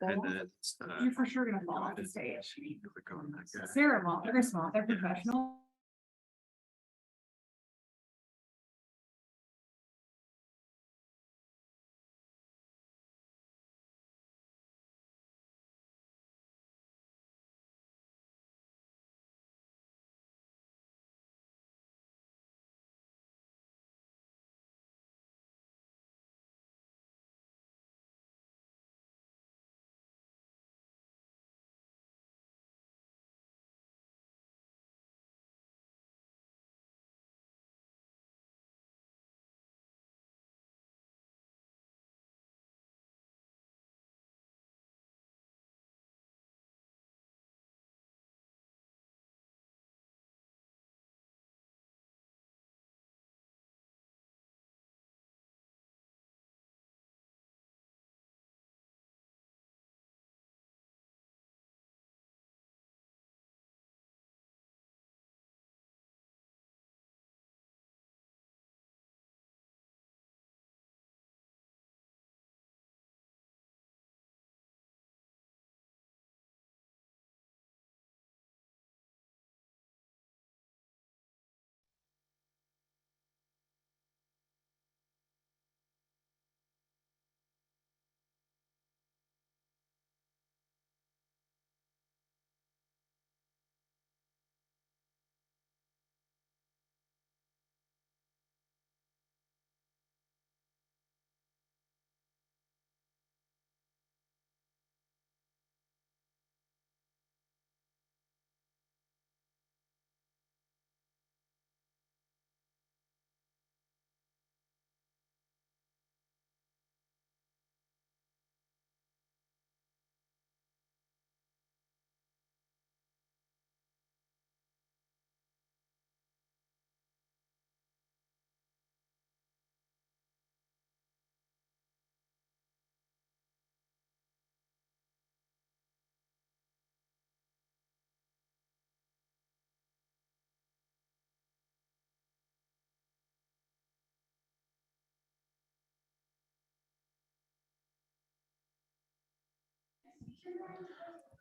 And then You're for sure gonna fall off the stage. click on that guy. Sarah won't, they're small, they're professional.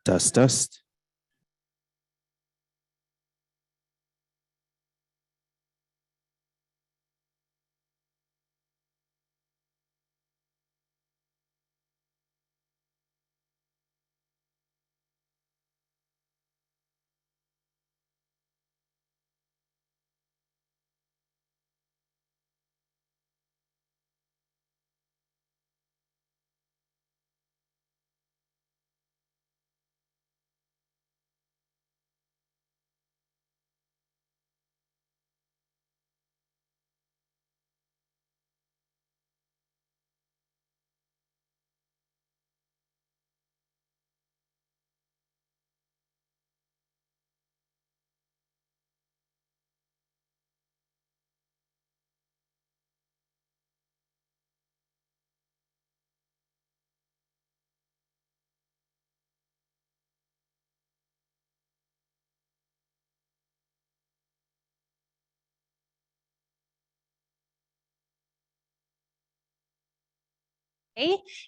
Dust, dust.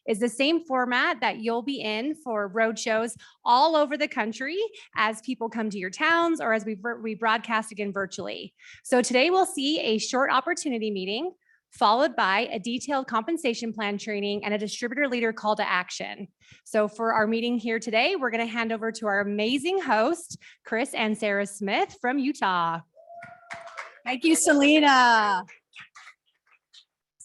Is the same format that you'll be in for road shows all over the country as people come to your towns or as we broadcast again virtually. So today we'll see a short opportunity meeting followed by a detailed compensation plan training and a distributor leader call to action. So for our meeting here today, we're going to hand over to our amazing host, Chris and Sarah Smith from Utah. Thank you, Selena.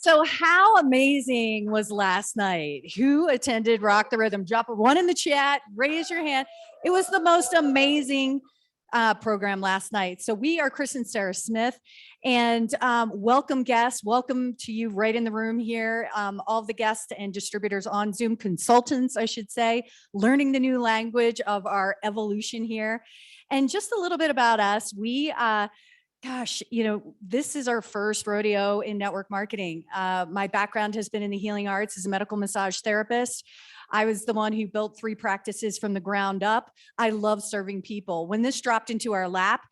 So how amazing was last night? Who attended Rock the Rhythm? Drop a one in the chat, raise your hand. It was the most amazing program last night. So we are Chris and Sarah Smith, and welcome guests. Welcome to you right in the room here. All the guests and distributors on Zoom, consultants, I should say, learning the new language of our evolution here. And just a little bit about us. We gosh, you know, this is our first rodeo in network marketing. My background has been in the healing arts as a medical massage therapist. I was the one who built 3 practices from the ground up. I love serving people. When this dropped into our lap,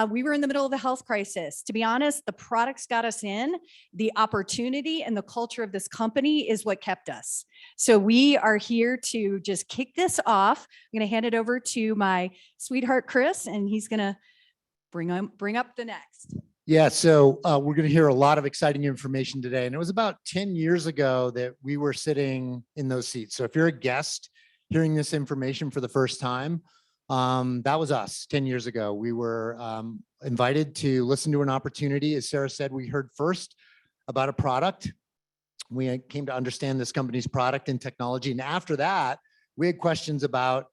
we were in the middle of a health crisis. To be honest, the products got us in. The opportunity and the culture of this company is what kept us. So we are here to just kick this off. I'm going to hand it over to my sweetheart, Chris, and he's going to bring up the next. Yeah, so we're going to hear a lot of exciting information today. And it was about 10 years ago that we were sitting in those seats. So if you're a guest hearing this information for the first time, that was us 10 years ago. We were invited to listen to an opportunity. As Sarah said, we heard first about a product. We came to understand this company's product and technology. And after that, we had questions about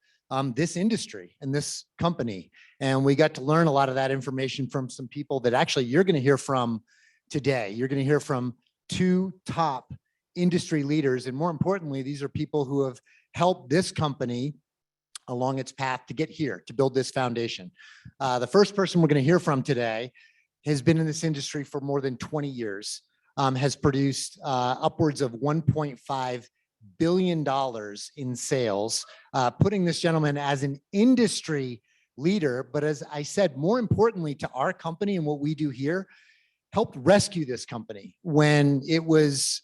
this industry and this company. And we got to learn a lot of that information from some people that actually you're going to hear from today. You're going to hear from 2 top industry leaders. And more importantly, these are people who have helped this company along its path to get here, to build this foundation. The first person we're going to hear from today has been in this industry for more than 20 years, has produced upwards of $1.5 billion in sales, putting this gentleman as an industry leader. But as I said, more importantly to our company and what we do here, helped rescue this company when it was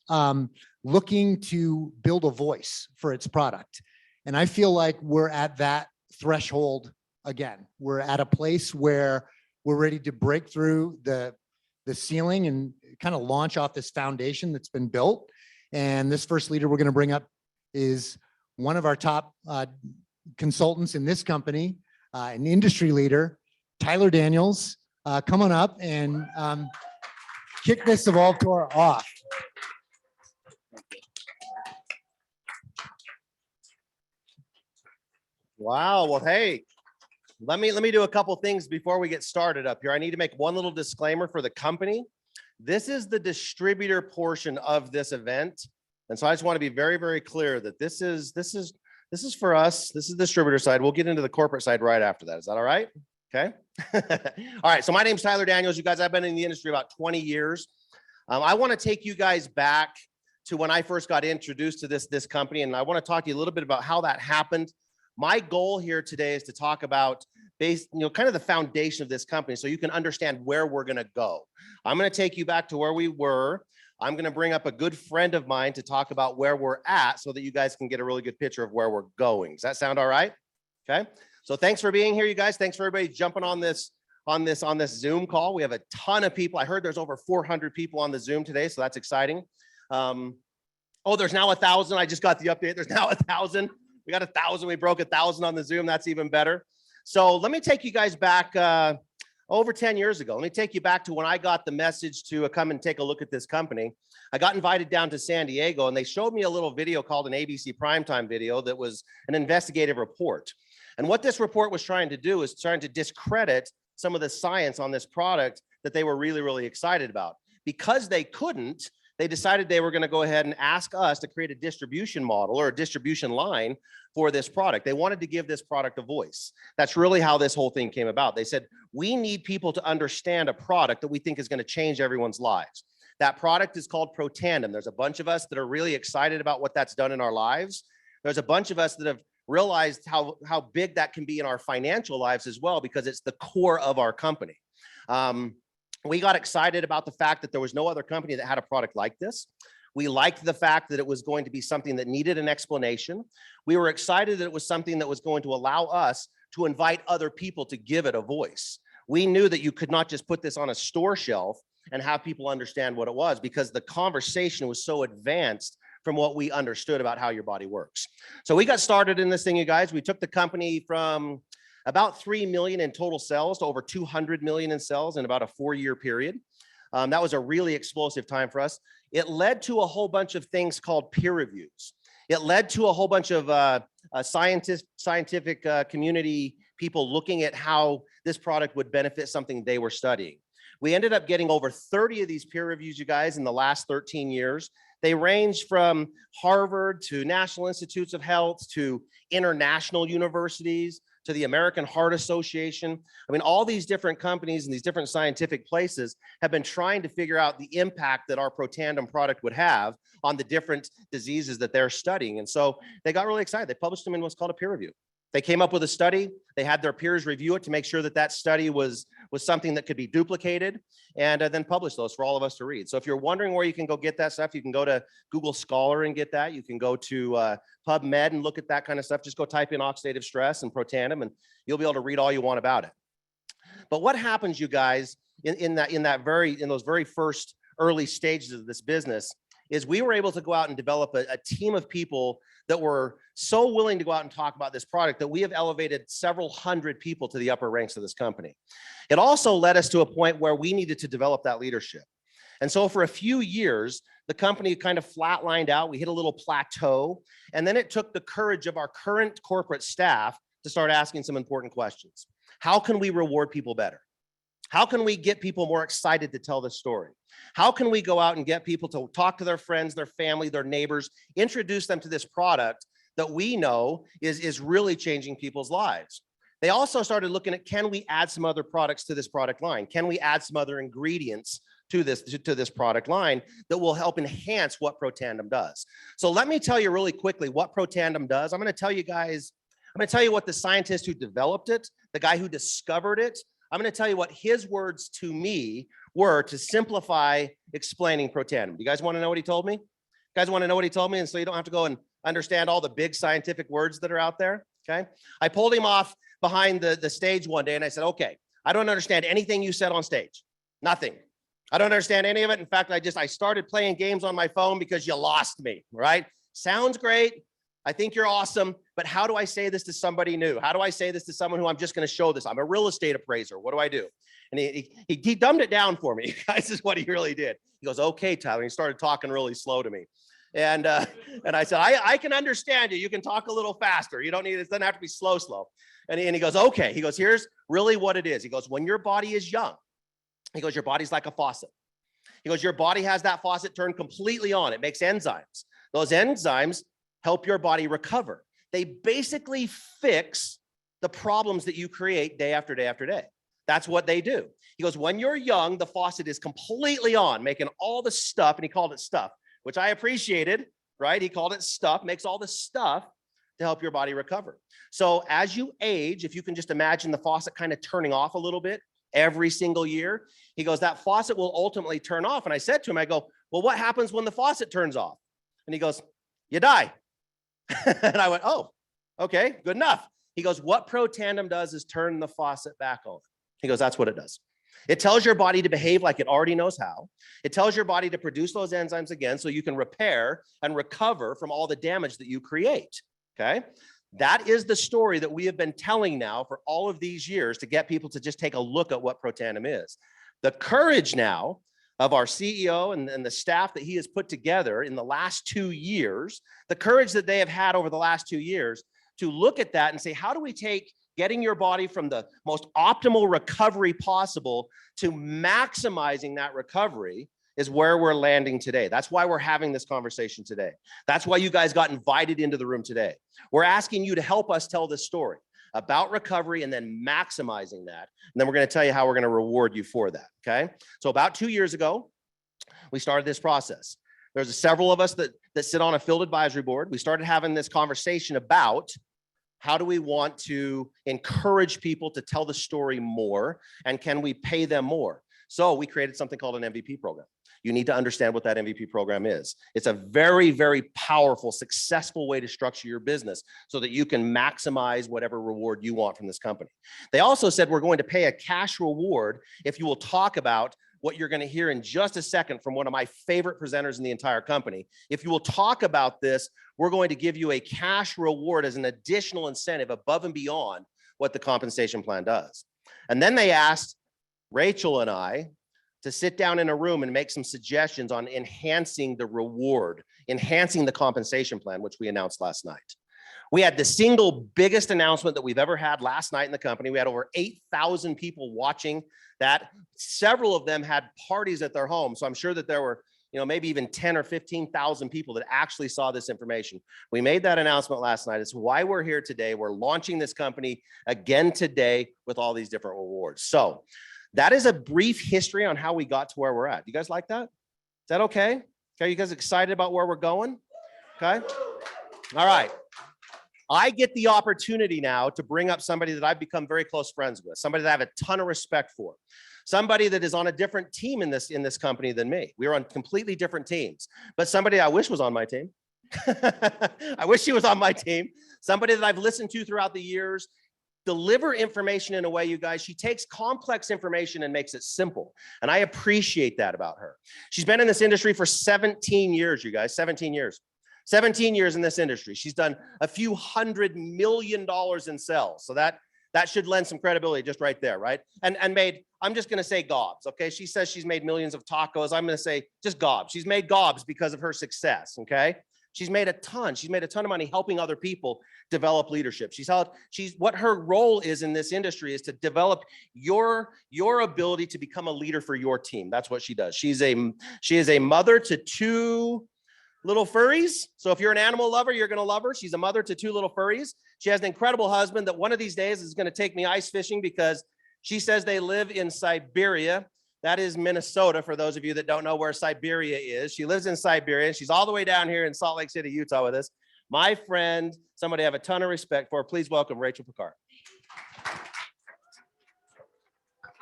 looking to build a voice for its product. And I feel like we're at that threshold again. We're at a place where we're ready to break through the ceiling and kind of launch off this foundation that's been built. And this first leader we're going to bring up is one of our top consultants in this company, an industry leader, Tyler Daniels. Come on up and kick this Evolve Tour off. Wow. Well, hey, let me do a couple things before we get started up here. I need to make one little disclaimer for the company. This is the distributor portion of this event. And so I just want to be very, very clear that this is for us. This is the distributor side. We'll get into the corporate side right after that. Is that all right? Okay. All right. So my name's Tyler Daniels. You guys, I've been in the industry about 20 years. I want to take you guys back to when I first got introduced to this company. And I want to talk to you a little bit about how that happened. My goal here today is to talk about kind of the foundation of this company so you can understand where we're going to go. I'm going to take you back to where we were. I'm going to bring up a good friend of mine to talk about where we're at so that you guys can get a really good picture of where we're going. Does that sound all right? Okay. So thanks for being here, you guys. Thanks for everybody jumping on this Zoom call. We have a ton of people. I heard there's over 400 people on the Zoom today, so that's exciting. Oh, there's now 1,000. I just got the update. There's now 1,000. We got 1,000. We broke 1,000 on the Zoom. That's even better. So let me take you guys back over 10 years ago. Let me take you back to when I got the message to come and take a look at this company. I got invited down to San Diego and they showed me a little video called an ABC Primetime video that was an investigative report. And what this report was trying to do is trying to discredit some of the science on this product that they were really, really excited about. Because they couldn't, they decided they were going to go ahead and ask us to create a distribution model or a distribution line for this product. They wanted to give this product a voice. That's really how this whole thing came about. They said, we need people to understand a product that we think is going to change everyone's lives. That product is called Protandim. There's a bunch of us that are really excited about what that's done in our lives. There's a bunch of us that have realized how big that can be in our financial lives as well, because it's the core of our company. We got excited about the fact that there was no other company that had a product like this. We liked the fact that it was going to be something that needed an explanation. We were excited that it was something that was going to allow us to invite other people to give it a voice. We knew that you could not just put this on a store shelf and have people understand what it was, because the conversation was so advanced from what we understood about how your body works. So we got started in this thing, you guys. We took the company from about 3 million in total sales to over 200 million in sales in about a 4-year period. That was a really explosive time for us. It led to a whole bunch of things called peer reviews. It led to a whole bunch of scientific community people looking at how this product would benefit something they were studying. We ended up getting over 30 of these peer reviews, you guys, in the last 13 years. They range from Harvard to National Institutes of Health to international universities to the American Heart Association. I mean, all these different companies and these different scientific places have been trying to figure out the impact that our Protandim product would have on the different diseases that they're studying. And so they got really excited. They published them in what's called a peer review. They came up with a study. They had their peers review it to make sure that that study was something that could be duplicated, and then publish those for all of us to read. So if you're wondering where you can go get that stuff, you can go to Google Scholar and get that. You can go to PubMed and look at that kind of stuff. Just go type in oxidative stress and Protandim, and you'll be able to read all you want about it. But what happens, you guys, in those very first early stages of this business is we were able to go out and develop a team of people that were so willing to go out and talk about this product that we have elevated several hundred people to the upper ranks of this company. It also led us to a point where we needed to develop that leadership. And so for a few years, the company kind of flatlined out. We hit a little plateau. And then it took the courage of our current corporate staff to start asking some important questions. How can we reward people better? How can we get people more excited to tell this story? How can we go out and get people to talk to their friends, their family, their neighbors, introduce them to this product that we know is really changing people's lives? They also started looking at, can we add some other products to this product line? Can we add some other ingredients to this product line that will help enhance what Protandim does? So let me tell you really quickly what Protandim does. I'm going to tell you what the scientist who developed it, the guy who discovered it, I'm going to tell you what his words to me were to simplify explaining Protandim. You guys want to know what he told me? You guys want to know what he told me? And so you don't have to go and understand all the big scientific words that are out there. Okay. I pulled him off behind the stage one day and I said, okay, I don't understand anything you said on stage. Nothing. I don't understand any of it. In fact, I started playing games on my phone because you lost me, right? Sounds great. I think you're awesome, but how do I say this to somebody new? How do I say this to someone who I'm just going to show this? I'm a real estate appraiser. What do I do? And he dumbed it down for me. Guys, is what he really did. He goes, okay, Tyler. And he started talking really slow to me. And I said, I can understand you. You can talk a little faster. You don't need, it doesn't have to be slow. And he goes, okay. He goes, here's really what it is. He goes, when your body is young, he goes, your body's like a faucet. He goes, your body has that faucet turned completely on. It makes enzymes. Those enzymes help your body recover. They basically fix the problems that you create day after day after day. That's what they do. He goes, when you're young, the faucet is completely on, making all the stuff, and he called it stuff, which I appreciated, right? He called it stuff, makes all the stuff to help your body recover. So as you age, if you can just imagine the faucet kind of turning off a little bit every single year, he goes, that faucet will ultimately turn off. And I said to him, I go, well, what happens when the faucet turns off? And he goes, you die. And I went, oh, okay, good enough. He goes, what Protandim does is turn the faucet back on. He goes, that's what it does. It tells your body to behave like it already knows how. It tells your body to produce those enzymes again so you can repair and recover from all the damage that you create, okay? That is the story that we have been telling now for all of these years to get people to just take a look at what Protandim is. The courage now of our CEO and the staff that he has put together in the last 2 years, the courage that they have had over the last 2 years to look at that and say, how do we take getting your body from the most optimal recovery possible to maximizing that recovery is where we're landing today. That's why we're having this conversation today. That's why you guys got invited into the room today. We're asking you to help us tell this story about recovery and then maximizing that. And then we're going to tell you how we're going to reward you for that, okay? So about 2 years ago, we started this process. There's several of us that sit on a field advisory board. We started having this conversation about how do we want to encourage people to tell the story more, and can we pay them more? So we created something called an MVP program. You need to understand what that MVP program is. It's a very, very powerful, successful way to structure your business so that you can maximize whatever reward you want from this company. They also said we're going to pay a cash reward if you will talk about what you're going to hear in just a second from one of my favorite presenters in the entire company. If you will talk about this, we're going to give you a cash reward as an additional incentive above and beyond what the compensation plan does. And then they asked Rachel and I to sit down in a room and make some suggestions on enhancing the reward, enhancing the compensation plan, which we announced last night. We had the single biggest announcement that we've ever had last night in the company. We had over 8,000 people watching that. Several of them had parties at their home. So I'm sure that there were, maybe even 10 or 15,000 people that actually saw this information. We made that announcement last night. It's why we're here today. We're launching this company again today with all these different rewards. So that is a brief history on how we got to where we're at. You guys like that? Is that okay? Okay, you guys excited about where we're going? Okay. All right. I get the opportunity now to bring up somebody that I've become very close friends with, somebody that I have a ton of respect for, somebody that is on a different team in this company than me. We are on completely different teams, but somebody I wish was on my team. I wish she was on my team. Somebody that I've listened to throughout the years, deliver information in a way, you guys, she takes complex information and makes it simple. And I appreciate that about her. She's been in this industry for 17 years, you guys, 17 years. 17 years in this industry. She's done a few $100 million in sales. So that should lend some credibility just right there, right? And made, I'm just gonna say gobs, okay? She says she's made millions of tacos. I'm gonna say just gobs. She's made gobs because of her success, okay? She's made a ton of money helping other people develop leadership. What her role is in this industry is to develop your ability to become a leader for your team. That's what she does. She is a mother to 2 little furries. So if you're an animal lover, you're going to love her. She's a mother to 2 little furries. She has an incredible husband that one of these days is going to take me ice fishing because she says they live in Siberia. That is Minnesota, for those of you that don't know where Siberia is. She lives in Siberia. She's all the way down here in Salt Lake City, Utah with us. My friend, somebody I have a ton of respect for. Please welcome Rachel Picard.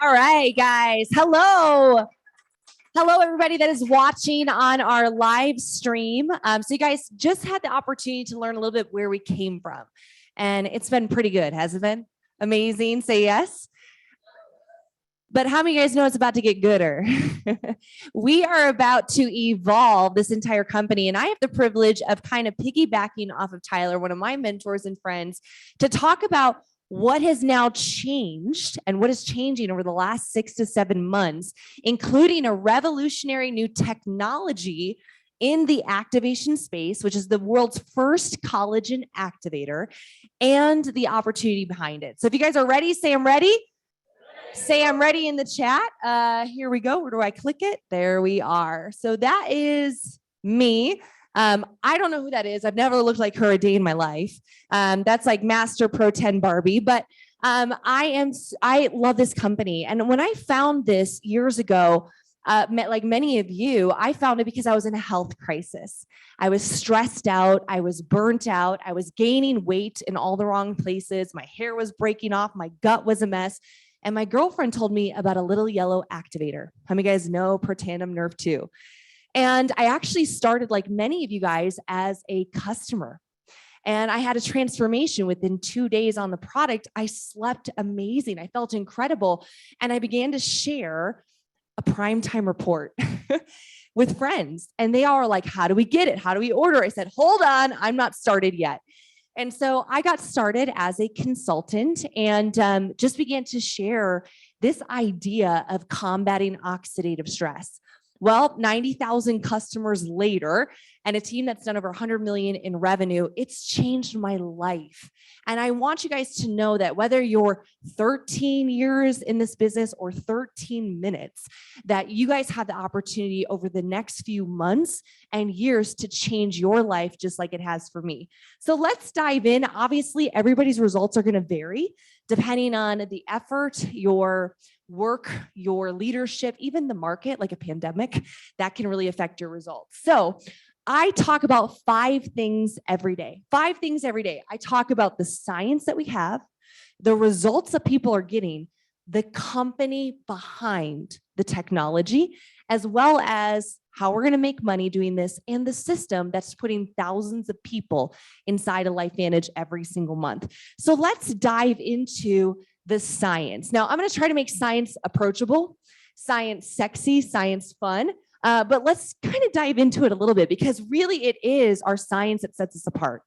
All right, guys. Hello. Hello, everybody that is watching on our live stream. So you guys just had the opportunity to learn a little bit where we came from. And it's been pretty good, hasn't it been? Amazing. Say yes. But how many of you guys know it's about to get gooder? We are about to evolve this entire company. And I have the privilege of kind of piggybacking off of Tyler, one of my mentors and friends, to talk about what has now changed and what is changing over the last 6 to 7 months, including a revolutionary new technology in the activation space, which is the world's first collagen activator, and the opportunity behind it. So if you guys are ready, say I'm ready. Say I'm ready in the chat. Here we go. Where do I click it? There we are. So that is me. I don't know who that is. I've never looked like her a day in my life. That's like Master Pro 10 Barbie, but I love this company. And when I found this years ago, like many of you, I found it because I was in a health crisis. I was stressed out. I was burnt out. I was gaining weight in all the wrong places. My hair was breaking off. My gut was a mess. And my girlfriend told me about a little yellow activator. How many of you guys know Protandim Nerve 2? And I actually started, like many of you guys, as a customer. And I had a transformation within 2 days on the product. I slept amazing. I felt incredible. And I began to share a primetime report with friends. And they all were like, how do we get it? How do we order? I said, hold on, I'm not started yet. And so I got started as a consultant and just began to share this idea of combating oxidative stress. Well, 90,000 customers later and a team that's done over 100 million in revenue, it's changed my life. And I want you guys to know that whether you're 13 years in this business or 13 minutes, that you guys have the opportunity over the next few months and years to change your life just like it has for me. So let's dive in. Obviously, everybody's results are going to vary depending on the effort, your work, your leadership, even the market, like a pandemic, that can really affect your results. So I talk about 5 things every day. 5 things every day. I talk about the science that we have, the results that people are getting, the company behind the technology, as well as how we're going to make money doing this, and the system that's putting thousands of people inside of LifeVantage every single month. So let's dive into the science. Now, I'm going to try to make science approachable, science sexy, science fun, but let's kind of dive into it a little bit because really it is our science that sets us apart.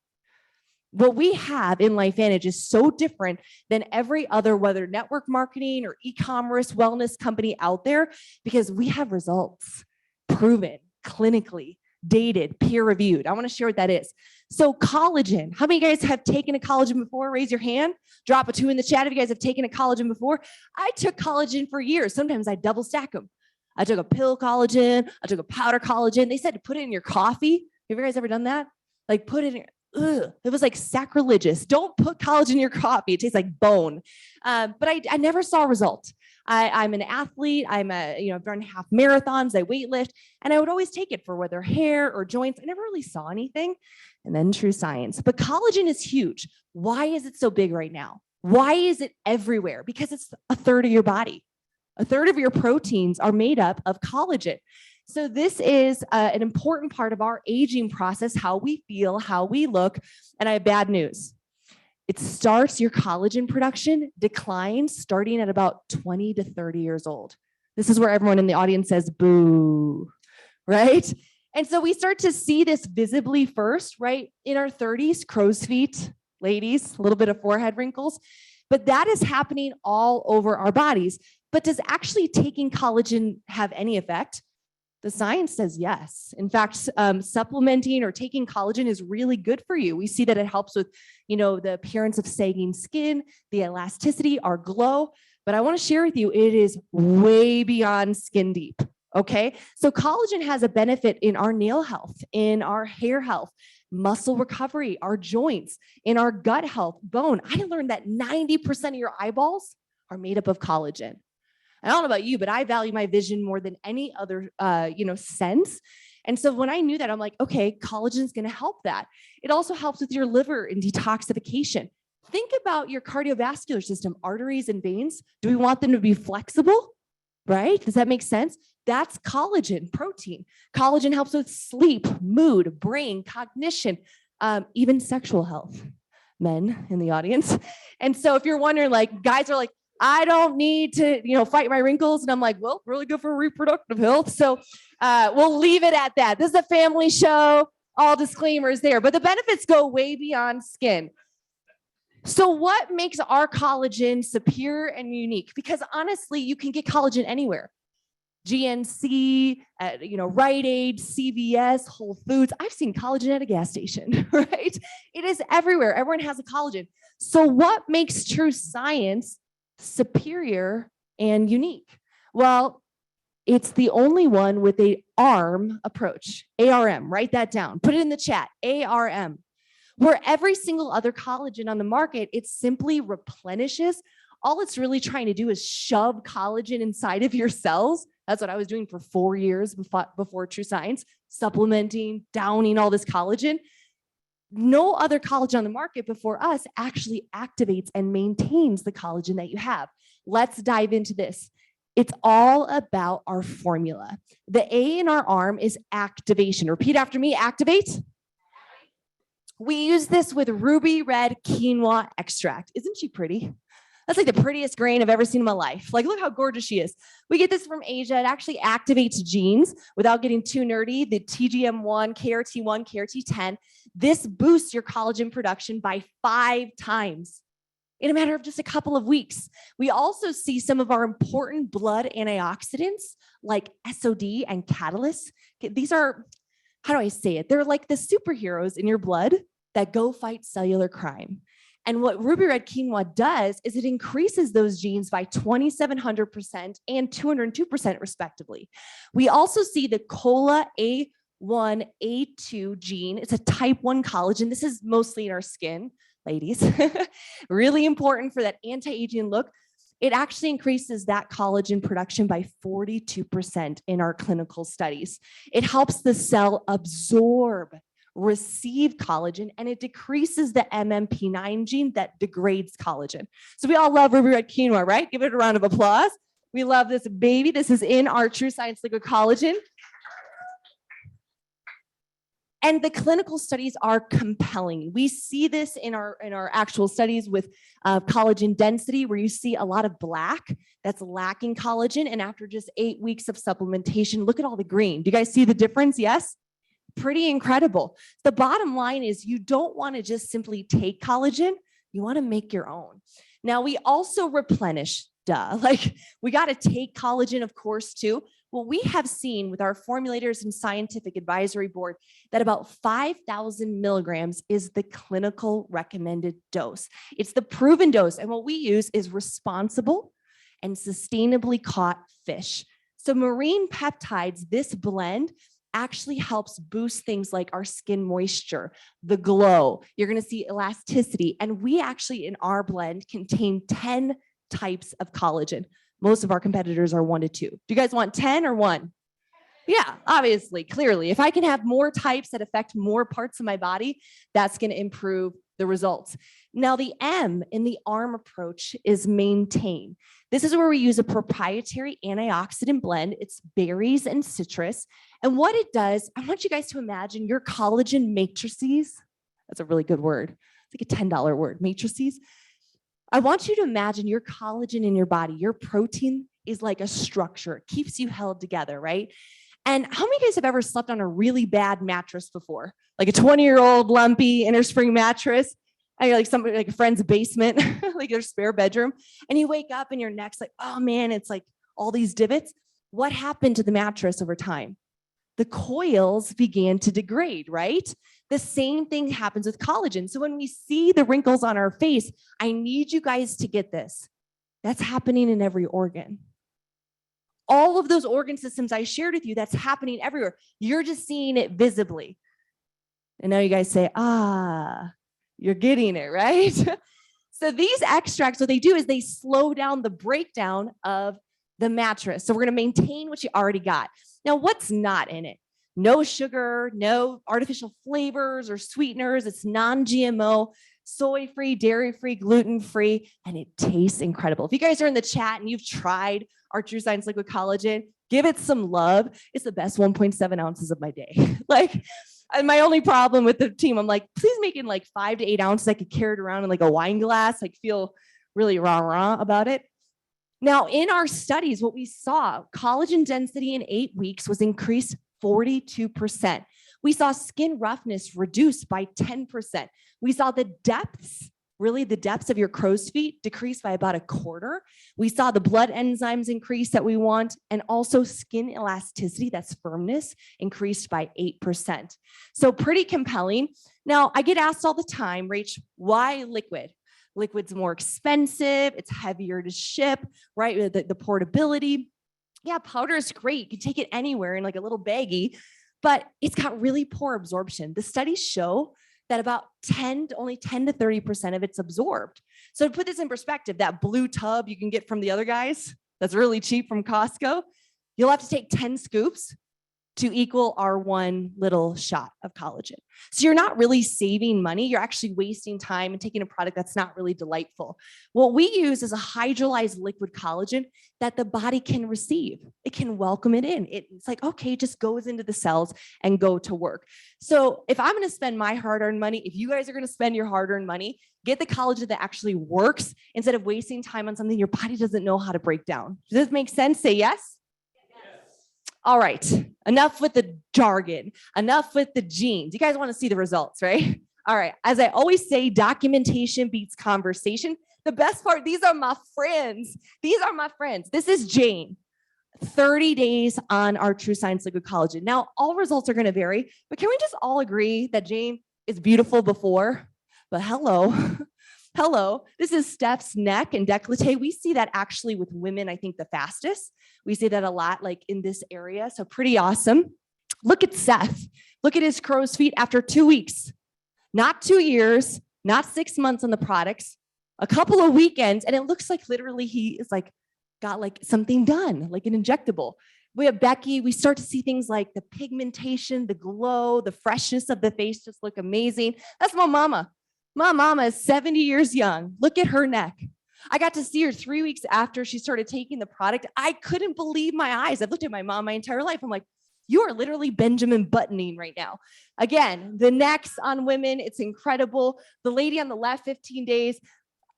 What we have in LifeVantage is so different than every other, whether network marketing or e-commerce wellness company out there, because we have results proven clinically, dated, peer-reviewed. I want to share what that is. So collagen, how many of you guys have taken a collagen before? Raise your hand. Drop a 2 in the chat if you guys have taken a collagen before. I took collagen for years. Sometimes I double stack them. I took a pill collagen. I took a powder collagen. They said to put it in your coffee. Have you guys ever done that? Like put it in, it was like sacrilegious. Don't put collagen in your coffee. It tastes like bone. But I never saw a result. I'm an athlete. I've run half marathons. I weightlift, and I would always take it for whether hair or joints. I never really saw anything. And then True Science. But collagen is huge. Why is it so big right now? Why is it everywhere? Because it's a third of your body. A third of your proteins are made up of collagen. So this is an important part of our aging process, how we feel, how we look. And I have bad news. It starts, your collagen production declines starting at about 20 to 30 years old. This is where everyone in the audience says, boo, right? And so we start to see this visibly first, right? In our 30s, crow's feet, ladies, a little bit of forehead wrinkles, but that is happening all over our bodies. But does actually taking collagen have any effect? The science says yes. In fact, supplementing or taking collagen is really good for you. We see that it helps with, the appearance of sagging skin, the elasticity, our glow. But I want to share with you, it is way beyond skin deep. Okay. So collagen has a benefit in our nail health, in our hair health, muscle recovery, our joints, in our gut health, bone. I learned that 90% of your eyeballs are made up of collagen. I don't know about you, but I value my vision more than any other, sense. And so when I knew that, I'm like, okay, collagen is going to help that. It also helps with your liver and detoxification. Think about your cardiovascular system, arteries and veins. Do we want them to be flexible? Right? Does that make sense? That's collagen, protein. Collagen helps with sleep, mood, brain, cognition, even sexual health. Men in the audience. And so if you're wondering, like, guys are like, I don't need to, fight my wrinkles. And I'm like, well, really good for reproductive health. So we'll leave it at that. This is a family show, all disclaimers there, but the benefits go way beyond skin. So what makes our collagen superior and unique? Because honestly, you can get collagen anywhere. GNC, Rite Aid, CVS, Whole Foods. I've seen collagen at a gas station, right? It is everywhere. Everyone has a collagen. So what makes True Science superior and unique? Well, it's the only one with a ARM approach, ARM, write that down, put it in the chat, ARM, where every single other collagen on the market, it simply replenishes. All it's really trying to do is shove collagen inside of your cells. That's what I was doing for 4 years before True Science, supplementing, downing all this collagen. No other collagen on the market before us actually activates and maintains the collagen that you have. Let's dive into this. It's all about our formula. The A in our ARM is activation. Repeat after me, activate. We use this with ruby red quinoa extract. Isn't she pretty? That's like the prettiest grain I've ever seen in my life. Like, look how gorgeous she is. We get this from Asia. It actually activates genes without getting too nerdy. The TGM1, KRT1, KRT10. This boosts your collagen production by 5 times in a matter of just a couple of weeks. We also see some of our important blood antioxidants like SOD and catalysts. These are, how do I say it? They're like the superheroes in your blood that go fight cellular crime. And what ruby red quinoa does is it increases those genes by 2,700% and 202% respectively. We also see the COLA A1, A2 gene. It's a type 1 collagen. This is mostly in our skin, ladies. Really important for that anti-aging look. It actually increases that collagen production by 42% in our clinical studies. It helps the cell absorb, receive collagen, and it decreases the MMP9 gene that degrades collagen. So we all love ruby red quinoa, right? Give it a round of applause. We love this baby. This is in our True Science Liquid Collagen. And the clinical studies are compelling. We see this in our actual studies with collagen density, where you see a lot of black that's lacking collagen. And after just 8 weeks of supplementation, look at all the green. Do you guys see the difference? Yes? Pretty incredible. The bottom line is you don't want to just simply take collagen. You want to make your own. Now, we also replenish, like we got to take collagen, of course, too. Well, we have seen with our formulators and scientific advisory board that about 5,000 milligrams is the clinical recommended dose. It's the proven dose. And what we use is responsible and sustainably caught fish. So marine peptides, this blend actually helps boost things like our skin moisture, the glow. You're going to see elasticity. And we actually in our blend contain 10 types of collagen. Most of our competitors are 1 to 2. Do you guys want 10 or 1? Yeah, obviously, clearly. If I can have more types that affect more parts of my body, that's going to improve the results. Now, the M in the ARM approach is maintain. This is where we use a proprietary antioxidant blend. It's berries and citrus. And what it does, I want you guys to imagine your collagen matrices. That's a really good word. It's like a $10 word, matrices. I want you to imagine your collagen in your body, your protein is like a structure. It keeps you held together, right? And how many of you guys have ever slept on a really bad mattress before? Like a 20-year-old lumpy innerspring mattress, and you're like somebody like a friend's basement, like their spare bedroom. And you wake up and your neck's like, oh man, it's like all these divots. What happened to the mattress over time? The coils began to degrade, right? The same thing happens with collagen. So when we see the wrinkles on our face, I need you guys to get this. That's happening in every organ. All of those organ systems I shared with you, that's happening everywhere. You're just seeing it visibly. And now you guys say, you're getting it, right? So these extracts, what they do is they slow down the breakdown of the mattress. So we're going to maintain what you already got. Now, what's not in it? No sugar, no artificial flavors or sweeteners. It's non-GMO, soy-free, dairy-free, gluten-free, and it tastes incredible. If you guys are in the chat and you've tried our TrueScience Liquid Collagen, give it some love. It's the best 1.7 ounces of my day. And my only problem with the team, I'm like, please make it like 5 to 8 ounces. I could carry it around in like a wine glass, like feel really rah-rah about it. Now, in our studies, what we saw, collagen density in 8 weeks was increased 42%. We saw skin roughness reduced by 10%. We saw the depths, really the depths of your crow's feet decrease by about 1/4. We saw the blood enzymes increase that we want, and also skin elasticity, that's firmness, increased by 8%. So pretty compelling. Now, I get asked all the time, Rach, why liquid? Liquid's more expensive, it's heavier to ship, right? The portability. Yeah, powder is great. You can take it anywhere in like a little baggie, but it's got really poor absorption. The studies show that about only 10 to 30% of it's absorbed. So to put this in perspective, that blue tub you can get from the other guys, that's really cheap from Costco, you'll have to take 10 scoops to equal our 1 little shot of collagen. So you're not really saving money, you're actually wasting time and taking a product that's not really delightful. What we use is a hydrolyzed liquid collagen that the body can receive. It can welcome it in. It's like, okay, it just goes into the cells and go to work. So if I'm gonna spend my hard-earned money, if you guys are gonna spend your hard-earned money, get the collagen that actually works instead of wasting time on something your body doesn't know how to break down. Does this make sense? Say yes. All right, enough with the jargon, enough with the genes. You guys want to see the results, right? All right, as I always say, documentation beats conversation. The best part, these are my friends. These are my friends. This is Jane, 30 days on our TrueScience Liquid Collagen. Now, all results are going to vary, but can we just all agree that Jane is beautiful before? But hello. Hello, this is Steph's neck and décolleté. We see that actually with women, I think the fastest. We see that a lot like in this area, so pretty awesome. Look at Seth. Look at his crow's feet after 2 weeks. Not 2 years, not 6 months on the products, a couple of weekends, and it looks like literally he is like, got like something done, like an injectable. We have Becky, we start to see things like the pigmentation, the glow, the freshness of the face just look amazing. That's my mama. My mama is 70 years young. Look at her neck. I got to see her 3 weeks after she started taking the product. I couldn't believe my eyes. I've looked at my mom my entire life. I'm like, you are literally Benjamin Buttoning right now. Again, the necks on women, it's incredible. The lady on the left, 15 days.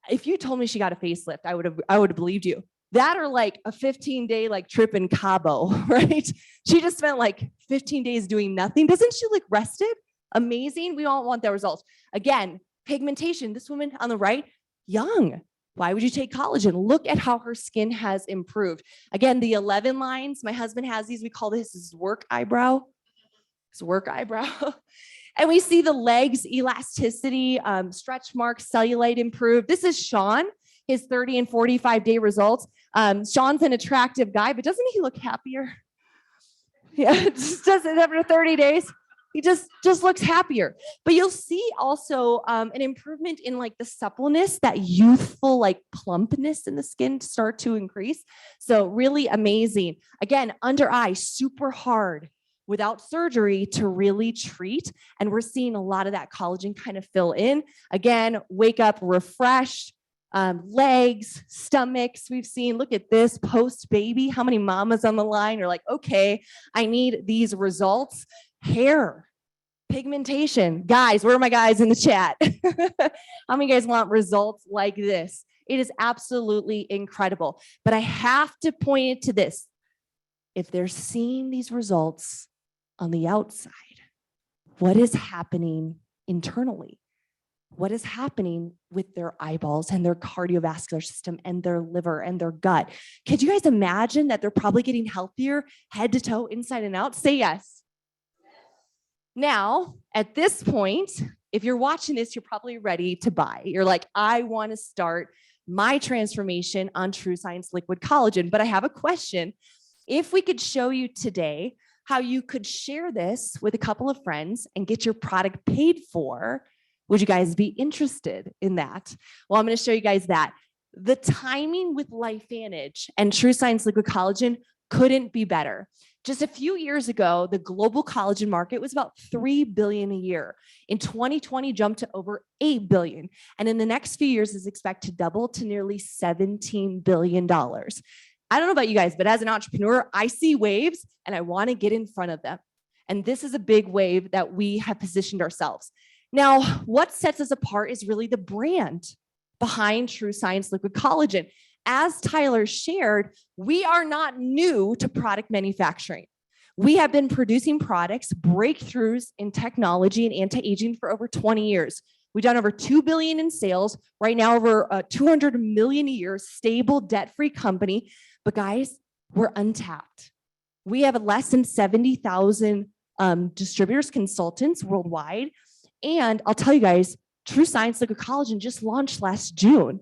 If you told me she got a facelift, I would have believed you. That or like a 15-day like trip in Cabo, right? She just spent like 15 days doing nothing. Doesn't she look rested? Amazing. We all want that result. Again, pigmentation, this woman on the right, young. Why would you take collagen? Look at how her skin has improved. Again, the 11 lines, my husband has these, we call this his work eyebrow. His work eyebrow. And we see the legs, elasticity, stretch marks, cellulite improved. This is Sean, his 30 and 45 day results. Sean's an attractive guy, but doesn't he look happier? Yeah, it just doesn't after 30 days. He just looks happier. But you'll see also an improvement in like the suppleness, that youthful like plumpness in the skin start to increase. So really amazing. Again, under eye, super hard without surgery to really treat. And we're seeing a lot of that collagen kind of fill in. Again, wake up refreshed. Legs, stomachs, we've seen, look at this post baby. How many mamas on the line are like, okay, I need these results. Hair, pigmentation. Guys, where are my guys in the chat? How many guys want results like this? It is absolutely incredible. But I have to point it to this. If they're seeing these results on the outside, what is happening internally? What is happening with their eyeballs and their cardiovascular system and their liver and their gut? Could you guys imagine that they're probably getting healthier head to toe, inside and out? Say yes. Now, at this point, if you're watching this, you're probably ready to buy. You're like, I want to start my transformation on TrueScience Liquid Collagen. But I have a question. If we could show you today how you could share this with a couple of friends and get your product paid for, would you guys be interested in that? Well, I'm going to show you guys that. The timing with LifeVantage and TrueScience Liquid Collagen couldn't be better. Just a few years ago, the global collagen market was about $3 billion a year. In 2020, jumped to over $8 billion. And in the next few years is expected to double to nearly $17 billion. I don't know about you guys, but as an entrepreneur, I see waves and I want to get in front of them. And this is a big wave that we have positioned ourselves. Now, what sets us apart is really the brand behind TrueScience Liquid Collagen. As Tyler shared, we are not new to product manufacturing. We have been producing products, breakthroughs in technology and anti-aging for over 20 years. We've done over $2 billion in sales, right now over $200 million a year, stable, debt-free company. But guys, we're untapped. We have less than 70,000 distributors, consultants worldwide. And I'll tell you guys, TrueScience Liquid Collagen just launched last June.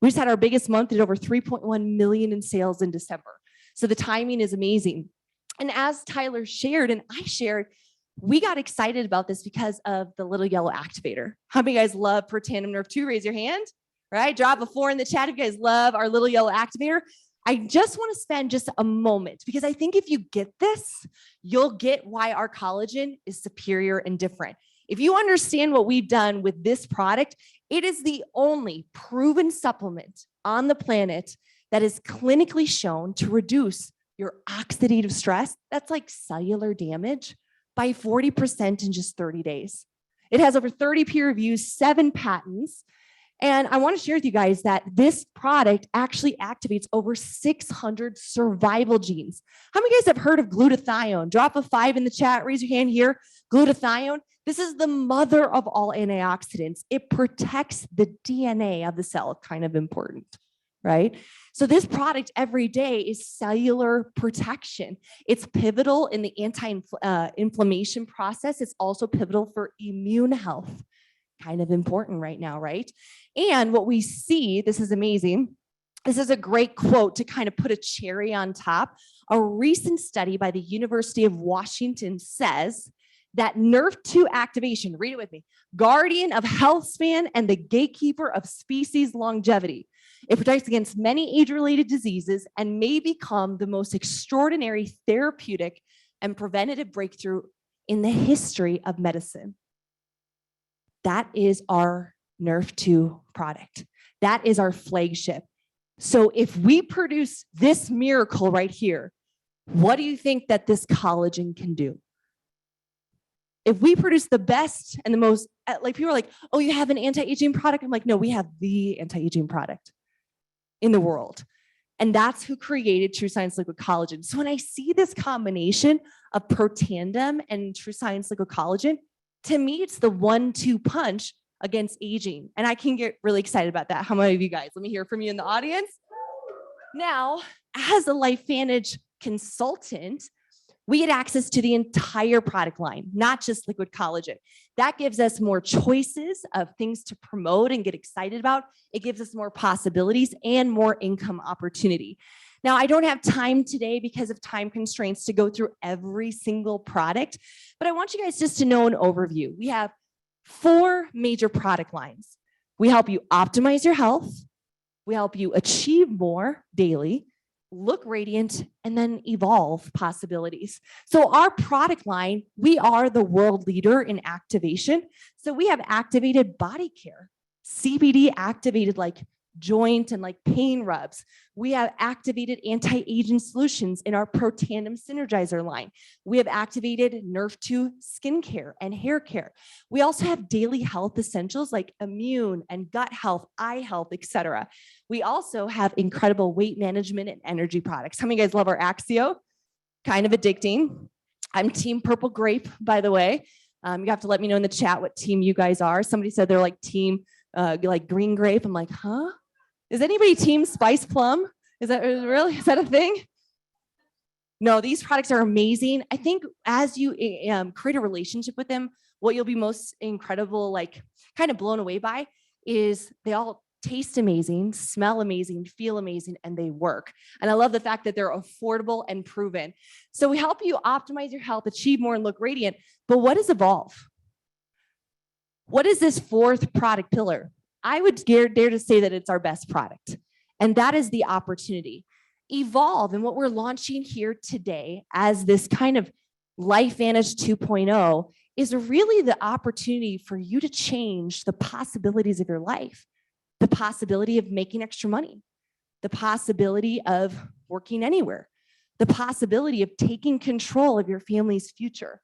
We just had our biggest month at over 3.1 million in sales in December. So the timing is amazing. And as Tyler shared and I shared, we got excited about this because of the little yellow activator. How many of you guys love Protandim Nerve 2? Raise your hand, right? Drop a 4 in the chat if you guys love our little yellow activator. I just want to spend just a moment because I think if you get this, you'll get why our collagen is superior and different. If you understand what we've done with this product, it is the only proven supplement on the planet that is clinically shown to reduce your oxidative stress, that's like cellular damage, by 40% in just 30 days. It has over 30 peer reviews, 7 patents. And I want to share with you guys that this product actually activates over 600 survival genes. How many of you guys have heard of glutathione? Drop a 5 in the chat, raise your hand here. Glutathione. This is the mother of all antioxidants. It protects the DNA of the cell, kind of important, right? So this product every day is cellular protection. It's pivotal in the anti-inflammation process. It's also pivotal for immune health, kind of important right now, right? And what we see, this is amazing. This is a great quote to kind of put a cherry on top. A recent study by the University of Washington says that NRF2 activation, read it with me, guardian of health span and the gatekeeper of species longevity. It protects against many age-related diseases and may become the most extraordinary therapeutic and preventative breakthrough in the history of medicine. That is our NRF2 product. That is our flagship. So if we produce this miracle right here, what do you think that this collagen can do? If we produce the best and the most, like people are like, oh, you have an anti-aging product? I'm like, no, we have the anti-aging product in the world. And that's who created TrueScience Liquid Collagen. So when I see this combination of Protandim and TrueScience Liquid Collagen, to me, it's the 1-2 punch against aging. And I can get really excited about that. How many of you guys? Let me hear from you in the audience. Now, as a LifeVantage consultant, We get access to the entire product line, not just liquid collagen. That gives us more choices of things to promote and get excited about. It gives us more possibilities and more income opportunity. Now, I don't have time today because of time constraints to go through every single product, but I want you guys just to know an overview. We have 4 major product lines. We help you optimize your health. We help you achieve more daily, look radiant, and then evolve possibilities. So our product line, we are the world leader in activation. So we have activated body care, CBD activated like joint and like pain rubs. We have activated anti-aging solutions in our Protandim Synergizer line. We have activated Nerve 2 skincare and hair care. We also have daily health essentials like immune and gut health, eye health, etc. We also have incredible weight management and energy products. How many of you guys love our Axio? Kind of addicting. I'm team purple grape, by the way. You have to let me know in the chat what team you guys are. Somebody said they're like team like green grape. I'm like, huh? Is anybody team spice plum? Is that a thing? No, these products are amazing. I think as you create a relationship with them, what you'll be most incredible, like kind of blown away by is they all taste amazing, smell amazing, feel amazing, and they work. And I love the fact that they're affordable and proven. So we help you optimize your health, achieve more, and look radiant. But what is Evolve? What is this 4th product pillar? I would dare to say that it's our best product. And that is the opportunity. Evolve, and what we're launching here today as this kind of LifeVantage 2.0 is really the opportunity for you to change the possibilities of your life, the possibility of making extra money, the possibility of working anywhere, the possibility of taking control of your family's future,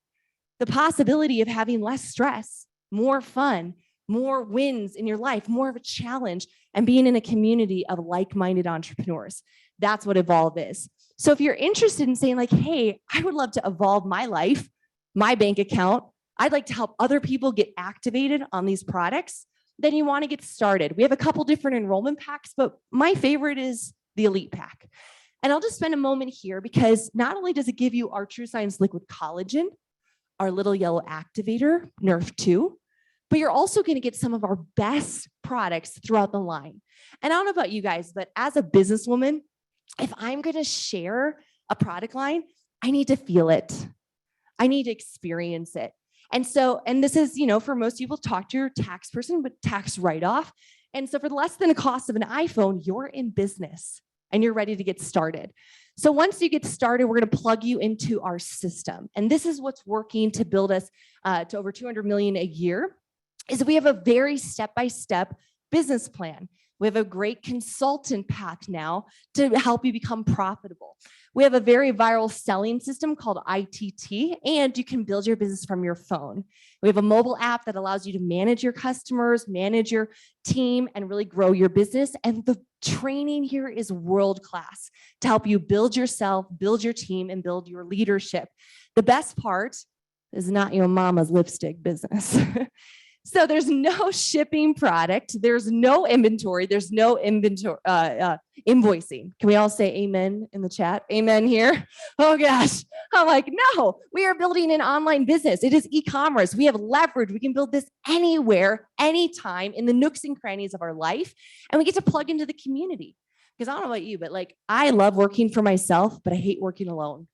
the possibility of having less stress, more fun, more wins in your life, more of a challenge, and being in a community of like-minded entrepreneurs. That's what Evolve is. So if you're interested in saying like, hey, I would love to evolve my life, my bank account, I'd like to help other people get activated on these products, then you want to get started. We have a couple different enrollment packs, but my favorite is the Elite Pack. And I'll just spend a moment here because not only does it give you our TrueScience Liquid Collagen, our little yellow activator, Nerve 2, but you're also going to get some of our best products throughout the line. And I don't know about you guys, but as a businesswoman, if I'm going to share a product line, I need to feel it. I need to experience it. And so, and this is, for most people, talk to your tax person, but tax write-off. And so for less than the cost of an iPhone, you're in business and you're ready to get started. So once you get started, we're going to plug you into our system. And this is what's working to build us to over 200 million a year. Is we have a very step-by-step business plan. We have a great consultant path now to help you become profitable. We have a very viral selling system called ITT, and you can build your business from your phone. We have a mobile app that allows you to manage your customers, manage your team, and really grow your business. And the training here is world-class to help you build yourself, build your team, and build your leadership. The best part is not your mama's lipstick business. So there's no shipping product. There's no inventory. There's no inventory invoicing. Can we all say amen in the chat? Amen here. Oh gosh. I'm like, no, we are building an online business. It is e-commerce. We have leverage. We can build this anywhere, anytime in the nooks and crannies of our life. And we get to plug into the community. Because I don't know about you, but like, I love working for myself, but I hate working alone.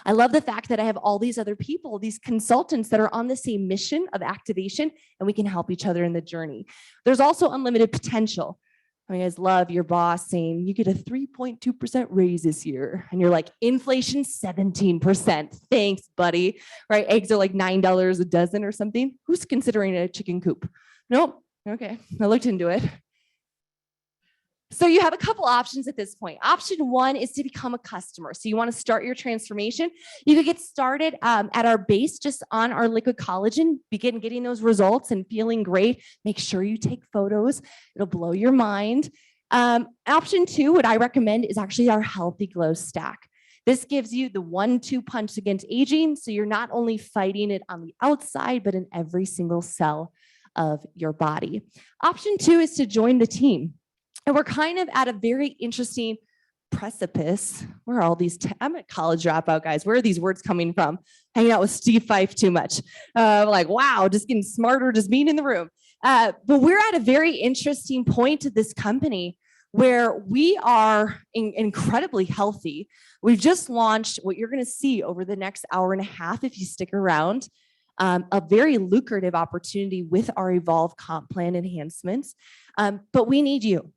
I love the fact that I have all these other people, these consultants that are on the same mission of activation, and we can help each other in the journey. There's also unlimited potential. I mean, you guys love your boss saying you get a 3.2% raise this year. And you're like, inflation 17%. Thanks, buddy. Right? Eggs are like $9 a dozen or something. Who's considering a chicken coop? Nope. Okay. I looked into it. So you have a couple options at this point. Option 1 is to become a customer. So you want to start your transformation. You could get started at our base, just on our liquid collagen, begin getting those results and feeling great. Make sure you take photos. It'll blow your mind. Option 2, what I recommend is actually our Healthy Glow Stack. This gives you the 1-2 punch against aging. So you're not only fighting it on the outside, but in every single cell of your body. Option 2 is to join the team. And we're kind of at a very interesting precipice. Where are all these? I'm a college dropout, guys. Where are these words coming from? Hanging out with Steve Fife too much. Like, wow, just getting smarter, just being in the room. But we're at a very interesting point to this company where we are incredibly healthy. We've just launched what you're going to see over the next hour and a half, if you stick around, a very lucrative opportunity with our Evolve Comp Plan enhancements. But we need you.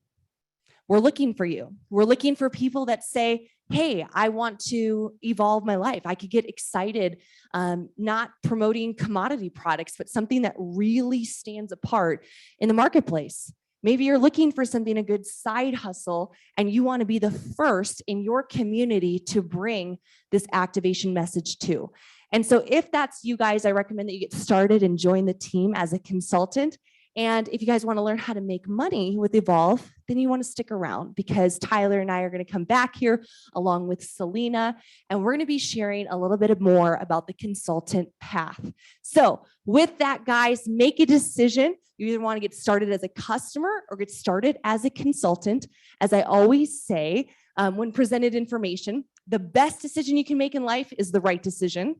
We're looking for you. We're looking for people that say, hey, I want to evolve my life. I could get excited, not promoting commodity products, but something that really stands apart in the marketplace. Maybe you're looking for something, a good side hustle, and you want to be the first in your community to bring this activation message to. And so if that's you guys, I recommend that you get started and join the team as a consultant. And if you guys want to learn how to make money with Evolve, then you want to stick around, because Tyler and I are going to come back here along with Selena, and we're going to be sharing a little bit more about the consultant path. So with that, guys, make a decision. You either want to get started as a customer or get started as a consultant. As I always say, when presented information, the best decision you can make in life is the right decision.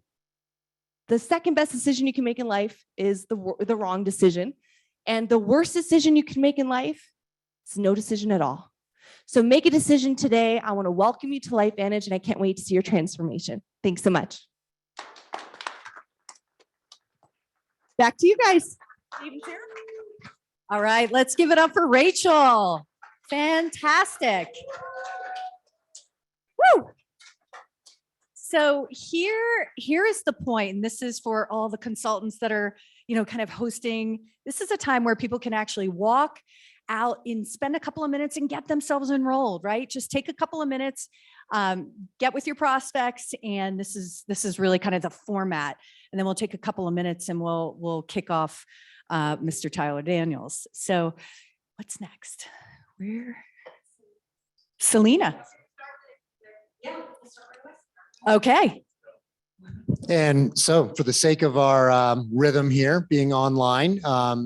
The second best decision you can make in life is the wrong decision. And the worst decision you can make in life is no decision at all. So make a decision today. I want to welcome you to LifeVantage, and I can't wait to see your transformation. Thanks so much. Back to you guys. All right, let's give it up for Rachel. Fantastic. Woo! So here is the point, and this is for all the consultants that are, kind of hosting. This is a time where people can actually walk out and spend a couple of minutes and get themselves enrolled, right? Just take a couple of minutes, get with your prospects, and this is really kind of the format. And then we'll take a couple of minutes and we'll kick off Mr. Tyler Daniels. So what's next? Selena. Okay. And so for the sake of our rhythm here, being online,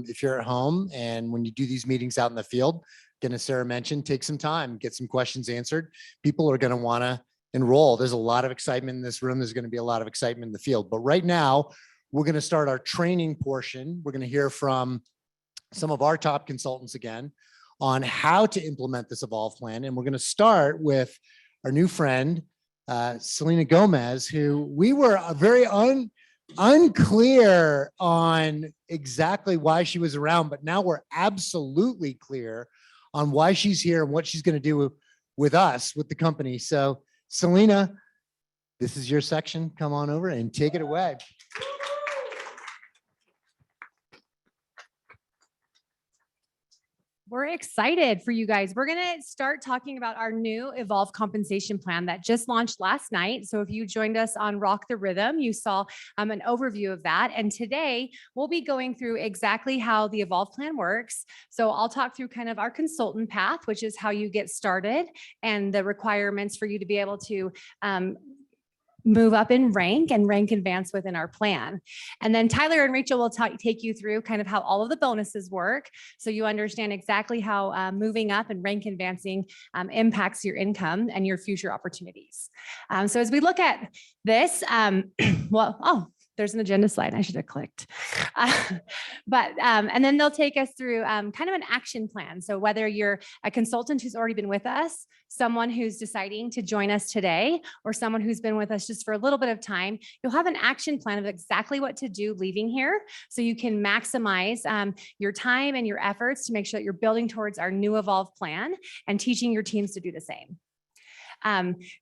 if you're at home and when you do these meetings out in the field, again, as Sarah mentioned, take some time, get some questions answered. People are going to want to enroll. There's a lot of excitement in this room. There's going to be a lot of excitement in the field. But right now, we're going to start our training portion. We're going to hear from some of our top consultants again on how to implement this Evolve plan. And we're going to start with our new friend, Selena Gomez, who we were very unclear on exactly why she was around, but now we're absolutely clear on why she's here and what she's going to do with us, with the company. So Selena, this is your section. Come on over and take it away. We're excited for you guys. We're going to start talking about our new Evolve compensation plan that just launched last night. So if you joined us on Rock the Rhythm, you saw an overview of that. And today we'll be going through exactly how the Evolve plan works. So I'll talk through kind of our consultant path, which is how you get started and the requirements for you to be able to move up in rank and rank advance within our plan. And then Tyler and Rachel will take you through kind of how all of the bonuses work. So you understand exactly how moving up and rank advancing impacts your income and your future opportunities. So as we look at this, there's an agenda slide. I should have clicked. And then they'll take us through kind of an action plan. So whether you're a consultant who's already been with us, someone who's deciding to join us today, or someone who's been with us just for a little bit of time, you'll have an action plan of exactly what to do leaving here. So you can maximize your time and your efforts to make sure that you're building towards our new Evolve plan and teaching your teams to do the same.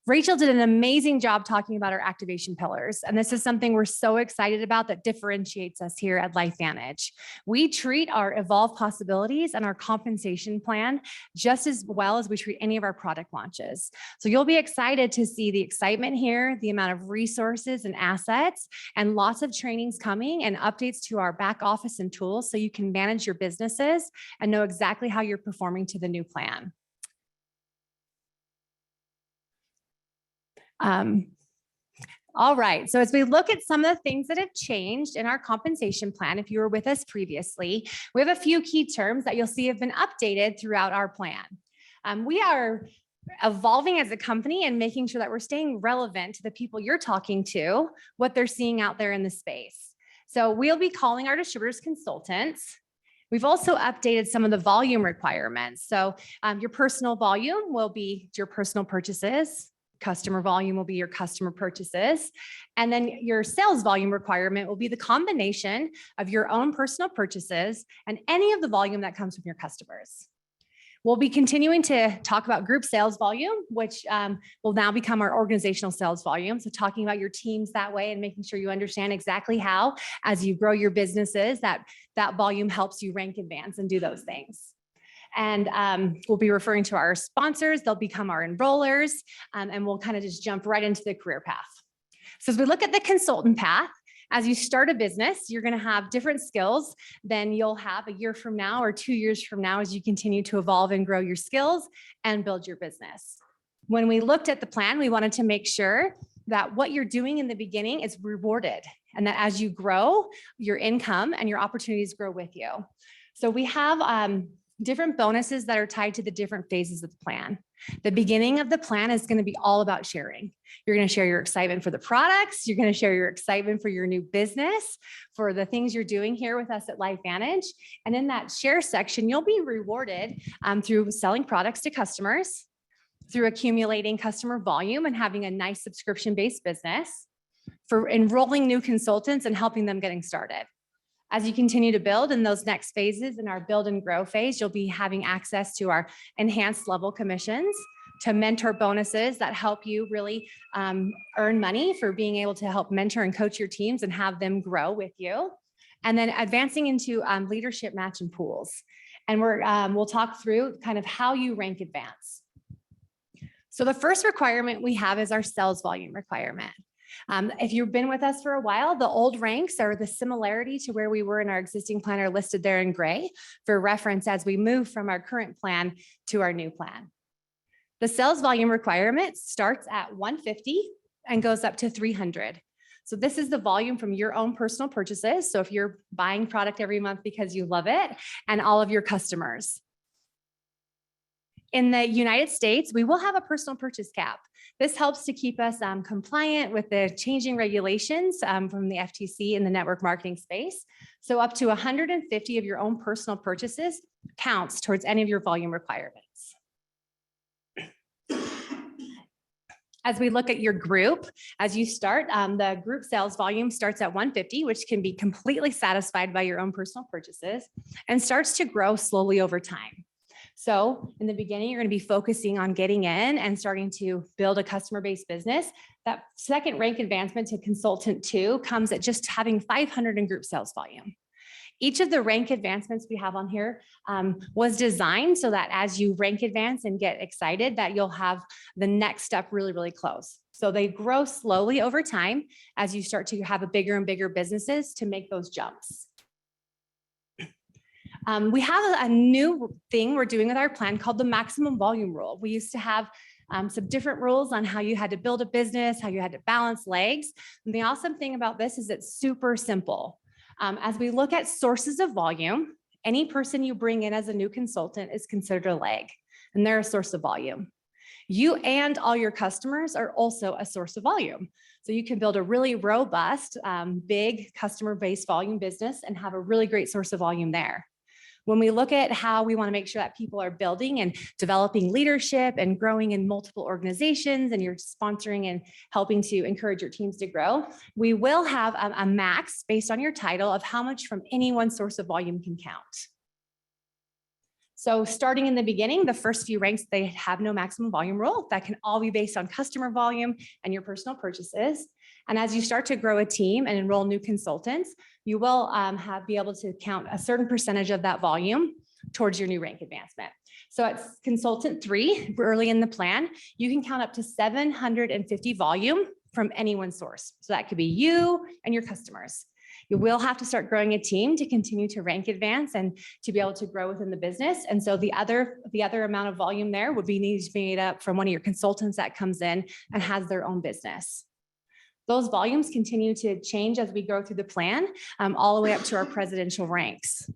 Rachel did an amazing job talking about our activation pillars. And this is something we're so excited about that differentiates us here at LifeVantage. We treat our Evolve possibilities and our compensation plan just as well as we treat any of our product launches. So you'll be excited to see the excitement here, the amount of resources and assets, and lots of trainings coming and updates to our back office and tools so you can manage your businesses and know exactly how you're performing to the new plan. All right. So as we look at some of the things that have changed in our compensation plan, if you were with us previously, we have a few key terms that you'll see have been updated throughout our plan. We are evolving as a company and making sure that we're staying relevant to the people you're talking to, what they're seeing out there in the space. So we'll be calling our distributors consultants. We've also updated some of the volume requirements. So your personal volume will be your personal purchases. Customer volume will be your customer purchases. And then your sales volume requirement will be the combination of your own personal purchases and any of the volume that comes from your customers. We'll be continuing to talk about group sales volume, which will now become our organizational sales volume. So talking about your teams that way and making sure you understand exactly how, as you grow your businesses, that volume helps you rank, advance, and do those things. And we'll be referring to our sponsors. They'll become our enrollers, and we'll kind of just jump right into the career path. So as we look at the consultant path, as you start a business, you're going to have different skills than you'll have a year from now or 2 years from now as you continue to evolve and grow your skills and build your business. When we looked at the plan, we wanted to make sure that what you're doing in the beginning is rewarded and that as you grow, your income and your opportunities grow with you. So we have different bonuses that are tied to the different phases of the plan. The beginning of the plan is going to be all about sharing. You're going to share your excitement for the products. You're going to share your excitement for your new business, for the things you're doing here with us at LifeVantage. And in that share section, you'll be rewarded through selling products to customers, through accumulating customer volume and having a nice subscription-based business, for enrolling new consultants and helping them getting started. As you continue to build in those next phases in our build and grow phase, you'll be having access to our enhanced level commissions, to mentor bonuses that help you really earn money for being able to help mentor and coach your teams and have them grow with you. And then advancing into leadership match and pools. And we'll talk through kind of how you rank advance. So the first requirement we have is our sales volume requirement. If you've been with us for a while, the old ranks are the similarity to where we were in our existing plan are listed there in gray for reference as we move from our current plan to our new plan. The sales volume requirement starts at 150 and goes up to 300. So this is the volume from your own personal purchases. So if you're buying product every month because you love it, and all of your customers. In the United States, we will have a personal purchase cap. This helps to keep us compliant with the changing regulations from the FTC in the network marketing space. So up to 150 of your own personal purchases counts towards any of your volume requirements. As we look at your group, as you start, the group sales volume starts at 150, which can be completely satisfied by your own personal purchases and starts to grow slowly over time. So in the beginning, you're going to be focusing on getting in and starting to build a customer-based business. That second rank advancement to consultant 2 comes at just having 500 in group sales volume. Each of the rank advancements we have on here was designed so that as you rank advance and get excited, that you'll have the next step really, really close. So they grow slowly over time as you start to have a bigger and bigger businesses to make those jumps. We have a new thing we're doing with our plan called the maximum volume rule. We used to have some different rules on how you had to build a business, how you had to balance legs. And the awesome thing about this is it's super simple. As we look at sources of volume, any person you bring in as a new consultant is considered a leg, and they're a source of volume. You and all your customers are also a source of volume. So you can build a really robust, big customer-based volume business and have a really great source of volume there. When we look at how we want to make sure that people are building and developing leadership and growing in multiple organizations, and you're sponsoring and helping to encourage your teams to grow, we will have a max based on your title of how much from any one source of volume can count. So starting in the beginning, the first few ranks, they have no maximum volume rule. That can all be based on customer volume and your personal purchases. And as you start to grow a team and enroll new consultants, you will be able to count a certain percentage of that volume towards your new rank advancement. So at consultant 3, early in the plan, you can count up to 750 volume from any one source. So that could be you and your customers. You will have to start growing a team to continue to rank advance and to be able to grow within the business. And so the other amount of volume there would be needs to be made up from one of your consultants that comes in and has their own business. Those volumes continue to change as we go through the plan, all the way up to our presidential ranks.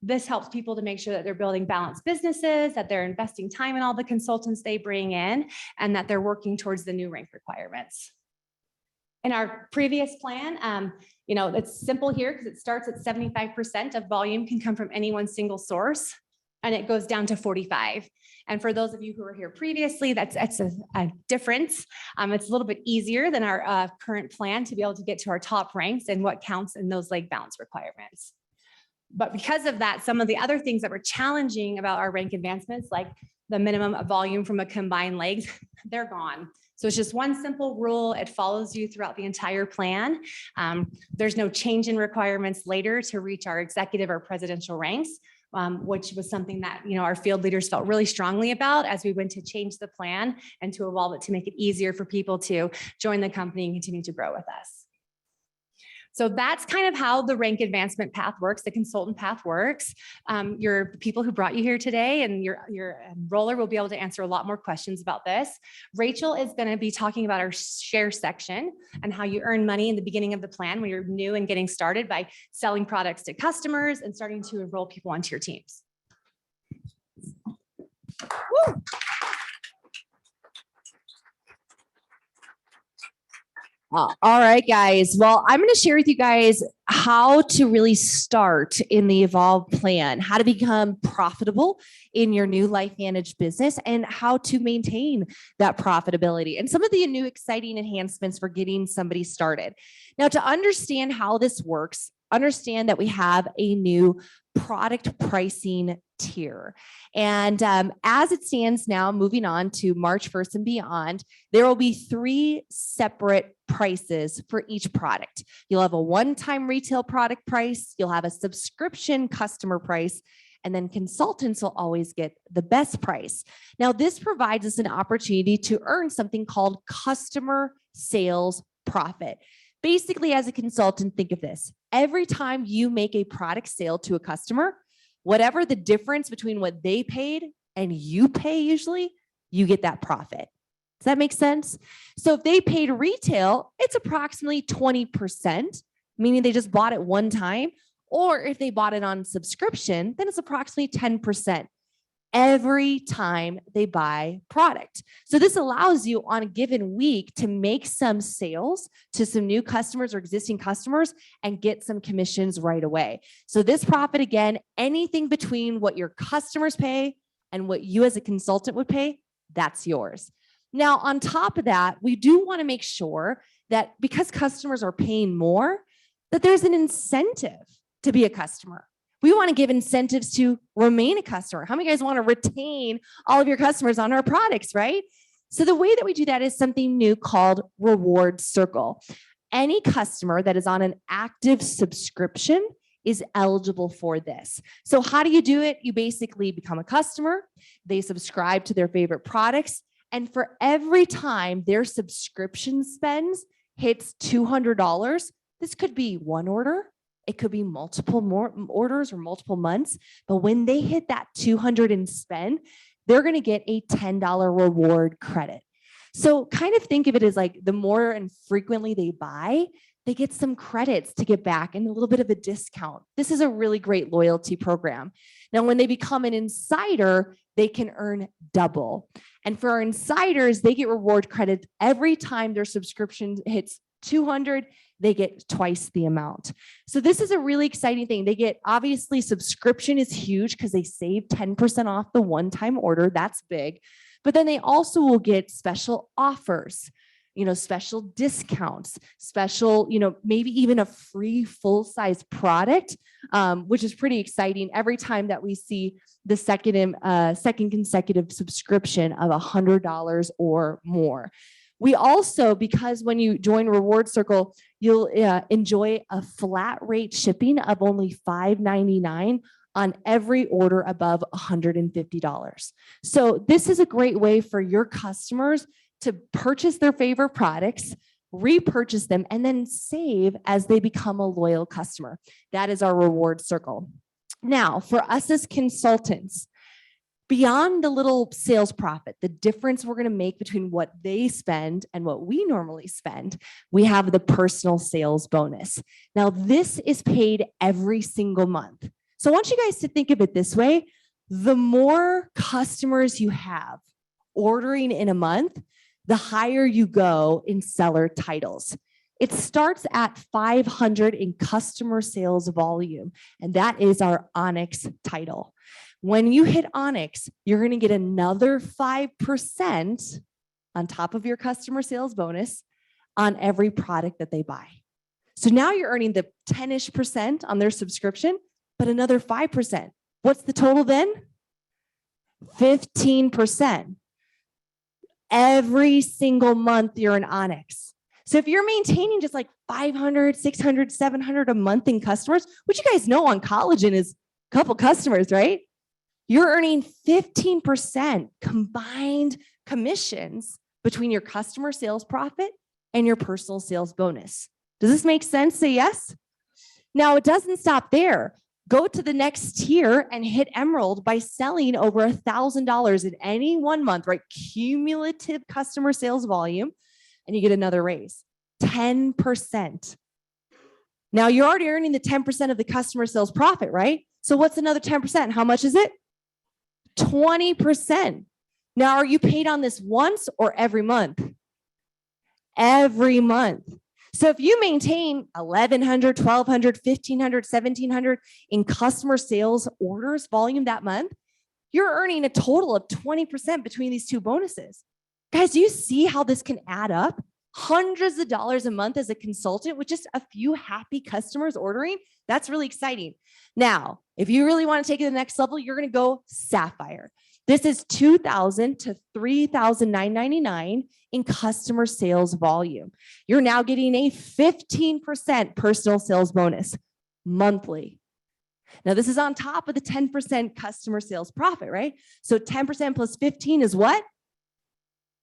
This helps people to make sure that they're building balanced businesses, that they're investing time in all the consultants they bring in, and that they're working towards the new rank requirements. In our previous plan, it's simple here because it starts at 75% of volume can come from any one single source, and it goes down to 45. And for those of you who were here previously, that's a difference. It's a little bit easier than our current plan to be able to get to our top ranks and what counts in those leg balance requirements. But because of that, some of the other things that were challenging about our rank advancements, like the minimum of volume from a combined legs, they're gone. So it's just one simple rule. It follows you throughout the entire plan. There's no change in requirements later to reach our executive or presidential ranks, which was something that our field leaders felt really strongly about as we went to change the plan and to evolve it to make it easier for people to join the company and continue to grow with us. So that's kind of how the rank advancement path works, the consultant path works. Your people who brought you here today and your enroller will be able to answer a lot more questions about this. Rachel is going to be talking about our share section and how you earn money in the beginning of the plan when you're new and getting started by selling products to customers and starting to enroll people onto your teams. Woo. All right, guys. Well, I'm going to share with you guys how to really start in the Evolve plan, how to become profitable in your new LifeVantage business, and how to maintain that profitability and some of the new exciting enhancements for getting somebody started. Now, to understand how this works, understand that we have a new product pricing tier. And as it stands now, moving on to March 1st and beyond, there will be 3 separate prices for each product. You'll have a one-time retail product price, you'll have a subscription customer price, and then consultants will always get the best price. Now, this provides us an opportunity to earn something called customer sales profit. Basically, as a consultant, think of this. Every time you make a product sale to a customer, whatever the difference between what they paid and you pay usually, you get that profit. Does that make sense? So if they paid retail, it's approximately 20%, meaning they just bought it one time. Or if they bought it on subscription, then it's approximately 10% every time they buy product. So this allows you on a given week to make some sales to some new customers or existing customers and get some commissions right away. So this profit, again, anything between what your customers pay and what you as a consultant would pay, that's yours. Now, on top of that, we do want to make sure that because customers are paying more, that there's an incentive to be a customer. We want to give incentives to remain a customer. How many guys want to retain all of your customers on our products, right? So the way that we do that is something new called Reward Circle. Any customer that is on an active subscription is eligible for this. So how do you do it? You basically become a customer, they subscribe to their favorite products, and for every time their subscription spends hits $200, this could be one order, it could be multiple more orders or multiple months, but when they hit that 200 and spend, they're going to get a $10 reward credit. So kind of think of it as like the more and frequently they buy, they get some credits to get back and a little bit of a discount. This is a really great loyalty program. Now, when they become an insider, they can earn double. And for our insiders, they get reward credit every time their subscription hits 200, they get twice the amount. So this is a really exciting thing. They get, obviously, subscription is huge because they save 10% off the one-time order. That's big. But then they also will get special offers, special discounts, special, maybe even a free full-size product, which is pretty exciting every time that we see the second consecutive subscription of $100 or more. We also, because when you join Reward Circle, you'll enjoy a flat rate shipping of only $5.99 on every order above $150. So this is a great way for your customers to purchase their favorite products, repurchase them, and then save as they become a loyal customer. That is our Reward Circle. Now, for us as consultants, beyond the little sales profit, the difference we're going to make between what they spend and what we normally spend, we have the personal sales bonus. Now, this is paid every single month. So I want you guys to think of it this way. The more customers you have ordering in a month, the higher you go in seller titles. It starts at 500 in customer sales volume, and that is our Onyx title. When you hit Onyx, you're going to get another 5% on top of your customer sales bonus on every product that they buy. So now you're earning the 10-ish% on their subscription, but another 5%. What's the total then? 15%. Every single month you're in Onyx. So if you're maintaining just like 500, 600, 700 a month in customers, which you guys know on collagen is a couple customers, right? You're earning 15% combined commissions between your customer sales profit and your personal sales bonus. Does this make sense? Say yes. Now, it doesn't stop there. Go to the next tier and hit Emerald by selling over $1,000 in any 1 month, right? Cumulative customer sales volume, and you get another raise, 10%. Now, you're already earning the 10% of the customer sales profit, right? So what's another 10%? How much is it? 20%. Now, are you paid on this once or every month? Every month. So if you maintain 1,100, 1,200, 1,500, 1,700 in customer sales orders volume that month, you're earning a total of 20% between these two bonuses. Guys, do you see how this can add up? Hundreds of dollars a month as a consultant with just a few happy customers ordering. That's really exciting. Now, if you really want to take it to the next level, you're going to go Sapphire. This is $2,000 to $3,999 in customer sales volume. You're now getting a 15% personal sales bonus monthly. Now, this is on top of the 10% customer sales profit, right? So 10% plus 15 is what?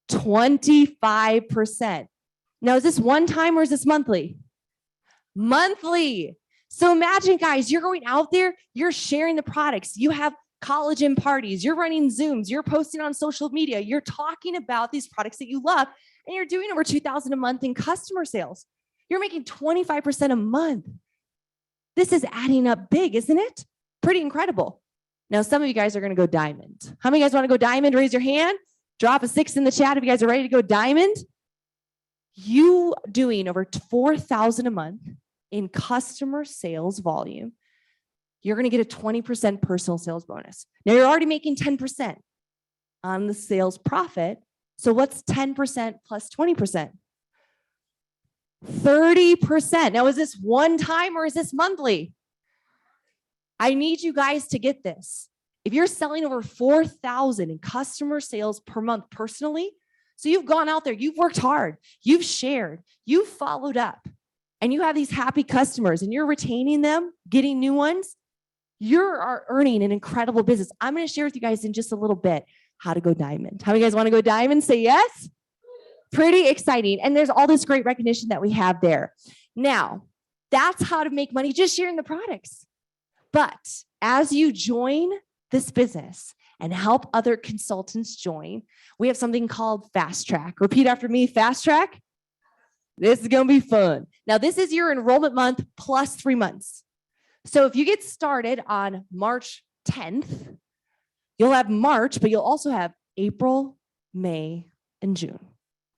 25%. Now, is this one time or is this monthly? Monthly. So imagine, guys, you're going out there, you're sharing the products, you have collagen parties, you're running Zooms, you're posting on social media, you're talking about these products that you love, and you're doing over $2,000 a month in customer sales. You're making 25% a month. This is adding up big, isn't it? Pretty incredible. Now, some of you guys are going to go diamond. How many of you guys want to go diamond? Raise your hand. Drop a 6 in the chat if you guys are ready to go diamond. You doing over $4,000 a month in customer sales volume, you're going to get a 20% personal sales bonus. Now, you're already making 10% on the sales profit. So what's 10% plus 20%? 30%. Now, is this one time or is this monthly? I need you guys to get this. If you're selling over 4,000 in customer sales per month personally, so you've gone out there, you've worked hard, you've shared, you've followed up, and you have these happy customers and you're retaining them, getting new ones, you're earning an incredible business. I'm going to share with you guys in just a little bit how to go diamond. How many of you guys want to go diamond? Say yes. Pretty exciting. And there's all this great recognition that we have there. Now, that's how to make money, just sharing the products. But as you join this business and help other consultants join, we have something called Fast Track. Repeat after me, Fast Track. This is going to be fun. Now, this is your enrollment month plus 3 months. So if you get started on March 10th, you'll have March, but you'll also have April, May, and June.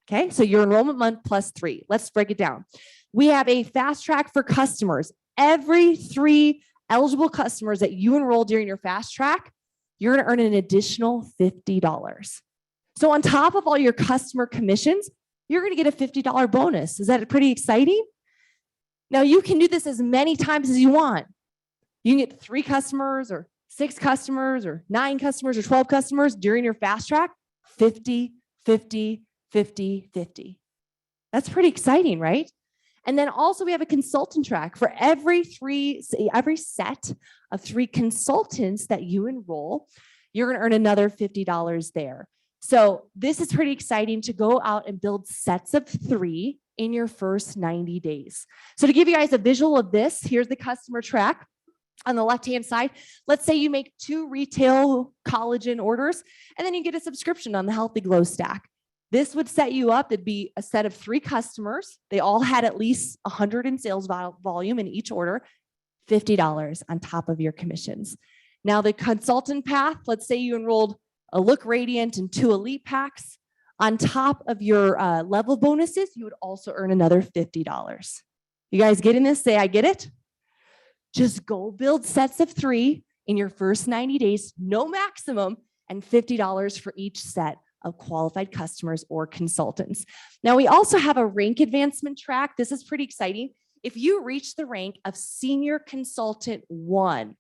Okay, so your enrollment month plus 3. Let's break it down. We have a Fast Track for customers. Every 3 eligible customers that you enroll during your Fast Track, you're going to earn an additional $50. So on top of all your customer commissions, you're going to get a $50 bonus. Is that pretty exciting? Now, you can do this as many times as you want. You can get 3 customers or 6 customers or 9 customers or 12 customers during your Fast Track, 50, 50, 50, 50. That's pretty exciting, right? And then also we have a consultant track for every set of 3 consultants that you enroll, you're going to earn another $50 there. So this is pretty exciting to go out and build sets of 3 in your first 90 days. So to give you guys a visual of this, here's the customer track. On the left-hand side, let's say you make 2 retail collagen orders, and then you get a subscription on the Healthy Glow Stack. This would set you up. It'd be a set of 3 customers. They all had at least 100 in sales volume in each order, $50 on top of your commissions. Now the consultant path, let's say you enrolled a Look Radiant and 2 Elite packs. On top of your level bonuses, you would also earn another $50. You guys getting this? Say, I get it. Just go build sets of 3 in your first 90 days, no maximum, and $50 for each set of qualified customers or consultants. Now, we also have a rank advancement track. This is pretty exciting. If you reach the rank of Senior Consultant 1,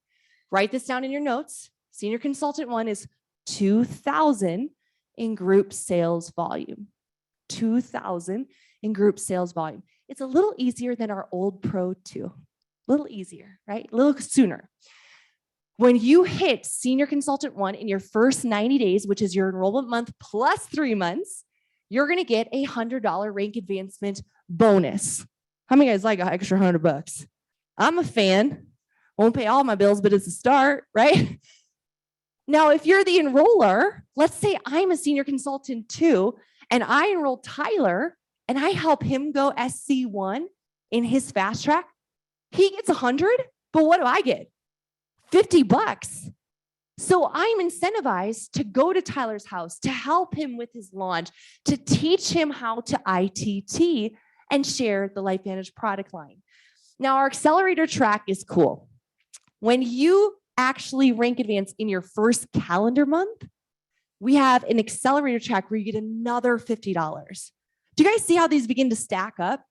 write this down in your notes. Senior Consultant 1 is 2,000 in group sales volume. 2,000 in group sales volume. It's a little easier than our old Pro 2. A little easier, right? A little sooner. When you hit Senior Consultant 1 in your first 90 days, which is your enrollment month plus 3 months, you're going to get a $100 rank advancement bonus. How many guys like an extra $100? I'm a fan. Won't pay all my bills, but it's a start, right? Now, if you're the enroller, let's say I'm a Senior Consultant 2, and I enroll Tyler, and I help him go SC1 in his fast track. He gets 100, but what do I get? $50. So I'm incentivized to go to Tyler's house, to help him with his launch, to teach him how to ITT and share the LifeVantage product line. Now, our accelerator track is cool. When you actually rank advance in your first calendar month, we have an accelerator track where you get another $50. Do you guys see how these begin to stack up?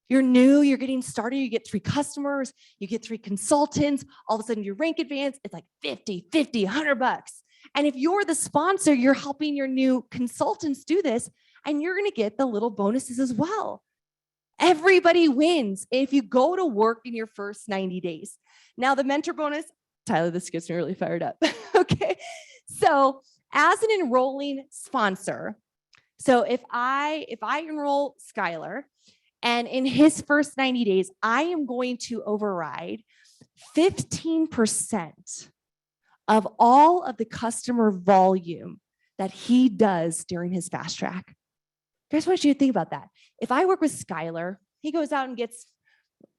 You're new, you're getting started, you get 3 customers, you get 3 consultants, all of a sudden your rank advance, it's like 50, $100. And if you're the sponsor, you're helping your new consultants do this, and you're gonna get the little bonuses as well. Everybody wins if you go to work in your first 90 days. Now the mentor bonus, Tyler, this gets me really fired up. Okay, so as an enrolling sponsor, so if I enroll Skylar, and in his first 90 days, I am going to override 15% of all of the customer volume that he does during his fast track. Guys, I want you to think about that. If I work with Skylar, he goes out and gets,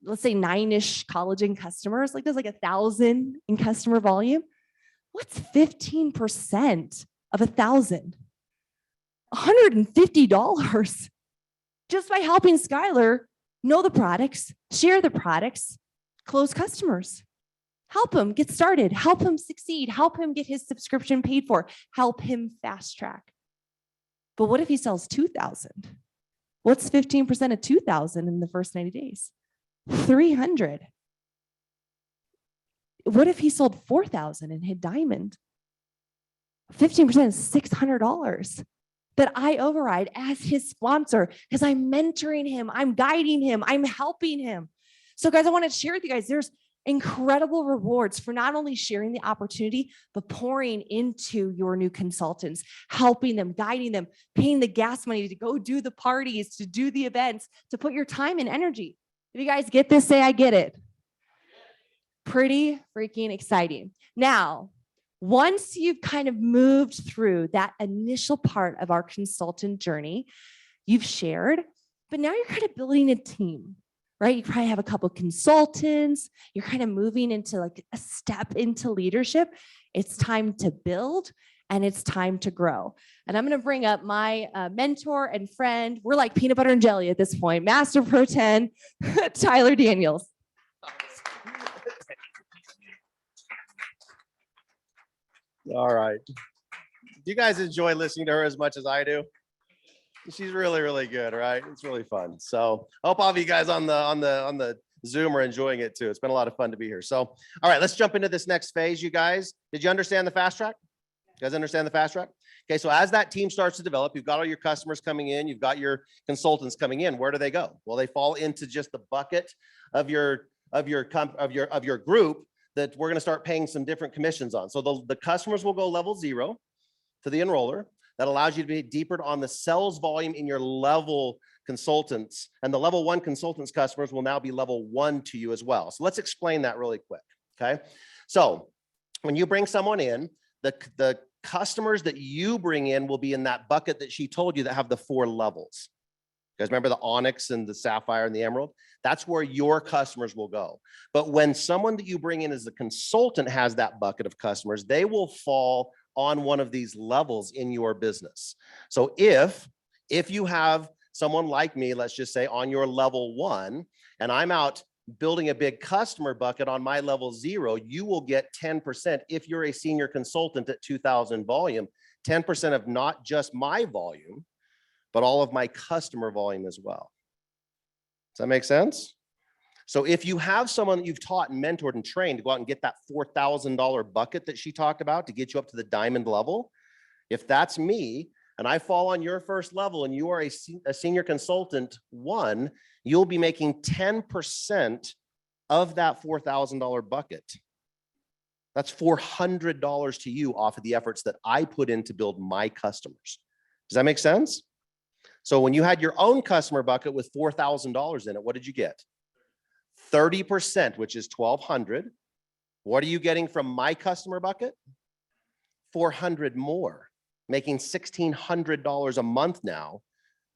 let's say 9-ish collagen customers, like does like 1,000 in customer volume. What's 15% of 1,000? $150. Just by helping Skylar know the products, share the products, close customers. Help him get started, help him succeed, help him get his subscription paid for, help him fast track. But what if he sells 2,000? What's 15% of 2,000 in the first 90 days? 300. What if he sold 4,000 and hit diamond? 15% is $600. That I override as his sponsor because I'm mentoring him, I'm guiding him, I'm helping him. So guys, I want to share with you guys, there's incredible rewards for not only sharing the opportunity, but pouring into your new consultants, helping them, guiding them, paying the gas money to go do the parties, to do the events, to put your time and energy. If you guys get this, say, I get it. Pretty freaking exciting. Now, once you've kind of moved through that initial part of our consultant journey, you've shared, but now you're kind of building a team, right? You probably have a couple consultants. You're kind of moving into like a step into leadership. It's time to build and it's time to grow. And I'm going to bring up my mentor and friend. We're like peanut butter and jelly at this point. Master Pro 10, Tyler Daniels. All right. Do you guys enjoy listening to her as much as I do? She's really, really good, right? It's really fun. So I hope all of you guys on the Zoom are enjoying it too. It's been a lot of fun to be here. So, all right, let's jump into this next phase, you guys. Did you understand the fast track? You guys understand the fast track? Okay, so as that team starts to develop, you've got all your customers coming in, you've got your consultants coming in. Where do they go? Well, they fall into just the bucket of your group that we're going to start paying some different commissions on. So the customers will go level 0 to the enroller. That allows you to be deeper on the sales volume in your level consultants. And the level 1 consultants customers will now be level 1 to you as well. So let's explain that really quick. Okay. So when you bring someone in, the customers that you bring in will be in that bucket that she told you that have the 4 levels. You guys remember the onyx and the sapphire and the emerald? That's where your customers will go. But when someone that you bring in as a consultant has that bucket of customers, they will fall on one of these levels in your business. So if you have someone like me, let's just say on your level 1, and I'm out building a big customer bucket on my level 0, you will get 10% if you're a senior consultant at 2,000 volume, 10% of not just my volume, but all of my customer volume as well. Does that make sense? So if you have someone that you've taught and mentored and trained to go out and get that $4,000 bucket that she talked about to get you up to the diamond level, if that's me and I fall on your first level and you are a senior consultant 1, you'll be making 10% of that $4,000 bucket. That's $400 to you off of the efforts that I put in to build my customers. Does that make sense? So when you had your own customer bucket with $4,000 in it, what did you get? 30%, which is $1,200. What are you getting from my customer bucket? $400 more, making $1,600 a month now,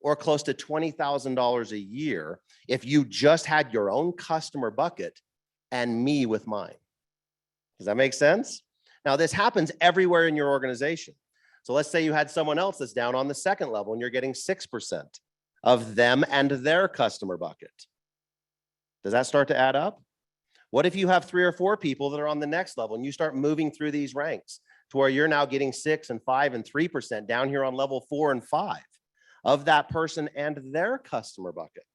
or close to $20,000 a year if you just had your own customer bucket and me with mine. Does that make sense? Now, this happens everywhere in your organization. So let's say you had someone else that's down on the second level and you're getting 6% of them and their customer bucket. Does that start to add up? What if you have 3 or 4 people that are on the next level and you start moving through these ranks to where you're now getting 6 and 5 and 3% down here on level 4 and 5 of that person and their customer bucket?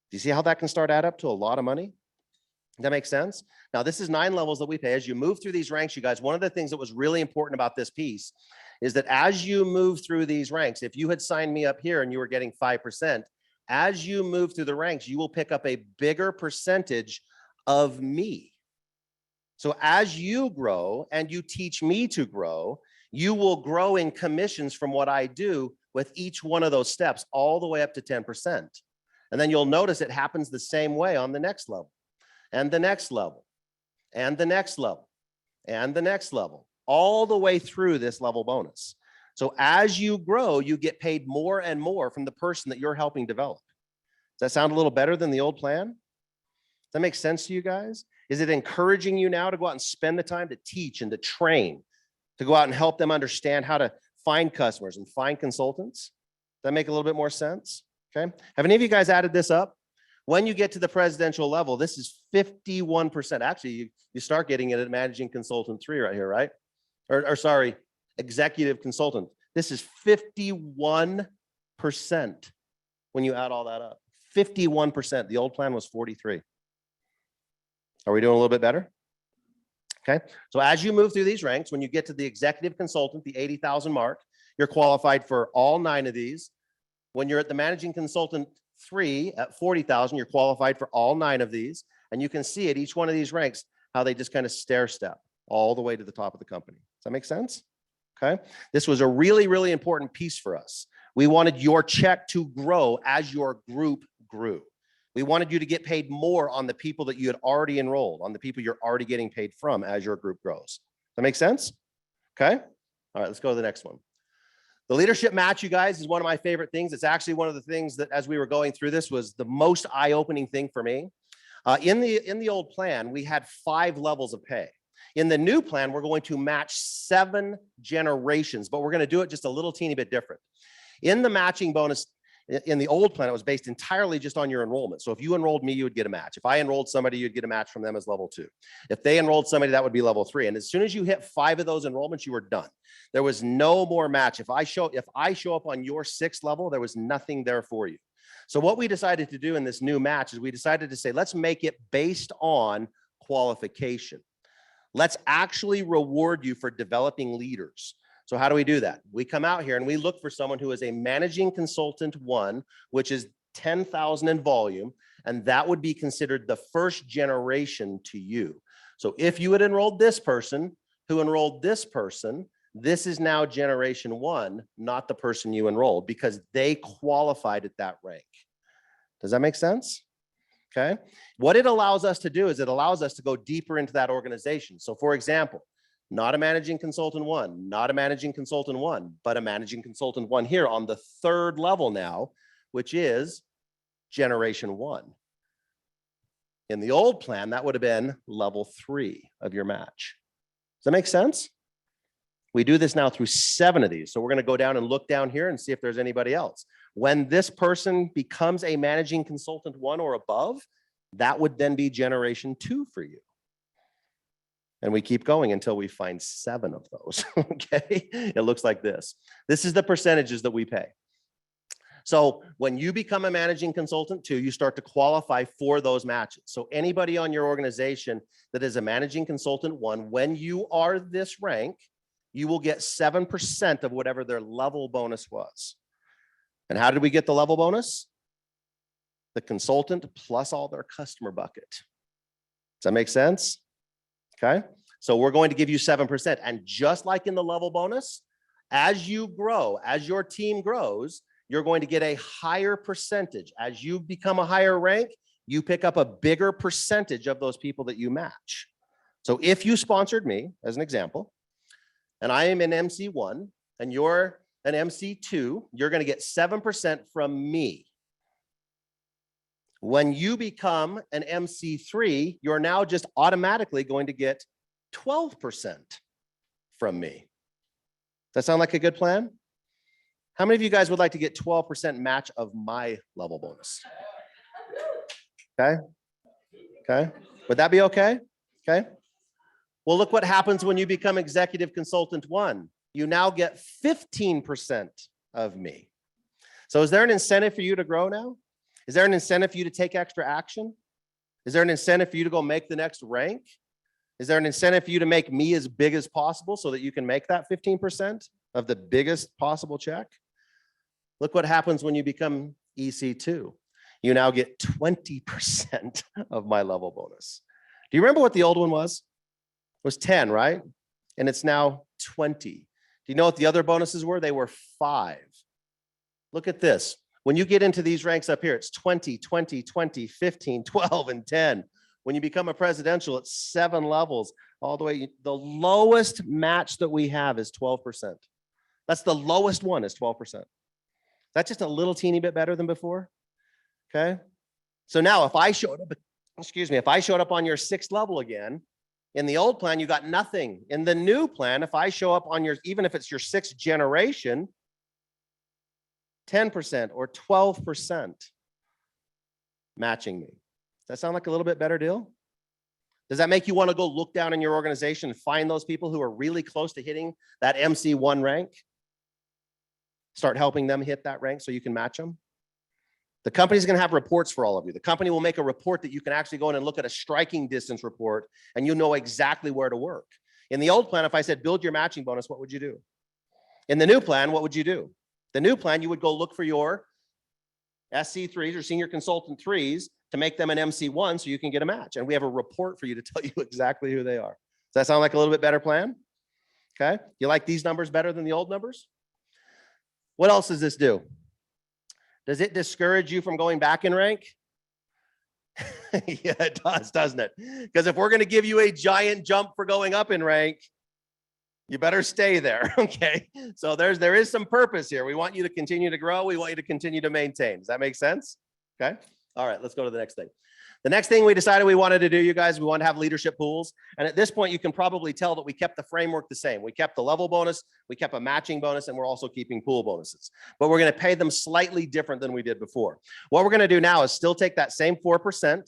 Do you see how that can start to add up to a lot of money? Does that make sense? Now, this is 9 levels that we pay. As you move through these ranks, you guys, one of the things that was really important about this piece is that as you move through these ranks, if you had signed me up here and you were getting 5%, as you move through the ranks, you will pick up a bigger percentage of me. So as you grow and you teach me to grow, you will grow in commissions from what I do with each one of those steps all the way up to 10%. And then you'll notice it happens the same way on the next level and the next level and the next level and the next level, all the way through this level bonus. So as you grow, you get paid more and more from the person that you're helping develop. Does that sound a little better than the old plan? Does that make sense to you guys? Is it encouraging you now to go out and spend the time to teach and to train, to go out and help them understand how to find customers and find consultants? Does that make a little bit more sense? Okay. Have any of you guys added this up? When you get to the presidential level, this is 51%. Actually, you start getting it at managing consultant 3 right here, right? Or sorry, executive consultant. This is 51% when you add all that up. 51%. The old plan was 43. Are we doing a little bit better? Okay. So as you move through these ranks, when you get to the executive consultant, the 80,000 mark, you're qualified for all 9 of these. When you're at the managing consultant 3 at 40,000, you're qualified for all 9 of these. And you can see at each one of these ranks how they just kind of stair step all the way to the top of the company. Does that make sense? Okay. This was a really, really important piece for us. We wanted your check to grow as your group grew. We wanted you to get paid more on the people that you had already enrolled, on the people you're already getting paid from as your group grows. Does that make sense? Okay. All right, let's go to the next one. The leadership match, you guys, is one of my favorite things. It's actually one of the things that, as we were going through this, was the most eye-opening thing for me. In the old plan, we had 5 levels of pay. In the new plan, we're going to match 7 generations, but we're going to do it just a little teeny bit different. In the matching bonus, in the old plan, it was based entirely just on your enrollment. So if you enrolled me, you would get a match. If I enrolled somebody, you'd get a match from them as level 2. If they enrolled somebody, that would be level 3. And as soon as you hit 5 of those enrollments, you were done. There was no more match. If I show up on your 6th level, there was nothing there for you. So what we decided to do in this new match is we decided to say, let's make it based on qualification. Let's actually reward you for developing leaders. So how do we do that? We come out here and we look for someone who is a managing consultant 1, which is 10,000 in volume, and that would be considered the first generation to you. So if you had enrolled this person, who enrolled this person, this is now generation 1, not the person you enrolled, because they qualified at that rank. Does that make sense? Okay. What it allows us to do is it allows us to go deeper into that organization. So for example, not a managing consultant one, not a managing consultant one, but a managing consultant one here on the third level now, which is generation one. In the old plan, that would have been level 3 of your match. Does that make sense? We do this now through 7 of these. So we're going to go down and look down here and see if there's anybody else. When this person becomes a managing consultant 1 or above, that would then be generation 2 for you. And we keep going until we find 7 of those. Okay. It looks like this. This is the percentages that we pay. So when you become a managing consultant 2, you start to qualify for those matches. So anybody on your organization that is a managing consultant 1, when you are this rank, you will get 7% of whatever their level bonus was. And how did we get the level bonus? The consultant plus all their customer bucket. Does that make sense? Okay. So we're going to give you 7%. And just like in the level bonus, as you grow, as your team grows, you're going to get a higher percentage. As you become a higher rank, you pick up a bigger percentage of those people that you match. So if you sponsored me, as an example, and I am an MC1 and you're an MC2, you're going to get 7% from me. When you become an MC3, you're now just automatically going to get 12% from me. Does that sound like a good plan? How many of you guys would like to get 12% match of my level bonus? Okay. Okay. Would that be okay? Okay. Well, look what happens when you become executive consultant 1. You now get 15% of me. So is there an incentive for you to grow now? Is there an incentive for you to take extra action? Is there an incentive for you to go make the next rank? Is there an incentive for you to make me as big as possible so that you can make that 15% of the biggest possible check? Look what happens when you become EC2. You now get 20% of my level bonus. Do you remember what the old one was? It was 10, right? And it's now 20. Do you know what the other bonuses were? They were 5. Look at this. When you get into these ranks up here, it's 20, 20, 20, 15, 12, and 10. When you become a presidential, it's 7 levels all the way. The lowest match that we have is 12%. That's the lowest one is 12%. That's just a little teeny bit better than before. Okay. So now if I showed up, if I showed up on your 6th level again, in the old plan, you got nothing. In the new plan, if I show up on your, even if it's your 6th generation, 10% or 12% matching me. Does that sound like a little bit better deal? Does that make you want to go look down in your organization and find those people who are really close to hitting that MC1 rank? Start helping them hit that rank so you can match them. The company's going to have reports for all of you. The company will make a report that you can actually go in and look at a striking distance report and you know exactly where to work. In the old plan, if I said, build your matching bonus, what would you do? In the new plan, what would you do? The new plan, you would go look for your SC3s or senior consultant 3s to make them an MC1 so you can get a match. And we have a report for you to tell you exactly who they are. Does that sound like a little bit better plan? Okay. You like these numbers better than the old numbers? What else does this do? Does it discourage you from going back in rank? Yeah, it does, doesn't it? Because if we're going to give you a giant jump for going up in rank, you better stay there. Okay. So there is some purpose here. We want you to continue to grow. We want you to continue to maintain. Does that make sense? Okay. All right, let's go to the next thing. The next thing we decided we wanted to do, you guys, we want to have leadership pools. And at this point, you can probably tell that we kept the framework the same. We kept the level bonus, we kept a matching bonus, and we're also keeping pool bonuses. But we're going to pay them slightly different than we did before. What we're going to do now is still take that same 4%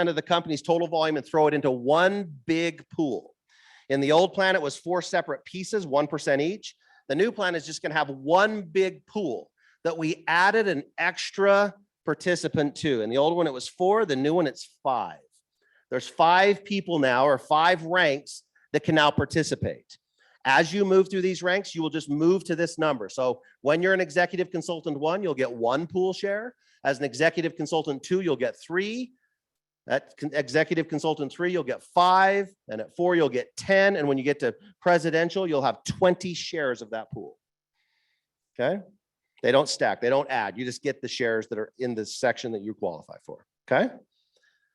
of the company's total volume and throw it into one big pool. In the old plan, it was 4 separate pieces, 1% each. The new plan is just going to have one big pool that we added an extra participant to. In the old one, it was 4. The new one, it's 5. There's 5 people now, or 5 ranks that can now participate. As you move through these ranks, you will just move to this number. So when you're an executive consultant 1, you'll get 1 pool share. As an executive consultant 2, you'll get 3. At executive consultant 3, you'll get 5. And at 4, you'll get 10. And when you get to presidential, you'll have 20 shares of that pool. Okay. They don't stack, they don't add. You just get the shares that are in the section that you qualify for. Okay?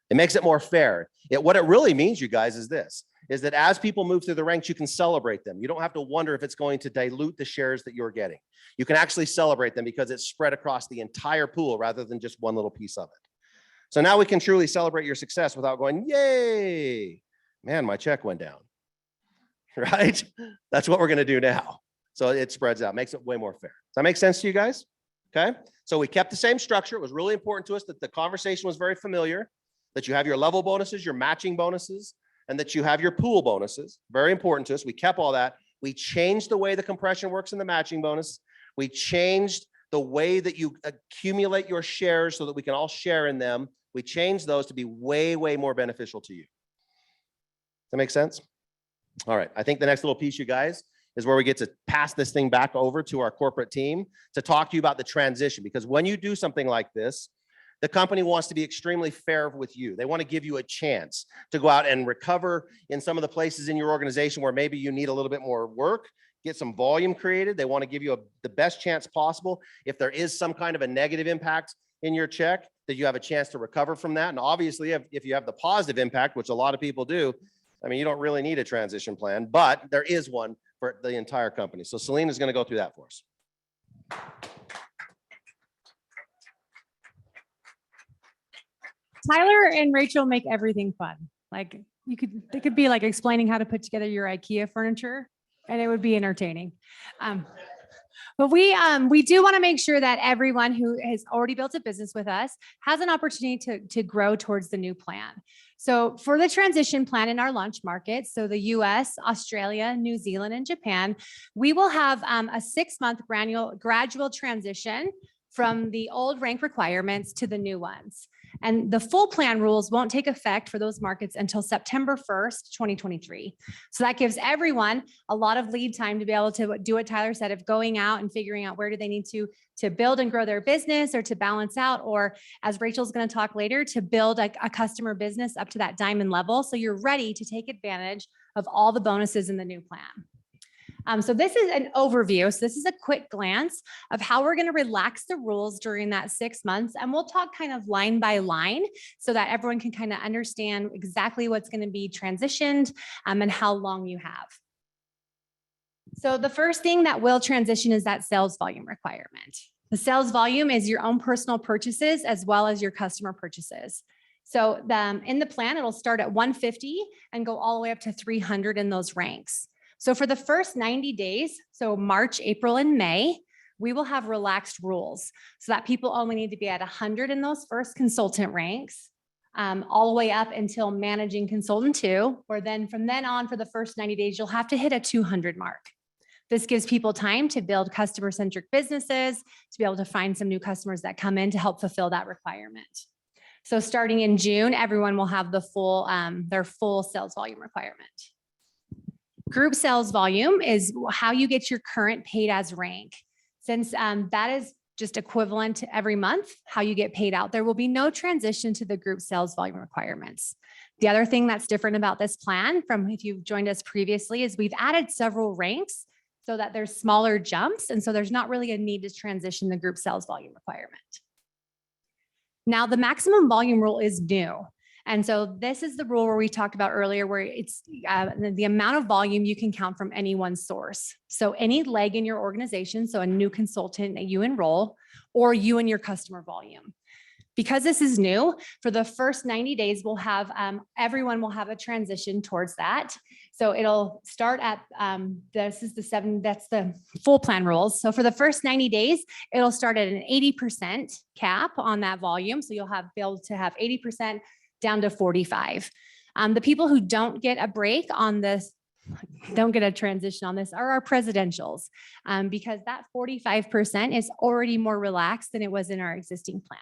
It makes it more fair. What it really means, you guys, is this, is that as people move through the ranks, you can celebrate them. You don't have to wonder if it's going to dilute the shares that you're getting. You can actually celebrate them because it's spread across the entire pool rather than just one little piece of it. So now we can truly celebrate your success without going, yay, man, my check went down, right? That's what we're gonna do now. So it spreads out, makes it way more fair. Does that make sense to you guys? Okay, so we kept the same structure. It was really important to us that the conversation was very familiar, that you have your level bonuses, your matching bonuses, and that you have your pool bonuses. Very important to us. We kept all that. We changed the way the compression works in the matching bonus. We changed the way that you accumulate your shares so that we can all share in them. We changed those to be way, way more beneficial to you. Does that make sense? All right, I think the next little piece, you guys, is where we get to pass this thing back over to our corporate team to talk to you about the transition. Because when you do something like this, the company wants to be extremely fair with you. They want to give you a chance to go out and recover in some of the places in your organization where maybe you need a little bit more work, get some volume created. They want to give you the best chance possible. If there is some kind of a negative impact in your check, that you have a chance to recover from that. And obviously, if you have the positive impact, which a lot of people do, I mean, you don't really need a transition plan, but there is one for the entire company. So Selena is going to go through that for us. Tyler and Rachel make everything fun. Like they could be like explaining how to put together your IKEA furniture and it would be entertaining. But we do want to make sure that everyone who has already built a business with us has an opportunity to grow towards the new plan. So for the transition plan in our launch markets, so the US, Australia, New Zealand, and Japan, we will have a 6-month gradual transition from the old rank requirements to the new ones. And the full plan rules won't take effect for those markets until September 1st, 2023. So that gives everyone a lot of lead time to be able to do what Tyler said of going out and figuring out where do they need to build and grow their business or to balance out, or as Rachel's going to talk later, to build a customer business up to that diamond level. So you're ready to take advantage of all the bonuses in the new plan. So this is an overview. So this is a quick glance of how we're going to relax the rules during that 6 months. And we'll talk kind of line by line so that everyone can kind of understand exactly what's going to be transitioned and how long you have. So the first thing that will transition is that sales volume requirement. The sales volume is your own personal purchases as well as your customer purchases. So in the plan, it'll start at 150 and go all the way up to 300 in those ranks. So for the first 90 days, so March, April, and May, we will have relaxed rules so that people only need to be at 100 in those first consultant ranks, all the way up until managing consultant 2, or then from then on for the first 90 days, you'll have to hit a 200 mark. This gives people time to build customer-centric businesses, to be able to find some new customers that come in to help fulfill that requirement. So starting in June, everyone will have the full, their full sales volume requirement. Group sales volume is how you get your current paid as rank. Since that is just equivalent to every month, how you get paid out, there will be no transition to the group sales volume requirements. The other thing that's different about this plan from if you've joined us previously is we've added several ranks so that there's smaller jumps. And so there's not really a need to transition the group sales volume requirement. Now the maximum volume rule is new. And so this is the rule where we talked about earlier, where it's the amount of volume you can count from any one source. So any leg in your organization, so a new consultant that you enroll, or you and your customer volume. Because this is new, for the first 90 days, we'll have, everyone will have a transition towards that. So it'll start at, that's the full plan rules. So for the first 90 days, it'll start at an 80% cap on that volume. So you'll be able to have 80% down to 45. The people who don't get a break on this, don't get a transition on this, are our presidentials, because that 45% is already more relaxed than it was in our existing plan.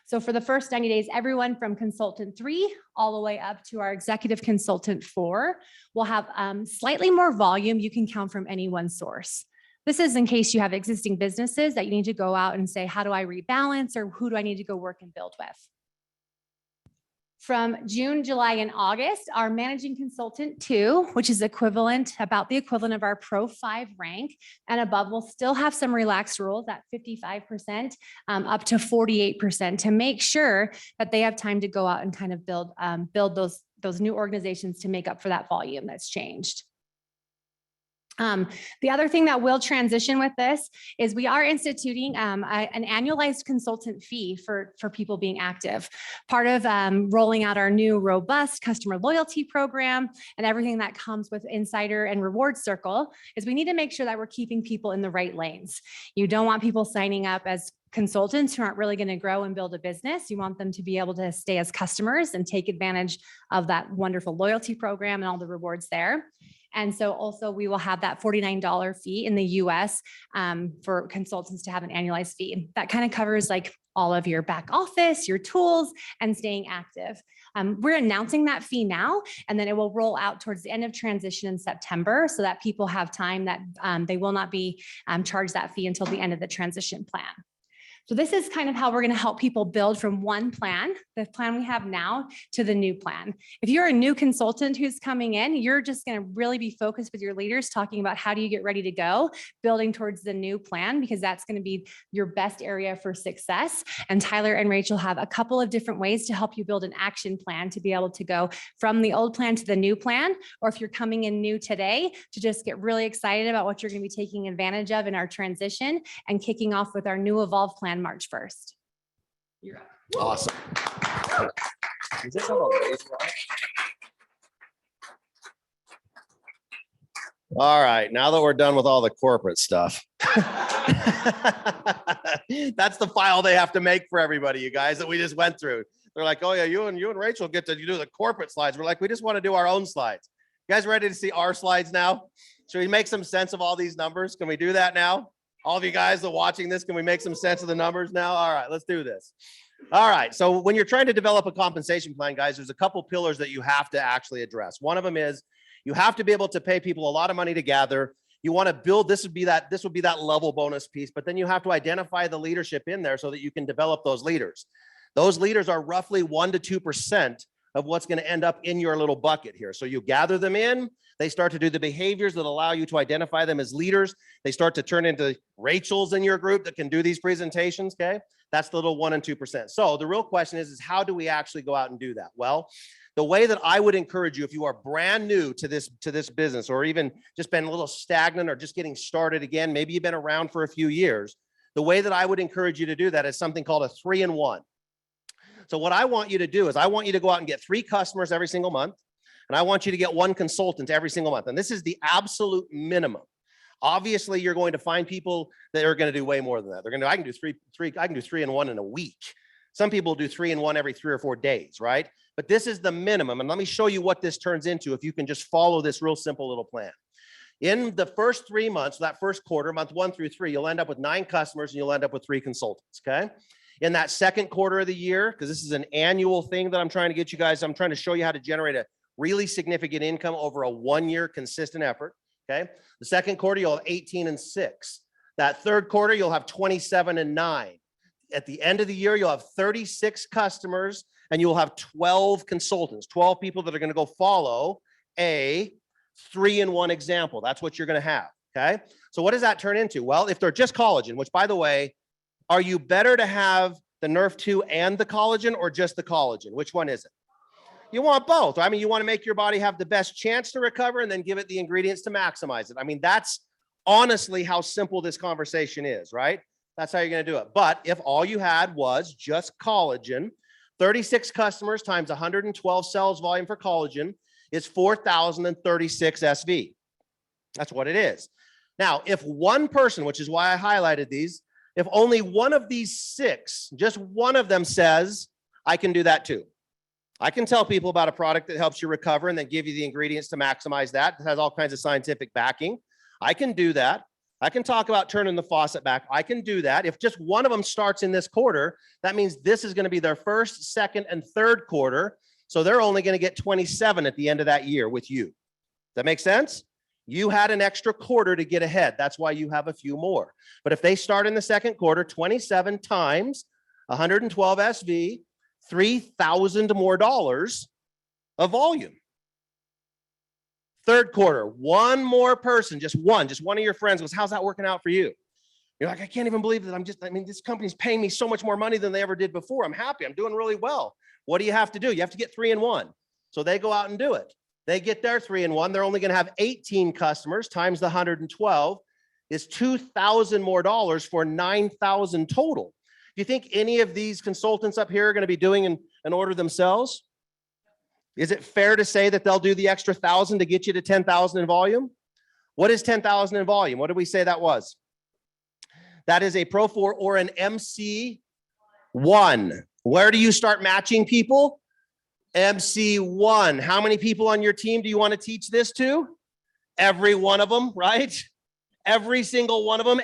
So for the first 90 days, everyone from consultant 3 all the way up to our executive consultant 4 will have slightly more volume you can count from any one source. This is in case you have existing businesses that you need to go out and say, how do I rebalance, or who do I need to go work and build with? From June, July, and August, our managing consultant 2, which is about the equivalent of our Pro 5 rank and above, will still have some relaxed rules at 55%, up to 48% to make sure that they have time to go out and kind of build those new organizations to make up for that volume that's changed. The other thing that will transition with this is we are instituting an annualized consultant fee for people being active. Part of rolling out our new robust customer loyalty program and everything that comes with Insider and Reward Circle is we need to make sure that we're keeping people in the right lanes. You don't want people signing up as consultants who aren't really going to grow and build a business. You want them to be able to stay as customers and take advantage of that wonderful loyalty program and all the rewards there. And so also we will have that $49 fee in the US for consultants to have an annualized fee. That kind of covers like all of your back office, your tools, and staying active. We're announcing that fee now, and then it will roll out towards the end of transition in September so that people have time that they will not be charged that fee until the end of the transition plan. So this is kind of how we're going to help people build from one plan, the plan we have now, to the new plan. If you're a new consultant who's coming in, you're just going to really be focused with your leaders talking about how do you get ready to go, building towards the new plan, because that's going to be your best area for success. And Tyler and Rachel have a couple of different ways to help you build an action plan to be able to go from the old plan to the new plan, or if you're coming in new today, to just get really excited about what you're going to be taking advantage of in our transition and kicking off with our new Evolve plan March 1st. You're up. Awesome. Is this on a laser? All right, now that we're done with all the corporate stuff. That's the file they have to make for everybody, you guys, that we just went through. They're like, oh yeah, you and Rachel get to do the corporate slides. We're like, we just want to do our own slides. You guys ready to see our slides now? Should we make some sense of all these numbers? Can we do that now? All of you guys that are watching this, can we make some sense of the numbers now? All right, let's do this. All right, so when you're trying to develop a compensation plan, guys, there's a couple pillars that you have to actually address. One of them is you have to be able to pay people a lot of money to gather. You want to build, this would be that level bonus piece, but then you have to identify the leadership in there so that you can develop those leaders. Those leaders are roughly 1% to 2% of what's going to end up in your little bucket here. So you gather them in, they start to do the behaviors that allow you to identify them as leaders. They start to turn into Rachels in your group that can do these presentations, okay? That's the little 1% and 2%. So the real question is how do we actually go out and do that? Well, the way that I would encourage you, if you are brand new to this business, or even just been a little stagnant or just getting started again, maybe you've been around for a few years, the way that I would encourage you to do that is something called a 3-in-1. So what I want you to do is I want you to go out and get 3 customers every single month. And I want you to get 1 consultant every single month. And this is the absolute minimum. Obviously, you're going to find people that are going to do way more than that. They're going to, I can do 3-in-1 in a week. Some people do 3-in-1 every 3 or 4 days, right? But this is the minimum. And let me show you what this turns into if you can just follow this real simple little plan. In the first 3 months, that first quarter, month 1 through 3, you'll end up with 9 customers and you'll end up with 3 consultants, okay? In that second quarter of the year, because this is an annual thing that I'm trying to get you guys, I'm trying to show you how to generate a really significant income over a 1-year consistent effort, okay? The second quarter, you'll have 18 and 6. That third quarter, you'll have 27 and 9. At the end of the year, you'll have 36 customers and you'll have 12 consultants, 12 people that are going to go follow a 3-in-1 example. That's what you're going to have, okay? So what does that turn into? Well, if they're just collagen, which by the way, are you better to have the Nerf 2 and the collagen or just the collagen? Which one is it? You want both. I mean, you want to make your body have the best chance to recover and then give it the ingredients to maximize it. I mean, that's honestly how simple this conversation is, right? That's how you're going to do it. But if all you had was just collagen, 36 customers times 112 cells volume for collagen is 4,036 SV. That's what it is. Now, if one person, which is why I highlighted these, if only one of these 6, just one of them says, I can do that too. I can tell people about a product that helps you recover and then give you the ingredients to maximize that. It has all kinds of scientific backing. I can do that. I can talk about turning the faucet back. I can do that. If just one of them starts in this quarter, that means this is going to be their first, second, and third quarter. So they're only going to get 27 at the end of that year with you. Does that make sense? You had an extra quarter to get ahead. That's why you have a few more. But if they start in the second quarter, 27 times 112 SV, $3,000 more of volume. Third quarter, one more person, just one of your friends goes, how's that working out for you? You're like, I can't even believe that this company's paying me so much more money than they ever did before. I'm happy. I'm doing really well. What do you have to do? You have to get 3 and 1. So they go out and do it. They get their 3 and 1. They're only going to have 18 customers times the 112 is $2,000 more for 9,000 total. Do you think any of these consultants up here are going to be doing an order themselves? Is it fair to say that they'll do the extra 1,000 to get you to 10,000 in volume? What is 10,000 in volume? What did we say that was? That is a Pro 4 or an MC1. Where do you start matching people? MC1. How many people on your team do you want to teach this to? Every one of them, right? Every single one of them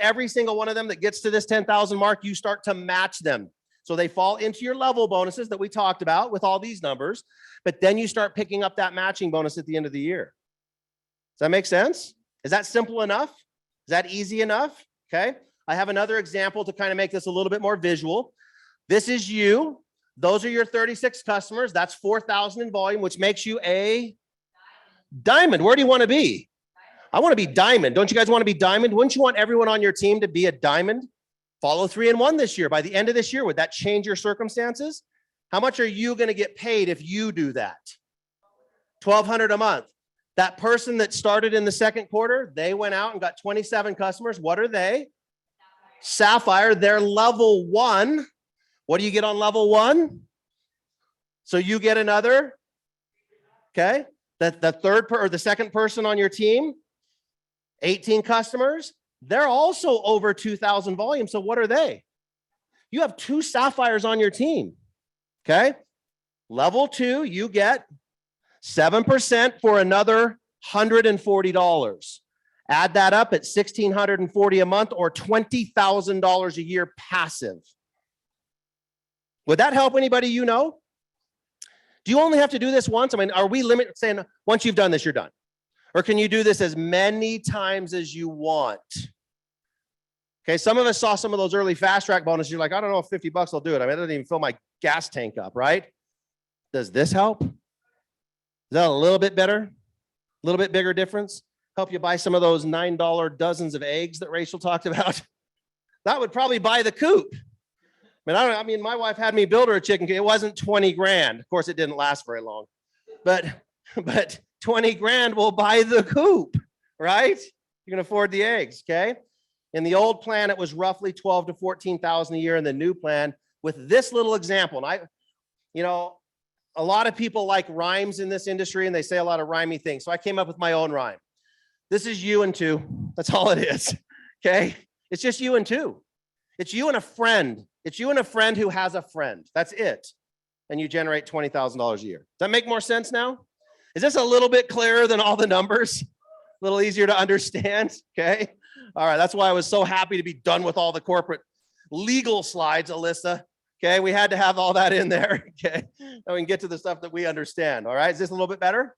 that gets to this 10,000 mark, you start to match them. So they fall into your level bonuses that we talked about with all these numbers, but then you start picking up that matching bonus at the end of the year. Does that make sense? Is that simple enough? Is that easy enough? Okay. I have another example to kind of make this a little bit more visual. This is you. Those are your 36 customers. That's 4,000 in volume, which makes you a diamond. Where do you want to be? I want to be diamond. Don't you guys want to be diamond? Wouldn't you want everyone on your team to be a diamond? Follow 3 and 1 this year. By the end of this year, would that change your circumstances? How much are you going to get paid if you do that? $1,200 a month. That person that started in the second quarter, they went out and got 27 customers. What are they? Sapphire. They're level 1. What do you get on level 1? So you get another. Okay. The second person on your team, 18 customers. They're also over 2,000 volume. So what are they? You have 2 sapphires on your team. Okay. Level 2, you get 7% for another $140. Add that up at $1,640 a month or $20,000 a year passive. Would that help anybody you know? Do you only have to do this once? I mean, are we saying once you've done this, you're done? Or can you do this as many times as you want? Okay, some of us saw some of those early fast track bonuses. You're like, I don't know if $50 will do it. I mean, it doesn't even fill my gas tank up, right? Does this help? Is that a little bit better? A little bit bigger difference? Help you buy some of those $9 dozens of eggs that Rachel talked about? That would probably buy the coop. I mean, my wife had me build her a chicken coop. It wasn't 20 grand. Of course, it didn't last very long. But 20 grand will buy the coop, right? You can afford the eggs, okay? In the old plan, it was roughly 12 to 14,000 a year. In the new plan, with this little example, and a lot of people like rhymes in this industry, and they say a lot of rhymey things. So I came up with my own rhyme. This is you and 2. That's all it is, okay? It's just you and 2. It's you and a friend. It's you and a friend who has a friend. That's it. And you generate $20,000 a year. Does that make more sense now? Is this a little bit clearer than all the numbers? A little easier to understand, okay? All right, that's why I was so happy to be done with all the corporate legal slides, Alyssa. Okay, we had to have all that in there, okay? And we can get to the stuff that we understand, all right? Is this a little bit better?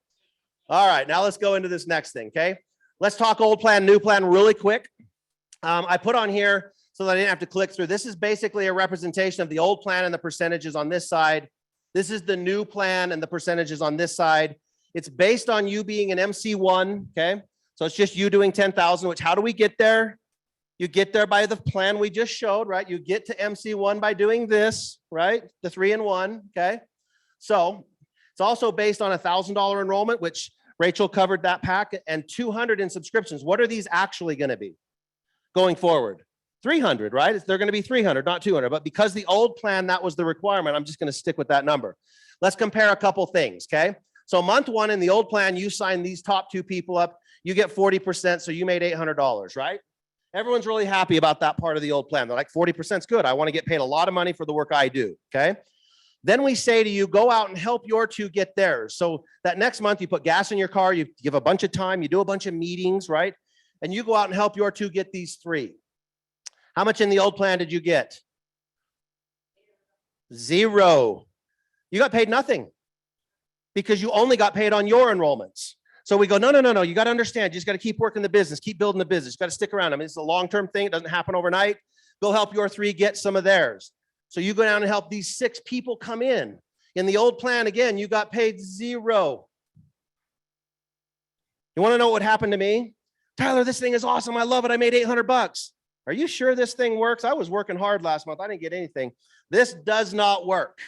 All right, now let's go into this next thing, okay? Let's talk old plan, new plan really quick. I put on here so that I didn't have to click through. This is basically a representation of the old plan and the percentages on this side. This is the new plan and the percentages on this side. It's based on you being an MC1, okay? So it's just you doing 10,000, which how do we get there? You get there by the plan we just showed, right? You get to MC1 by doing this, right? The 3 and 1, okay? So it's also based on $1,000 enrollment, which Rachel covered that pack, and 200 in subscriptions. What are these actually going to be going forward? 300, right? They're going to be 300, not 200. But because the old plan, that was the requirement, I'm just going to stick with that number. Let's compare a couple things, okay? So month 1 in the old plan, you sign these top 2 people up, you get 40%, so you made $800, right? Everyone's really happy about that part of the old plan. They're like, 40% is good. I want to get paid a lot of money for the work I do, okay? Then we say to you, go out and help your 2 get theirs. So that next month, you put gas in your car, you give a bunch of time, you do a bunch of meetings, right? And you go out and help your 2 get these 3. How much in the old plan did you get? 0. You got paid nothing because you only got paid on your enrollments. So we go, no. You got to understand. You just got to keep working the business, keep building the business. You got to stick around. I mean, it's a long-term thing. It doesn't happen overnight. Go help your 3 get some of theirs. So you go down and help these 6 people come in. In the old plan, again, you got paid 0. You want to know what happened to me? Tyler, this thing is awesome. I love it. I made $800. Are you sure this thing works? I was working hard last month. I didn't get anything. This does not work.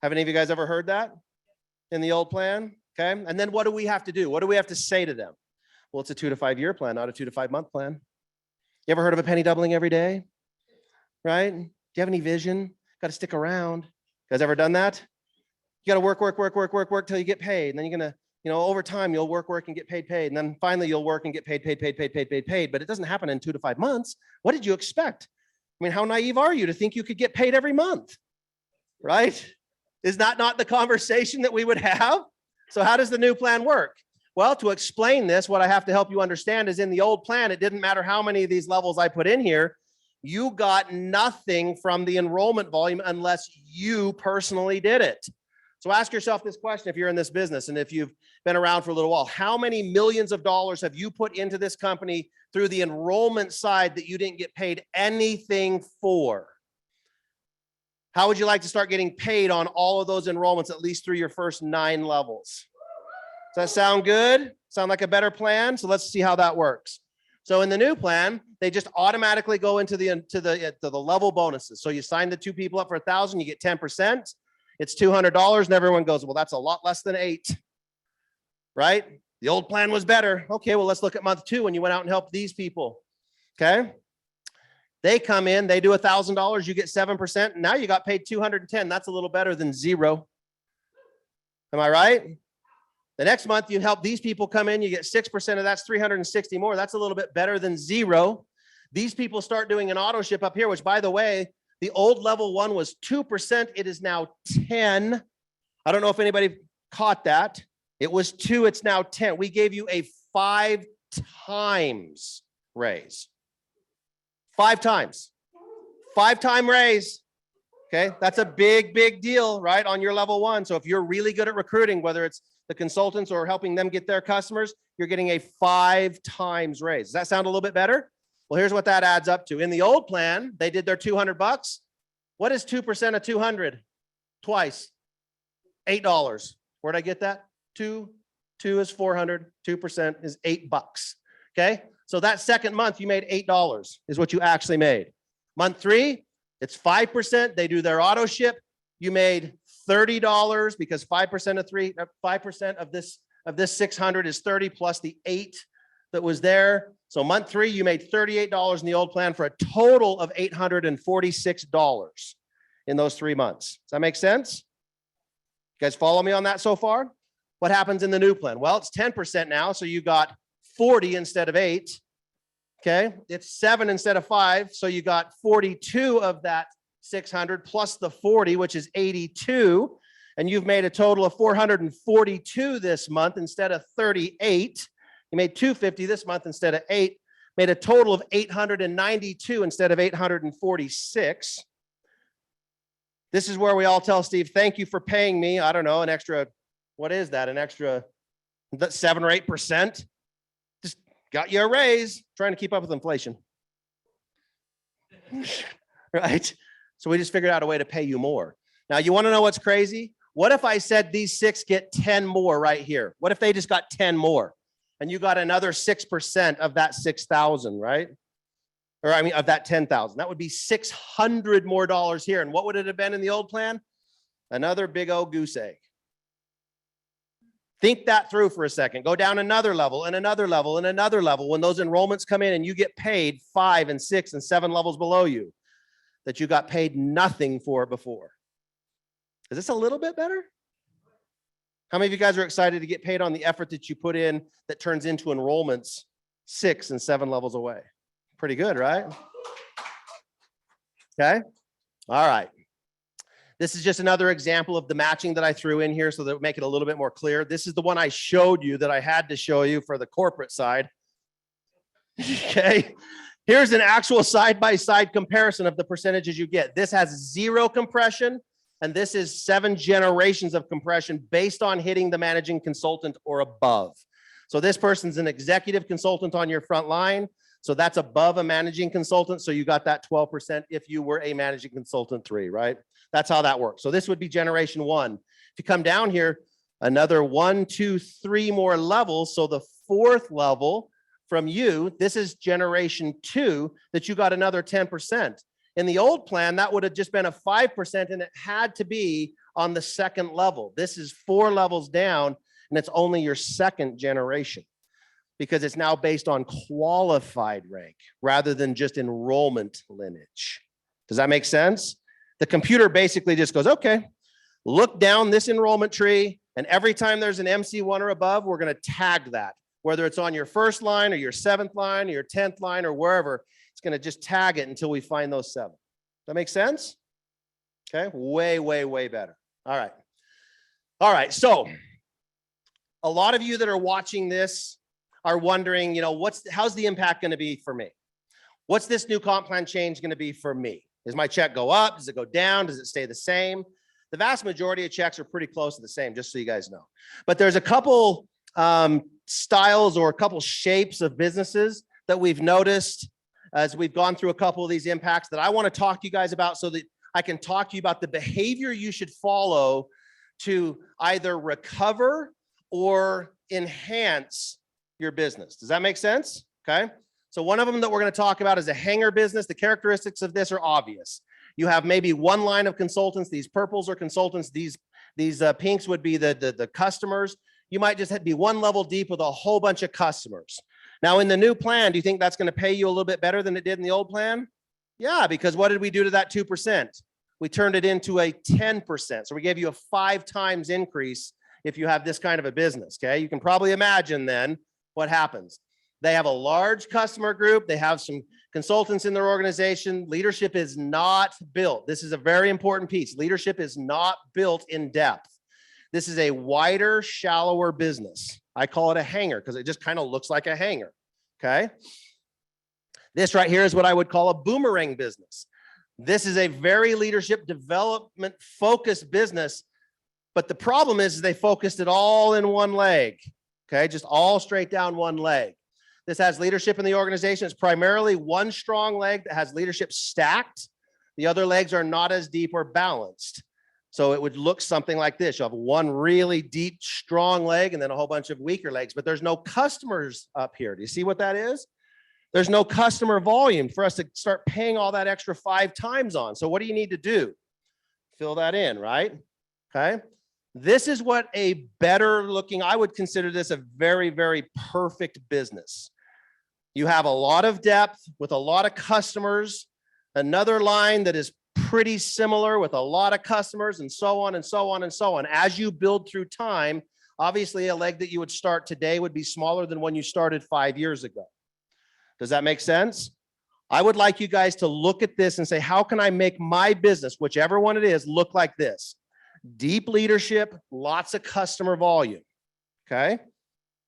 Have any of you guys ever heard that in the old plan? Okay. And then what do we have to do? What do we have to say to them? Well, it's a 2 to 5 year plan, not a 2 to 5 month plan. You ever heard of a penny doubling every day? Right? Do you have any vision? Got to stick around. You guys ever done that? You got to work till you get paid. And then you're going to, over time, you'll work and get paid. And then finally you'll work and get paid. But it doesn't happen in 2 to 5 months. What did you expect? I mean, how naive are you to think you could get paid every month? Right? Is that not the conversation that we would have? So how does the new plan work? Well, to explain this, what I have to help you understand is in the old plan, it didn't matter how many of these levels I put in here. You got nothing from the enrollment volume unless you personally did it. So ask yourself this question if you're in this business and if you've been around for a little while, how many millions of dollars have you put into this company through the enrollment side that you didn't get paid anything for? How would you like to start getting paid on all of those enrollments, at least through your first 9 levels? Does that sound good? Sound like a better plan? So let's see how that works. So in the new plan, they just automatically go into the level bonuses. So you sign the 2 people up for $1,000, you get 10%. It's $200, and everyone goes, well, that's a lot less than 8, right? The old plan was better. Okay, well, let's look at month 2 when you went out and helped these people. Okay. They come in, they do $1,000, you get 7%. And now you got paid 210. That's a little better than 0. Am I right? The next month you help these people come in, you get 6% of that's 360 more. That's a little bit better than 0. These people start doing an auto ship up here, which by the way, the old level 1 was 2%. It is now 10. I don't know if anybody caught that. It was 2, it's now 10. We gave you a 5 times raise. 5 times. 5-time raise. Okay, that's a big deal, right? On your level 1. So if you're really good at recruiting, whether it's the consultants or helping them get their customers, you're getting a 5 times raise. Does that sound a little bit better? Well, here's what that adds up to. In the old plan, they did their $200. What is 2% of 200? Twice. $8. Where'd I get that? 2 is 400. 2% is $8. Okay. So that second month you made $8 is what you actually made. Month 3, it's 5%. They do their auto ship. You made $30 because 5% of this 600 is 30 plus the 8 that was there. So month 3, you made $38 in the old plan for a total of $846 in those 3 months. Does that make sense? You guys follow me on that so far? What happens in the new plan? Well, it's 10% now. So you got 40 instead of 8. Okay. It's 7 instead of 5. So you got 42 of that 600 plus the 40, which is 82. And you've made a total of 442 this month instead of 38. You made 250 this month instead of 8. Made a total of 892 instead of 846. This is where we all tell Steve, thank you for paying me. I don't know, an extra, what is that? An extra 7 or 8%. Just got you a raise, trying to keep up with inflation. Right? So we just figured out a way to pay you more. Now, you want to know what's crazy? What if I said these 6 get 10 more right here? What if they just got 10 more? And you got another 6% of that 6,000, right? Or I mean, of that 10,000. That would be $600 more here. And what would it have been in the old plan? Another big old goose egg. Think that through for a second. Go down another level and another level and another level. When those enrollments come in and you get paid 5 and 6 and 7 levels below you, that you got paid nothing for before. Is this a little bit better? How many of you guys are excited to get paid on the effort that you put in that turns into enrollments 6 and 7 levels away? Pretty good, right? Okay. All right. This is just another example of the matching that I threw in here so that it would make it a little bit more clear. This is the one I showed you that I had to show you for the corporate side. Okay. Here's an actual side-by-side comparison of the percentages you get. This has 0 compression, and this is 7 generations of compression based on hitting the managing consultant or above. So this person's an executive consultant on your front line. So that's above a managing consultant. So you got that 12% if you were a managing consultant 3, right? That's how that works. So this would be generation 1. If you come down here, another 1, 2, 3 more levels. So the 4th level from you, this is generation 2, that you got another 10%. In the old plan, that would have just been a 5%, and it had to be on the 2nd level. This is 4 levels down, and it's only your 2nd generation because it's now based on qualified rank rather than just enrollment lineage. Does that make sense? The computer basically just goes, okay, look down this enrollment tree, and every time there's an MC1 or above, we're going to tag that, whether it's on your 1st line or your 7th line or your 10th line or wherever. It's going to just tag it until we find those 7. That make sense? Okay, way, way, way better. All right. All right, so a lot of you that are watching this are wondering, you know, how's the impact going to be for me? What's this new comp plan change going to be for me? Does my check go up? Does it go down? Does it stay the same? The vast majority of checks are pretty close to the same, just so you guys know. But there's a couple styles or a couple shapes of businesses that we've noticed as we've gone through a couple of these impacts that I want to talk to you guys about so that I can talk to you about the behavior you should follow to either recover or enhance your business. Does that make sense? Okay. So one of them that we're going to talk about is a hanger business. The characteristics of this are obvious. You have maybe one line of consultants. These purples are consultants. These pinks would be the customers. You might just be one level deep with a whole bunch of customers. Now, in the new plan, do you think that's going to pay you a little bit better than it did in the old plan? Yeah, because what did we do to that 2%? We turned it into a 10%. So we gave you a 5 times increase if you have this kind of a business, okay? You can probably imagine then what happens. They have a large customer group. They have some consultants in their organization. Leadership is not built. This is a very important piece. Leadership is not built in depth. This is a wider, shallower business. I call it a hanger because it just kind of looks like a hanger, okay? This right here is what I would call a boomerang business. This is a very leadership development focused business, but the problem is they focused it all in one leg, okay? Just all straight down one leg. This has leadership in the organization. It's primarily one strong leg that has leadership stacked. The other legs are not as deep or balanced. So it would look something like this. You'll have one really deep, strong leg and then a whole bunch of weaker legs, but there's no customers up here. Do you see what that is? There's no customer volume for us to start paying all that extra 5 times on. So what do you need to do? Fill that in, right? Okay. This is what a better looking, I would consider this a very, very perfect business. You have a lot of depth with a lot of customers, another line that is pretty similar with a lot of customers, and so on and so on and so on. As you build through time, obviously a leg that you would start today would be smaller than when you started 5 years ago. Does that make sense? I would like you guys to look at this and say, how can I make my business, whichever one it is, look like this? Deep leadership, lots of customer volume, okay?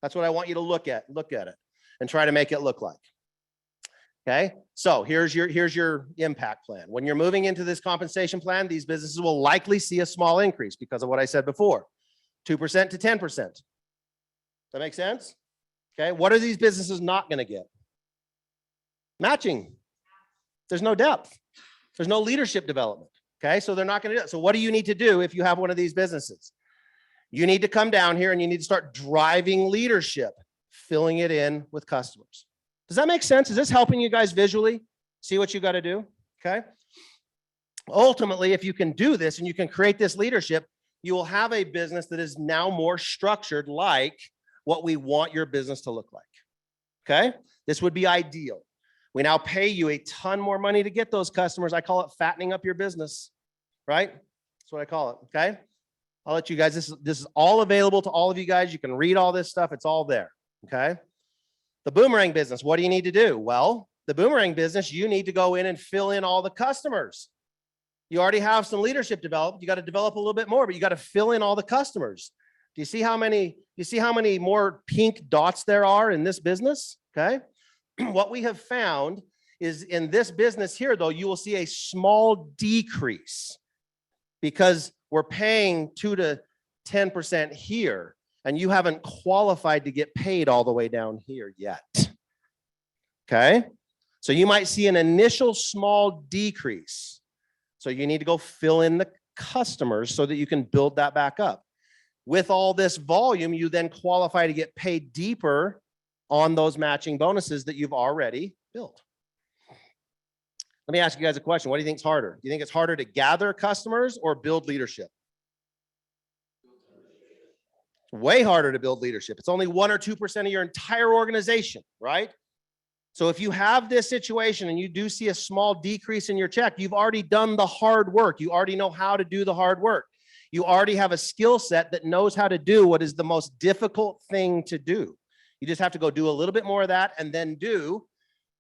That's what I want you to look at it and try to make it look like. Okay, so here's your impact plan. When you're moving into this compensation plan, these businesses will likely see a small increase because of what I said before, 2% to 10%. That make sense? Okay, what are these businesses not going to get? Matching. There's no depth. There's no leadership development. Okay, so they're not going to do that. So what do you need to do if you have one of these businesses? You need to come down here and you need to start driving leadership, filling it in with customers. Does that make sense? Is this helping you guys visually see what you got to do? Okay. Ultimately, if you can do this and you can create this leadership, you will have a business that is now more structured like what we want your business to look like. Okay. This would be ideal. We now pay you a ton more money to get those customers. I call it fattening up your business, right? That's what I call it. Okay. I'll let you guys, this is all available to all of you guys. You can read all this stuff. It's all there. Okay. The boomerang business, what do you need to do? Well, the boomerang business, you need to go in and fill in all the customers. You already have some leadership developed. You got to develop a little bit more, but you got to fill in all the customers. Do you see how many more pink dots there are in this business? Okay. What we have found is in this business here, though, you will see a small decrease because we're paying 2 to 10% here. And you haven't qualified to get paid all the way down here yet. Okay. So you might see an initial small decrease. So you need to go fill in the customers so that you can build that back up. With all this volume, you then qualify to get paid deeper on those matching bonuses that you've already built. Let me ask you guys a question. What do you think is harder? Do you think it's harder to gather customers or build leadership? Way harder to build leadership. It's only 1 or 2% of your entire organization, right? So if you have this situation and you do see a small decrease in your check, you've already done the hard work. You already know how to do the hard work. You already have a skill set that knows how to do what is the most difficult thing to do. You just have to go do a little bit more of that and then do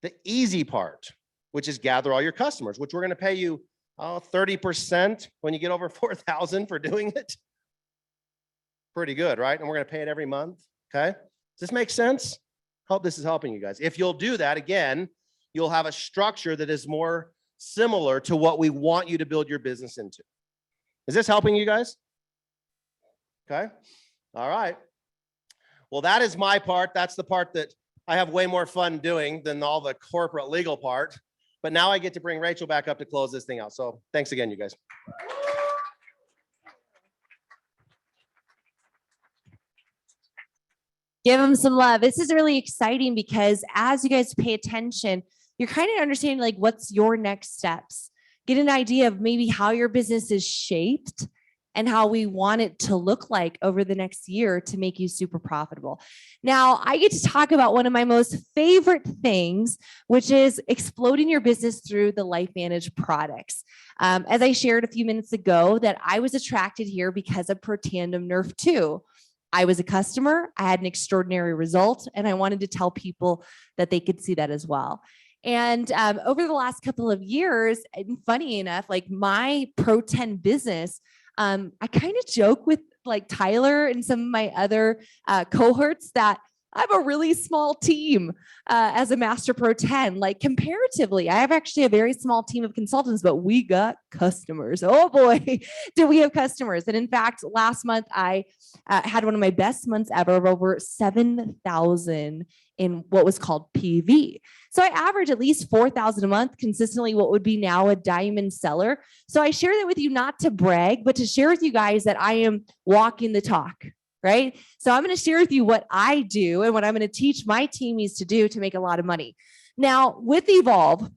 the easy part, which is gather all your customers, which we're going to pay you 30% when you get over 4,000 for doing it. Pretty good, right? And we're going to pay it every month. Okay. Does this make sense? Hope this is helping you guys. If you'll do that, again, you'll have a structure that is more similar to what we want you to build your business into. Is this helping you guys? Okay. All right. Well, that is my part. That's the part that I have way more fun doing than all the corporate legal part. But now I get to bring Rachel back up to close this thing out. So thanks again, you guys. Give them some love. This is really exciting because as you guys pay attention, you're kind of understanding like what's your next steps. Get an idea of maybe how your business is shaped and how we want it to look like over the next year to make you super profitable. Now, I get to talk about one of my most favorite things, which is exploding your business through the LifeVantage products. As I shared a few minutes ago, that I was attracted here because of Protandim Nerf 2. I was a customer, I had an extraordinary result, and I wanted to tell people that they could see that as well. And over the last couple of years, and funny enough, like my Pro 10 business, I kind of joke with like Tyler and some of my other cohorts that I have a really small team as a Master Pro 10. Like comparatively, I have actually a very small team of consultants, but we got customers. Oh boy, do we have customers. And in fact, last month I had one of my best months ever of over 7,000 in what was called PV. So I average at least 4,000 a month, consistently what would be now a diamond seller. So I share that with you not to brag, but to share with you guys that I am walking the talk. Right? So I'm going to share with you what I do and what I'm going to teach my teamies to do to make a lot of money. Now, with Evolve,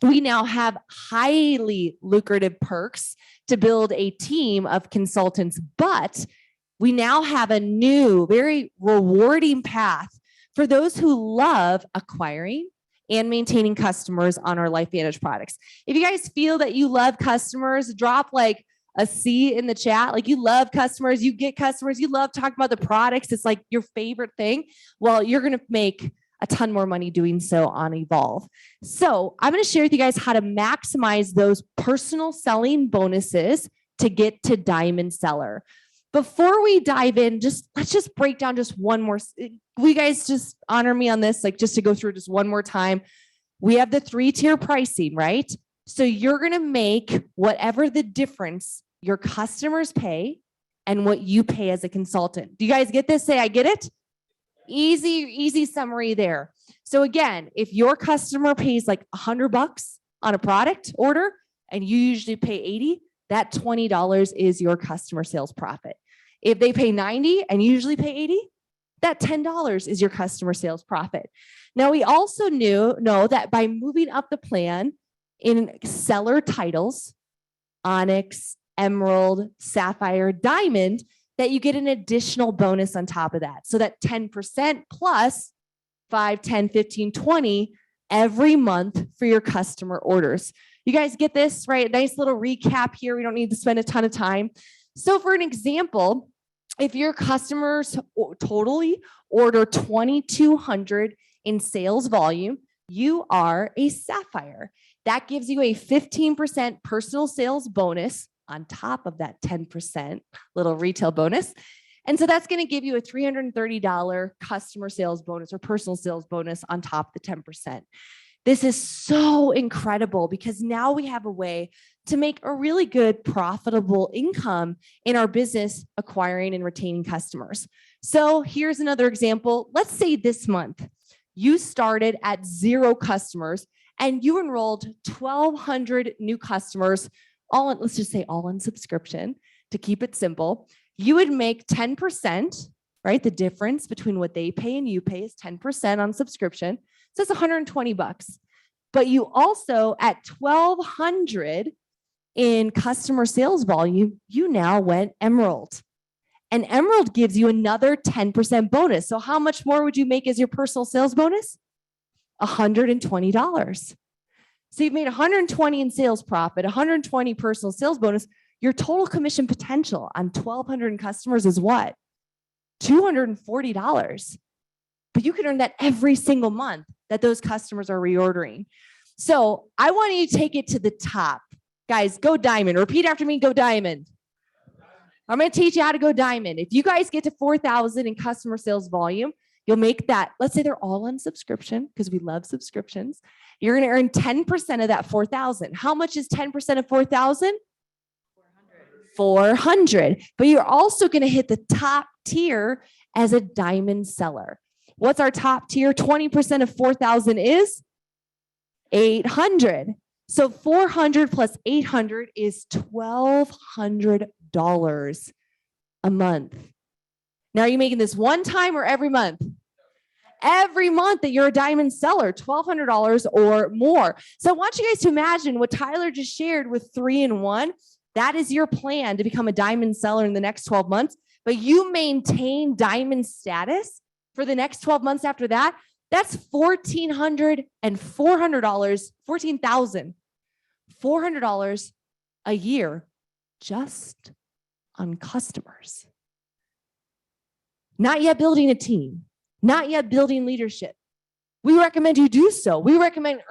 we now have highly lucrative perks to build a team of consultants, but we now have a new, very rewarding path for those who love acquiring and maintaining customers on our LifeVantage products. If you guys feel that you love customers, drop like a C in the chat. Like you love customers, you get customers, you love talking about the products. It's like your favorite thing. Well, you're going to make a ton more money doing so on Evolve. So I'm going to share with you guys how to maximize those personal selling bonuses to get to Diamond Seller. Before we dive in, let's just break down just one more. Will you guys just honor me on this? Like just to go through just one more time. We have the 3-tier pricing, right? So you're going to make whatever the difference your customers pay and what you pay as a consultant. Do you guys get this? Say, I get it. Easy summary there. So again, if your customer pays like $100 on a product order and you usually pay $80, that $20 is your customer sales profit. If they pay $90 and you usually pay $80, that $10 is your customer sales profit. Now, we also know that by moving up the plan in seller titles, Onyx, Emerald, Sapphire, Diamond, that you get an additional bonus on top of that. So that 10% plus 5, 10, 15, 20 every month for your customer orders. You guys get this, right? Nice little recap here. We don't need to spend a ton of time. So for an example, if your customers totally order 2,200 in sales volume, you are a Sapphire. That gives you a 15% personal sales bonus on top of that 10% little retail bonus. And so that's going to give you a $330 customer sales bonus or personal sales bonus on top of the 10%. This is so incredible because now we have a way to make a really good profitable income in our business acquiring and retaining customers. So here's another example. Let's say this month you started at 0 customers and you enrolled 1,200 new customers, all in, let's just say all in subscription to keep it simple, you would make 10%, right? The difference between what they pay and you pay is 10% on subscription. So that's $120. But you also, at 1,200 in customer sales volume, you now went Emerald. And Emerald gives you another 10% bonus. So how much more would you make as your personal sales bonus? $120. So you've made 120 in sales profit, 120 personal sales bonus. Your total commission potential on 1,200 customers is what? $240. But you can earn that every single month that those customers are reordering. So I want you to take it to the top. Guys, go diamond. Repeat after me, go diamond. I'm going to teach you how to go diamond. If you guys get to 4,000 in customer sales volume, you'll make that. Let's say they're all on subscription because we love subscriptions. You're going to earn 10% of that 4,000. How much is 10% of 4,000? 400. But you're also going to hit the top tier as a diamond seller. What's our top tier? 20% of 4,000 is 800. So 400 plus 800 is $1,200 a month. Now, are you making this one time or every month? Every month that you're a diamond seller, $1,200 or more. So I want you guys to imagine what Tyler just shared with 3-in-1. That is your plan to become a diamond seller in the next 12 months, but you maintain diamond status for the next 12 months after that. That's $1,400 and $400, $14,400 a year just on customers. Not yet building a team, not yet building leadership. We recommend you do so. We recommend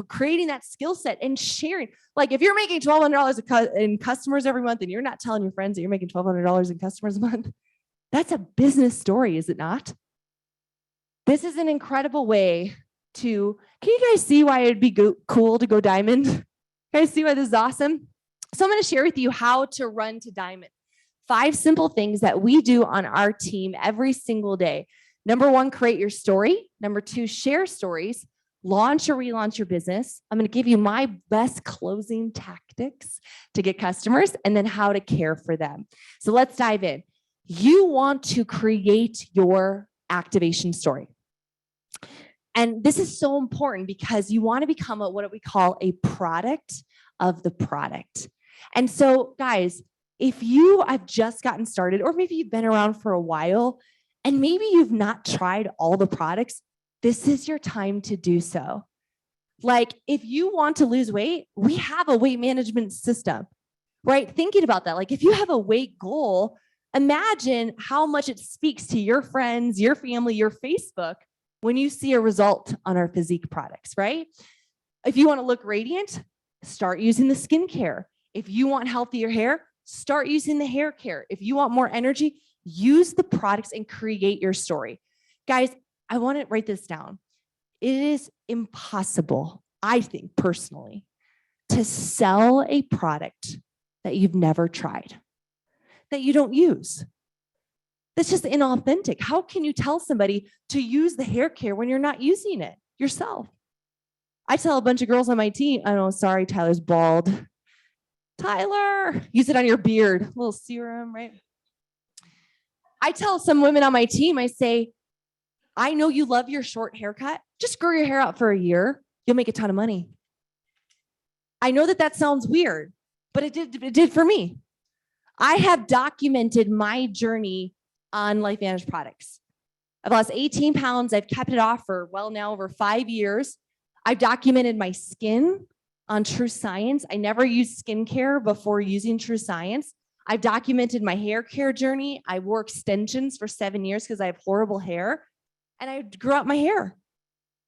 creating that skill set and sharing. Like if you're making $1,200 in customers every month and you're not telling your friends that you're making $1,200 in customers a month, that's a business story, is it not? This is an incredible way to, can you guys see why it'd be cool to go diamond? You guys see why this is awesome? So I'm going to share with you how to run to diamond. 5 simple things that we do on our team every single day. Number 1, create your story. Number 2, share stories. Launch or relaunch your business. I'm going to give you my best closing tactics to get customers and then how to care for them. So let's dive in. You want to create your activation story. And this is so important because you want to become what we call a product of the product. And so, guys, if you have just gotten started, or maybe you've been around for a while, and maybe you've not tried all the products, this is your time to do so. Like if you want to lose weight, we have a weight management system, right? Thinking about that, like if you have a weight goal, imagine how much it speaks to your friends, your family, your Facebook when you see a result on our physique products, right? If you want to look radiant, start using the skincare. If you want healthier hair, start using the hair care. If you want more energy, use the products and create your story. Guys, I want to write this down. It is impossible, I think personally, to sell a product that you've never tried, that you don't use. That's just inauthentic. How can you tell somebody to use the hair care when you're not using it yourself? I tell a bunch of girls on my team, oh, sorry, Tyler's bald. Tyler, use it on your beard, a little serum, right? I tell some women on my team, I say, I know you love your short haircut. Just grow your hair out for a year. You'll make a ton of money. I know that sounds weird, but it did for me. I have documented my journey on LifeVantage products. I've lost 18 pounds. I've kept it off for now over 5 years. I've documented my skin on True Science. I never used skincare before using True Science. I've documented my hair care journey. I wore extensions for 7 years because I have horrible hair, and I grew out my hair.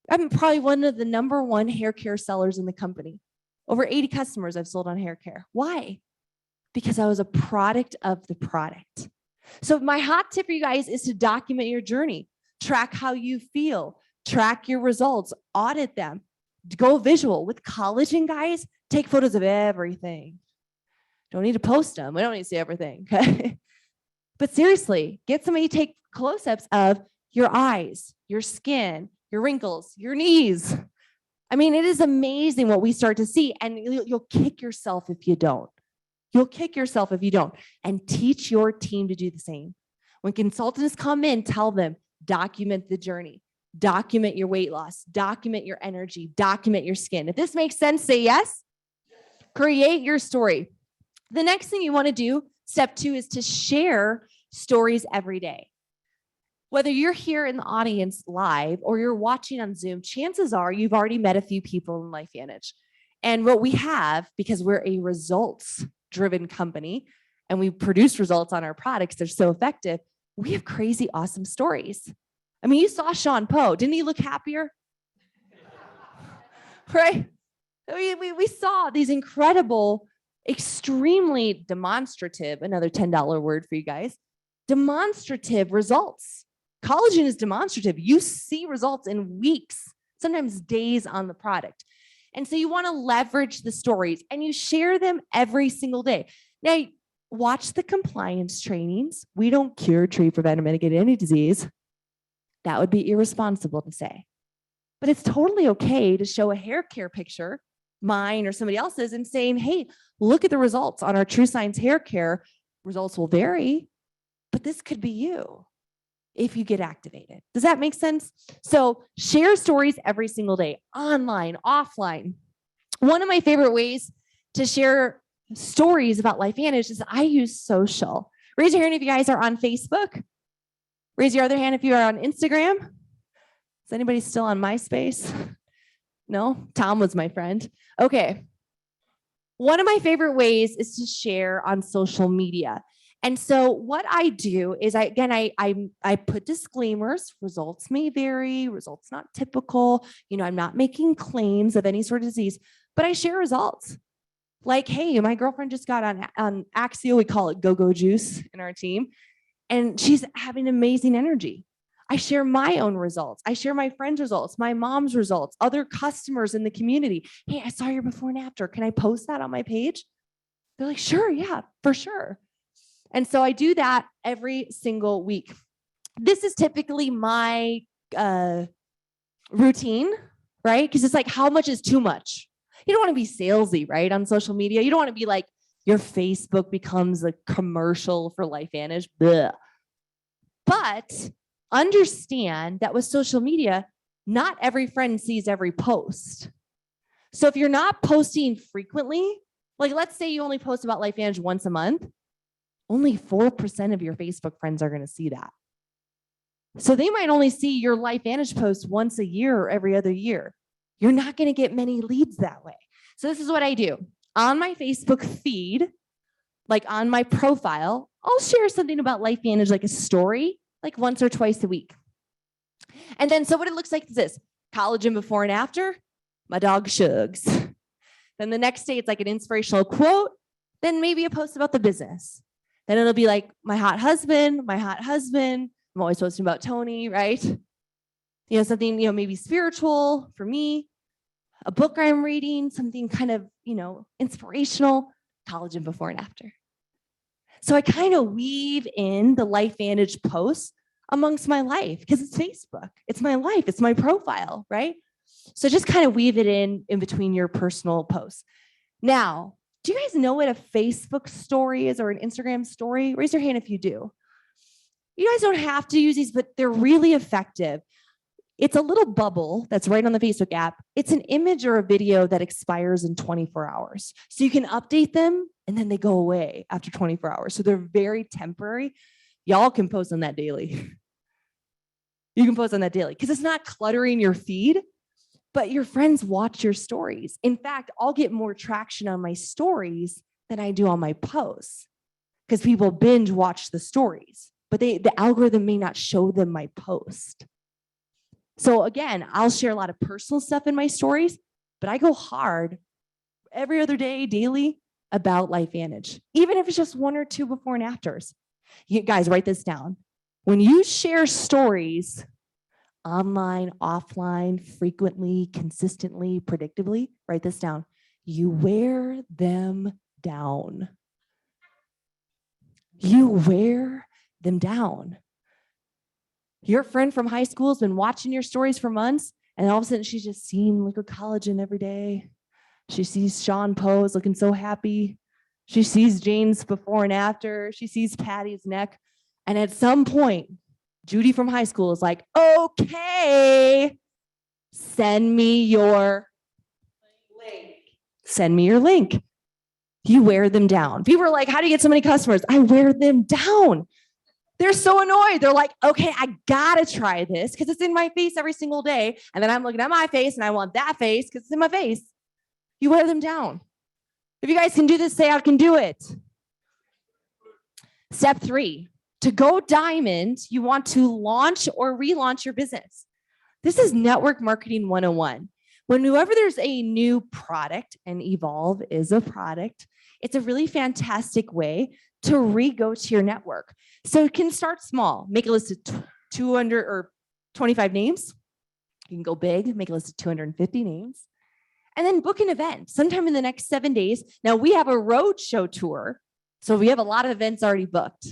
I'm probably one of the number 1 hair care sellers in the company. Over 80 customers I've sold on hair care. Why? Because I was a product of the product. So my hot tip for you guys is to document your journey. Track how you feel. Track your results. Audit them. Go visual. With collagen, guys, take photos of everything. Don't need to post them. We don't need to see everything, okay? But seriously, get somebody to take close-ups of your eyes, your skin, your wrinkles, your knees. I mean, it is amazing what we start to see, and you'll kick yourself if you don't. You'll kick yourself if you don't, and teach your team to do the same. When consultants come in, tell them, document the journey, document your weight loss, document your energy, document your skin. If this makes sense, say yes. Create your story. The next thing you want to do, step 2, is to share stories every day. Whether you're here in the audience live or you're watching on Zoom, chances are you've already met a few people in LifeVantage. And what we have, because we're a results-driven company and we produce results on our products, they're so effective, we have crazy, awesome stories. I mean, you saw Sean Poe. Didn't he look happier? Right? We saw these incredible, extremely demonstrative, another $10 word for you guys, demonstrative results. Collagen is demonstrative. You see results in weeks, sometimes days on the product. And so you want to leverage the stories and you share them every single day. Now, watch the compliance trainings. We don't cure, treat, prevent, or mitigate any disease. That would be irresponsible to say. But it's totally okay to show a hair care picture, mine or somebody else's, and saying, hey, look at the results on our True Science hair care. Results will vary, but this could be you if you get activated. Does that make sense? So share stories every single day, online, offline. One of my favorite ways to share stories about LifeVantage is I use social. Raise your hand if you guys are on Facebook. Raise your other hand if you are on Instagram. Is anybody still on MySpace? No? Tom was my friend. Okay. One of my favorite ways is to share on social media. And so what I do is I put disclaimers. Results may vary, results not typical. I'm not making claims of any sort of disease, but I share results. Like, hey, my girlfriend just got on Axio. We call it Go-Go Juice in our team. And she's having amazing energy. I share my own results. I share my friends' results, my mom's results, other customers in the community. Hey, I saw your before and after. Can I post that on my page? They're like, sure, yeah, for sure. And so I do that every single week. This is typically my routine, right? Because it's like, how much is too much? You don't want to be salesy, right? On social media. You don't want to be like, your Facebook becomes a commercial for LifeVantage. Blech. But understand that with social media, not every friend sees every post. So if you're not posting frequently, like let's say you only post about LifeVantage once a month, only 4% of your Facebook friends are going to see that. So they might only see your LifeVantage post once a year or every other year. You're not going to get many leads that way. So this is what I do. On my Facebook feed, like on my profile, I'll share something about LifeVantage, like a story, like once or twice a week. And then, so what it looks like is this: collagen before and after, my dog Shugs. Then the next day, it's like an inspirational quote, then maybe a post about the business. Then it'll be like my hot husband. I'm always posting about Tony, right? Something, maybe spiritual for me, a book I'm reading, something kind of, inspirational, collagen before and after. So I kind of weave in the LifeVantage posts amongst my life because it's Facebook. It's my life. It's my profile, right? So just kind of weave it in between your personal posts. Now, do you guys know what a Facebook story is or an Instagram story? Raise your hand if you do. You guys don't have to use these, but they're really effective. It's a little bubble that's right on the Facebook app. It's an image or a video that expires in 24 hours. So you can update them and then they go away after 24 hours. So they're very temporary. Y'all can post on that daily. You can post on that daily because it's not cluttering your feed, but your friends watch your stories. In fact, I'll get more traction on my stories than I do on my posts because people binge watch the stories, but the algorithm may not show them my post. So again, I'll share a lot of personal stuff in my stories, but I go hard every other day, daily, about LifeVantage, even if it's just one or two before and afters. You guys, write this down. When you share stories online, offline, frequently, consistently, predictably, write this down. You wear them down. You wear them down. Your friend from high school has been watching your stories for months, and all of a sudden she's just seeing liquid collagen every day. She sees Sean pose looking so happy. She sees Jane's before and after. She sees Patty's neck. And at some point, Judy from high school is like, okay, send me your link. Send me your link. You wear them down. People are like, how do you get so many customers? I wear them down. They're so annoyed. They're like, okay, I gotta try this because it's in my face every single day. And then I'm looking at my face and I want that face because it's in my face. You wear them down. If you guys can do this, say I can do it. Step 3, to go diamond, you want to launch or relaunch your business. This is network marketing 101. Whenever there's a new product, and Evolve is a product, it's a really fantastic way to re-go to your network. So it can start small, make a list of 200 or 25 names. You can go big, make a list of 250 names. And then book an event sometime in the next 7 days. Now we have a road show tour, so we have a lot of events already booked.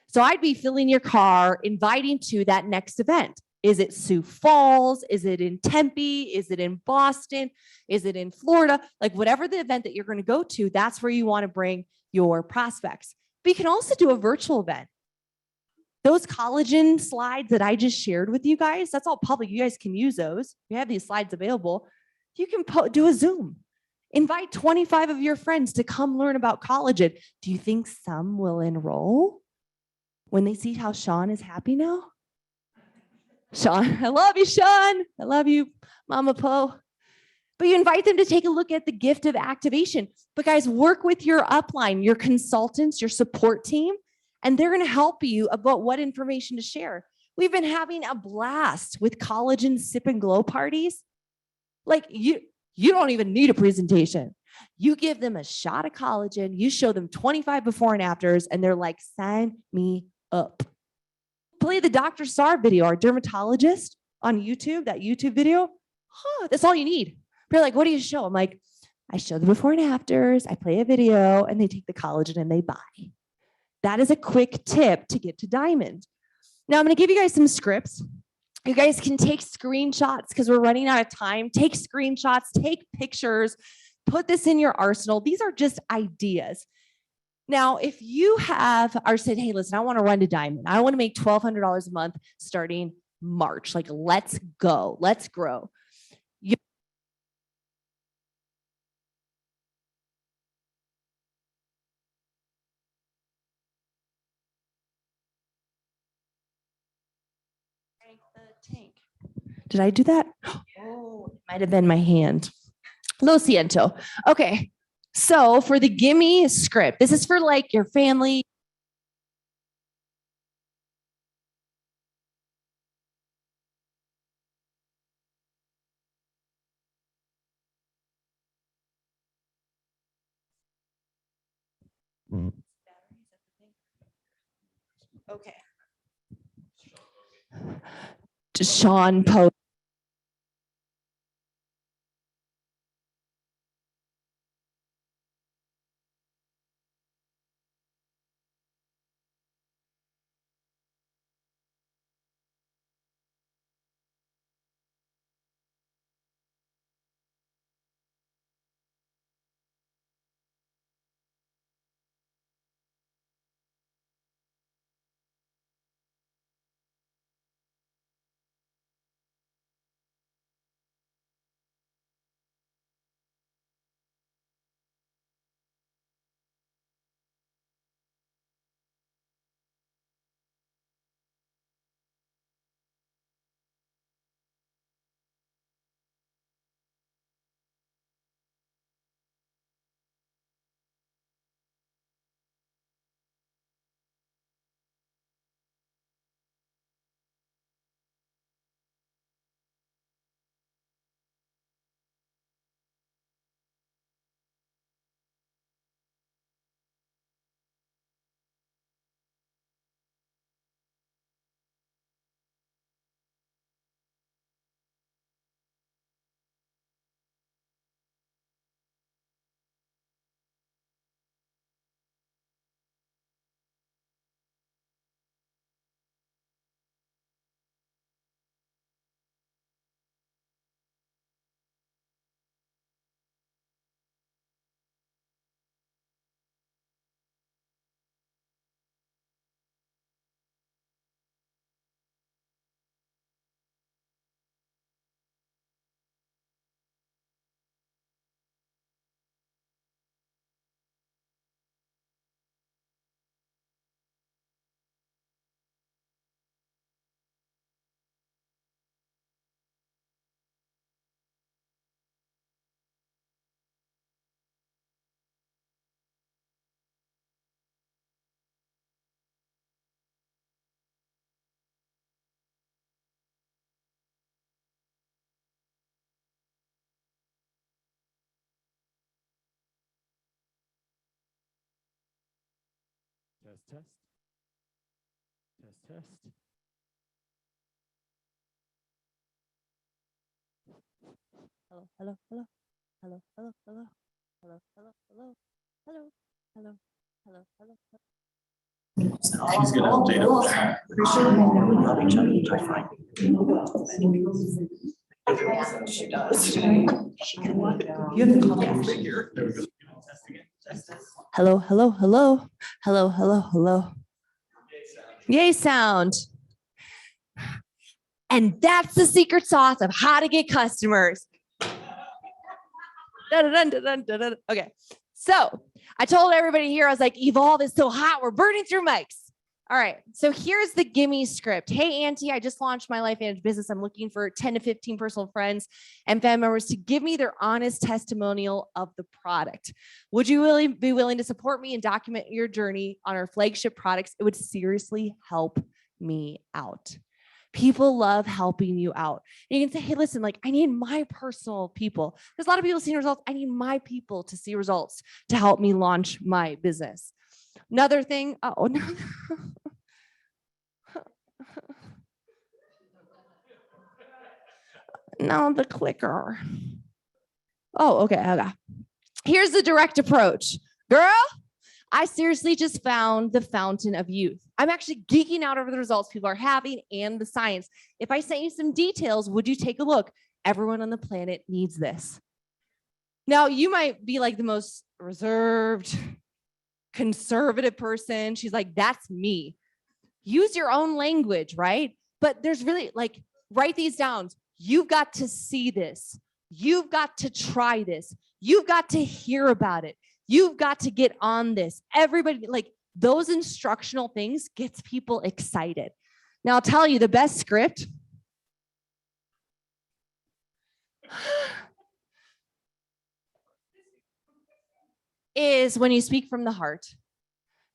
So I'd be filling your car, inviting to that next event. Is it Sioux Falls? Is it in Tempe? Is it in Boston? Is it in Florida? Like whatever the event that you're going to go to, that's where you want to bring your prospects. But you can also do a virtual event. Those collagen slides that I just shared with you guys, that's all public. You guys can use those. We have these slides available. You can do a Zoom. Invite 25 of your friends to come learn about collagen. Do you think some will enroll when they see how Sean is happy now? Sean, I love you, Sean. I love you, Mama Po. But you invite them to take a look at the gift of activation. But guys, work with your upline, your consultants, your support team, and they're going to help you about what information to share. We've been having a blast with collagen sip and glow parties. Like you don't even need a presentation. You give them a shot of collagen, you show them 25 before and afters, and they're like, sign me up. Play the Dr. Star video, our dermatologist on YouTube, that YouTube video. That's all you need. They're like, what do you show? I'm like, I show the before and afters, I play a video, and they take the collagen and they buy. That is a quick tip to get to diamond. Now I'm going to give you guys some scripts. You guys can take screenshots because we're running out of time. Take screenshots, take pictures, put this in your arsenal. These are just ideas. Now, if you are saying, hey, listen, I want to run to diamond. I want to make $1,200 a month starting March. Like, let's go. Let's grow. Tank. Did I do that? Oh, it might have been my hand. Lo siento. Okay. So for the gimme script, this is for like your family. Okay. Sean Poe. Test. Test, test. Hello, hello, hello, hello, hello, hello, hello, hello, hello, hello, hello, hello, hello. She's gonna update it. She does. You have to call that figure. There we go. Testing it. Test it. Hello, hello, hello, hello, hello, hello. Yay sound. And that's the secret sauce of how to get customers. Dun-dun-dun-dun-dun-dun. Okay, so I told everybody here, I was like, Evolve is so hot, we're burning through mics. All right, so here's the gimme script. Hey, Auntie, I just launched my LifeVantage business. I'm looking for 10 to 15 personal friends and family members to give me their honest testimonial of the product. Would you really be willing to support me and document your journey on our flagship products? It would seriously help me out. People love helping you out. And you can say, hey, listen, like I need my personal people. There's a lot of people seeing results. I need my people to see results to help me launch my business. Another thing, oh no. Now the clicker. Oh, okay. Here's the direct approach. Girl, I seriously just found the fountain of youth. I'm actually geeking out over the results people are having and the science. If I sent you some details, would you take a look? Everyone on the planet needs this. Now, you might be like the most reserved, conservative person. She's like, that's me. Use your own language, right? But there's really like, write these down. You've got to see this. You've got to try this. You've got to hear about it. You've got to get on this. Everybody, like those instructional things gets people excited. Now I'll tell you the best script is when you speak from the heart.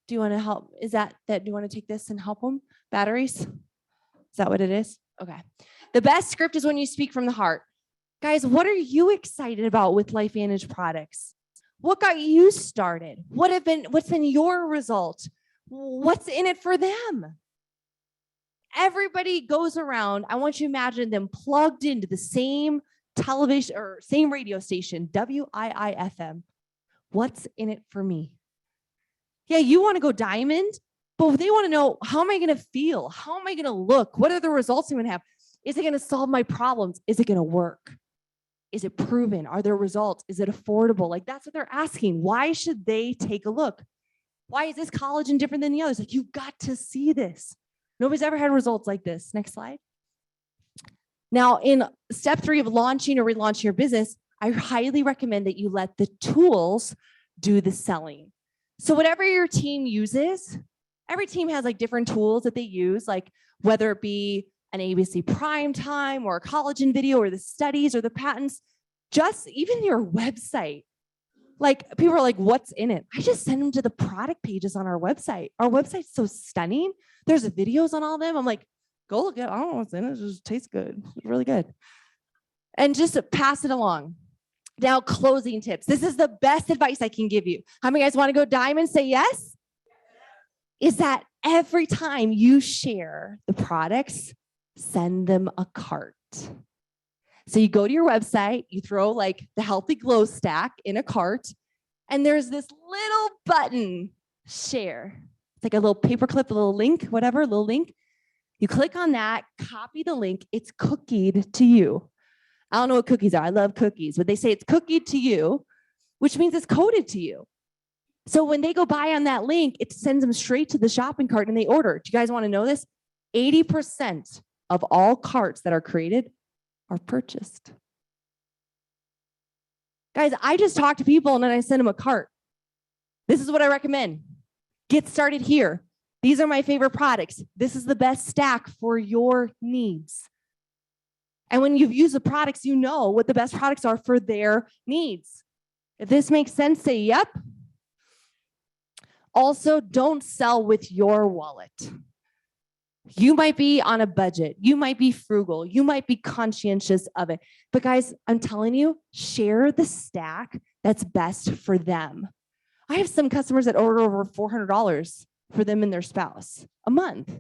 Do you want to help? Is that do you want to take this and help them? Batteries? Is that what it is? Okay. The best script is when you speak from the heart. Guys, what are you excited about with LifeVantage products? What got you started? What's been your result? What's in it for them? Everybody goes around. I want you to imagine them plugged into the same television or same radio station, WIIFM. What's in it for me? Yeah, you want to go diamond, but they want to know, how am I going to feel? How am I going to look? What are the results I'm going to have? Is it going to solve my problems? Is it going to work? Is it proven? Are there results? Is it affordable? Like that's what they're asking. Why should they take a look? Why is this collagen different than the others? Like you've got to see this. Nobody's ever had results like this. Next slide. Now in step 3 of launching or relaunching your business, I highly recommend that you let the tools do the selling. So whatever your team uses, every team has like different tools that they use, like whether it be an ABC prime time or a collagen video or the studies or the patents, just even your website. Like people are like, what's in it? I just send them to the product pages on our website. Our website's so stunning. There's videos on all of them. I'm like, go look at it. I don't know what's in it. It just tastes good. It's really good. And just pass it along. Now, closing tips. This is the best advice I can give you. How many guys want to go diamond? Say yes. Is that every time you share the products, send them a cart. So you go to your website, you throw like the Healthy Glow Stack in a cart, and there's this little button, share. It's like a little paperclip, a little link, whatever, a little link. You click on that, copy the link, it's cookied to you. I don't know what cookies are. I love cookies, but they say it's cookied to you, which means it's coded to you. So when they go buy on that link, it sends them straight to the shopping cart and they order. Do you guys want to know this? 80% of all carts that are created are purchased. Guys, I just talk to people and then I send them a cart. This is what I recommend. Get started here. These are my favorite products. This is the best stack for your needs. And when you've used the products, you know what the best products are for their needs. If this makes sense, say yep. Also, don't sell with your wallet. You might be on a budget. You might be frugal. You might be conscientious of it. But guys, I'm telling you, share the stack that's best for them. I have some customers that order over $400 for them and their spouse? A month.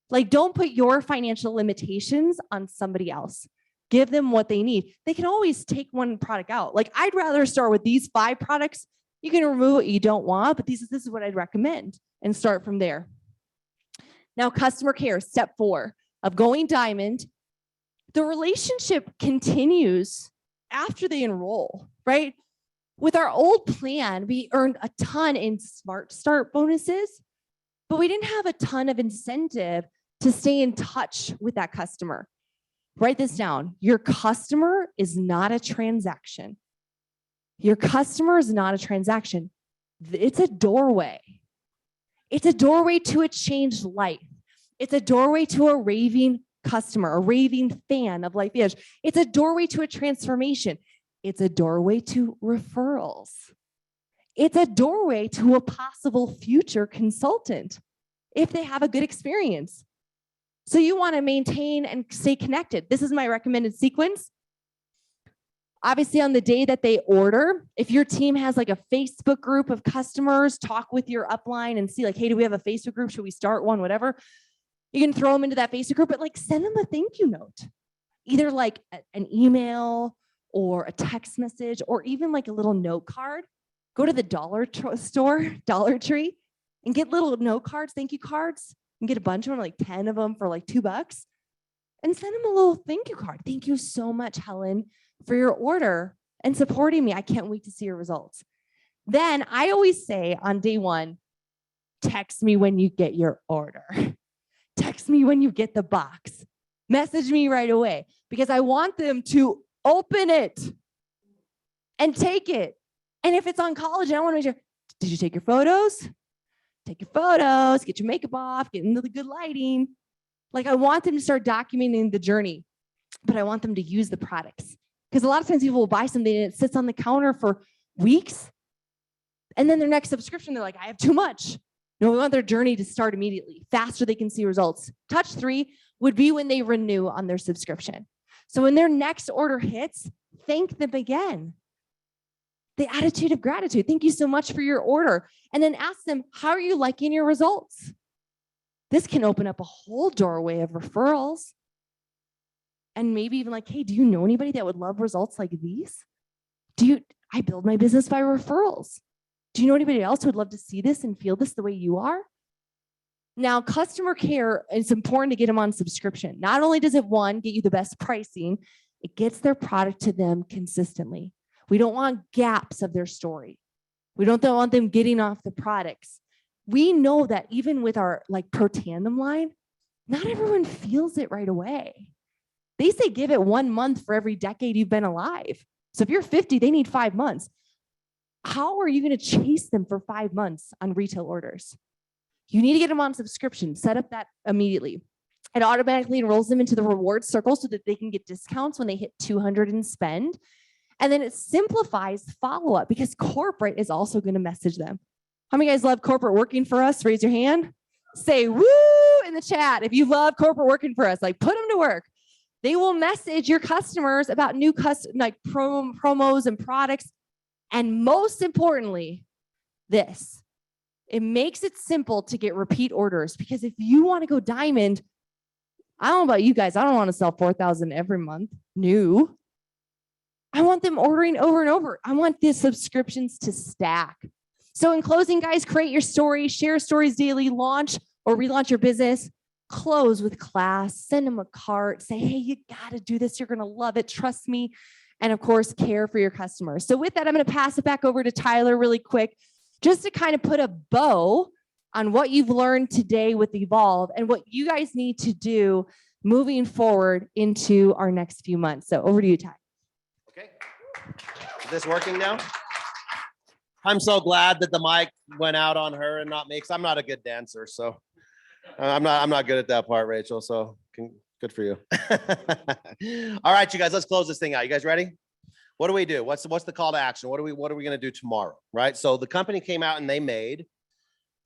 Like, don't put your financial limitations on somebody else. Give them what they need. They can always take one product out. Like, I'd rather start with these 5 products. You can remove what you don't want, but this is what I'd recommend and start from there. Now, customer care, step 4 of going diamond. The relationship continues after they enroll, right? With our old plan, we earned a ton in Smart Start bonuses, but we didn't have a ton of incentive to stay in touch with that customer. Write this down. Your customer is not a transaction. Your customer is not a transaction. It's a doorway. It's a doorway to a changed life. It's a doorway to a raving customer, a raving fan of Life Edge. It's a doorway to a transformation. It's a doorway to referrals. It's a doorway to a possible future consultant if they have a good experience. So you want to maintain and stay connected. This is my recommended sequence. Obviously, on the day that they order, if your team has like a Facebook group of customers, talk with your upline and see like, hey, do we have a Facebook group? Should we start one? Whatever. You can throw them into that Facebook group, but like send them a thank you note. Either like an email or a text message or even like a little note card. Go to the dollar store, Dollar Tree, and get little note cards, thank you cards, and get a bunch of them, like 10 of them for like $2, and send them a little thank you card. Thank you so much, Helen, for your order and supporting me. I can't wait to see your results. Then I always say on day 1, text me when you get your order. Text me when you get the box. Message me right away because I want them to open it and take it. And if it's on college, I want to make sure, did you take your photos? Take your photos, get your makeup off, get into the good lighting. Like, I want them to start documenting the journey, but I want them to use the products. Because a lot of times people will buy something and it sits on the counter for weeks. And then their next subscription, they're like, I have too much. No, we want their journey to start immediately, faster they can see results. Touch 3 would be when they renew on their subscription. So when their next order hits, thank them again. The attitude of gratitude. Thank you so much for your order. And then ask them, how are you liking your results? This can open up a whole doorway of referrals. And maybe even like, hey, do you know anybody that would love results like these? I build my business by referrals. Do you know anybody else who would love to see this and feel this the way you are? Now, customer care, it's important to get them on subscription. Not only does it, 1, get you the best pricing, it gets their product to them consistently. We don't want gaps of their story. We don't want them getting off the products. We know that even with our like Pro Tandem line, not everyone feels it right away. They say give it 1 month for every decade you've been alive. So if you're 50, they need 5 months. How are you going to chase them for 5 months on retail orders? You need to get them on subscription. Set up that immediately. It automatically enrolls them into the reward circle so that they can get discounts when they hit 200 in spend. And then it simplifies follow-up because corporate is also going to message them. How many of you guys love corporate working for us? Raise your hand. Say woo in the chat if you love corporate working for us. Like, put them to work. They will message your customers about new promos and products. And most importantly, this. It makes it simple to get repeat orders because if you want to go diamond, I don't know about you guys, I don't want to sell 4,000 every month new. I want them ordering over and over. I want the subscriptions to stack. So in closing, guys, create your story, share stories daily, launch or relaunch your business, close with class, send them a cart, say, hey, you got to do this. You're going to love it. Trust me. And of course, care for your customers. So with that, I'm going to pass it back over to Tyler really quick, just to kind of put a bow on what you've learned today with Evolve and what you guys need to do moving forward into our next few months. So over to you, Ty. Okay. Is this working now? I'm so glad that the mic went out on her and not me, because I'm not a good dancer. So I'm not good at that part, Rachel. So good for you. All right, you guys, let's close this thing out. You guys ready? What do we do? What's the call to action? What are we going to do tomorrow? Right. So the company came out and they made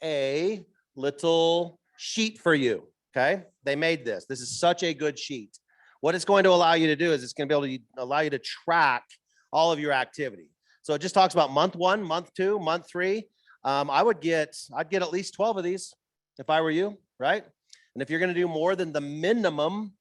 a little sheet for you. Okay. They made this. This is such a good sheet. What it's going to allow you to do is it's going to be able to allow you to track all of your activity. So it just talks about month 1, month 2, month 3. I'd get at least 12 of these if I were you, right? And if you're going to do more than the minimum,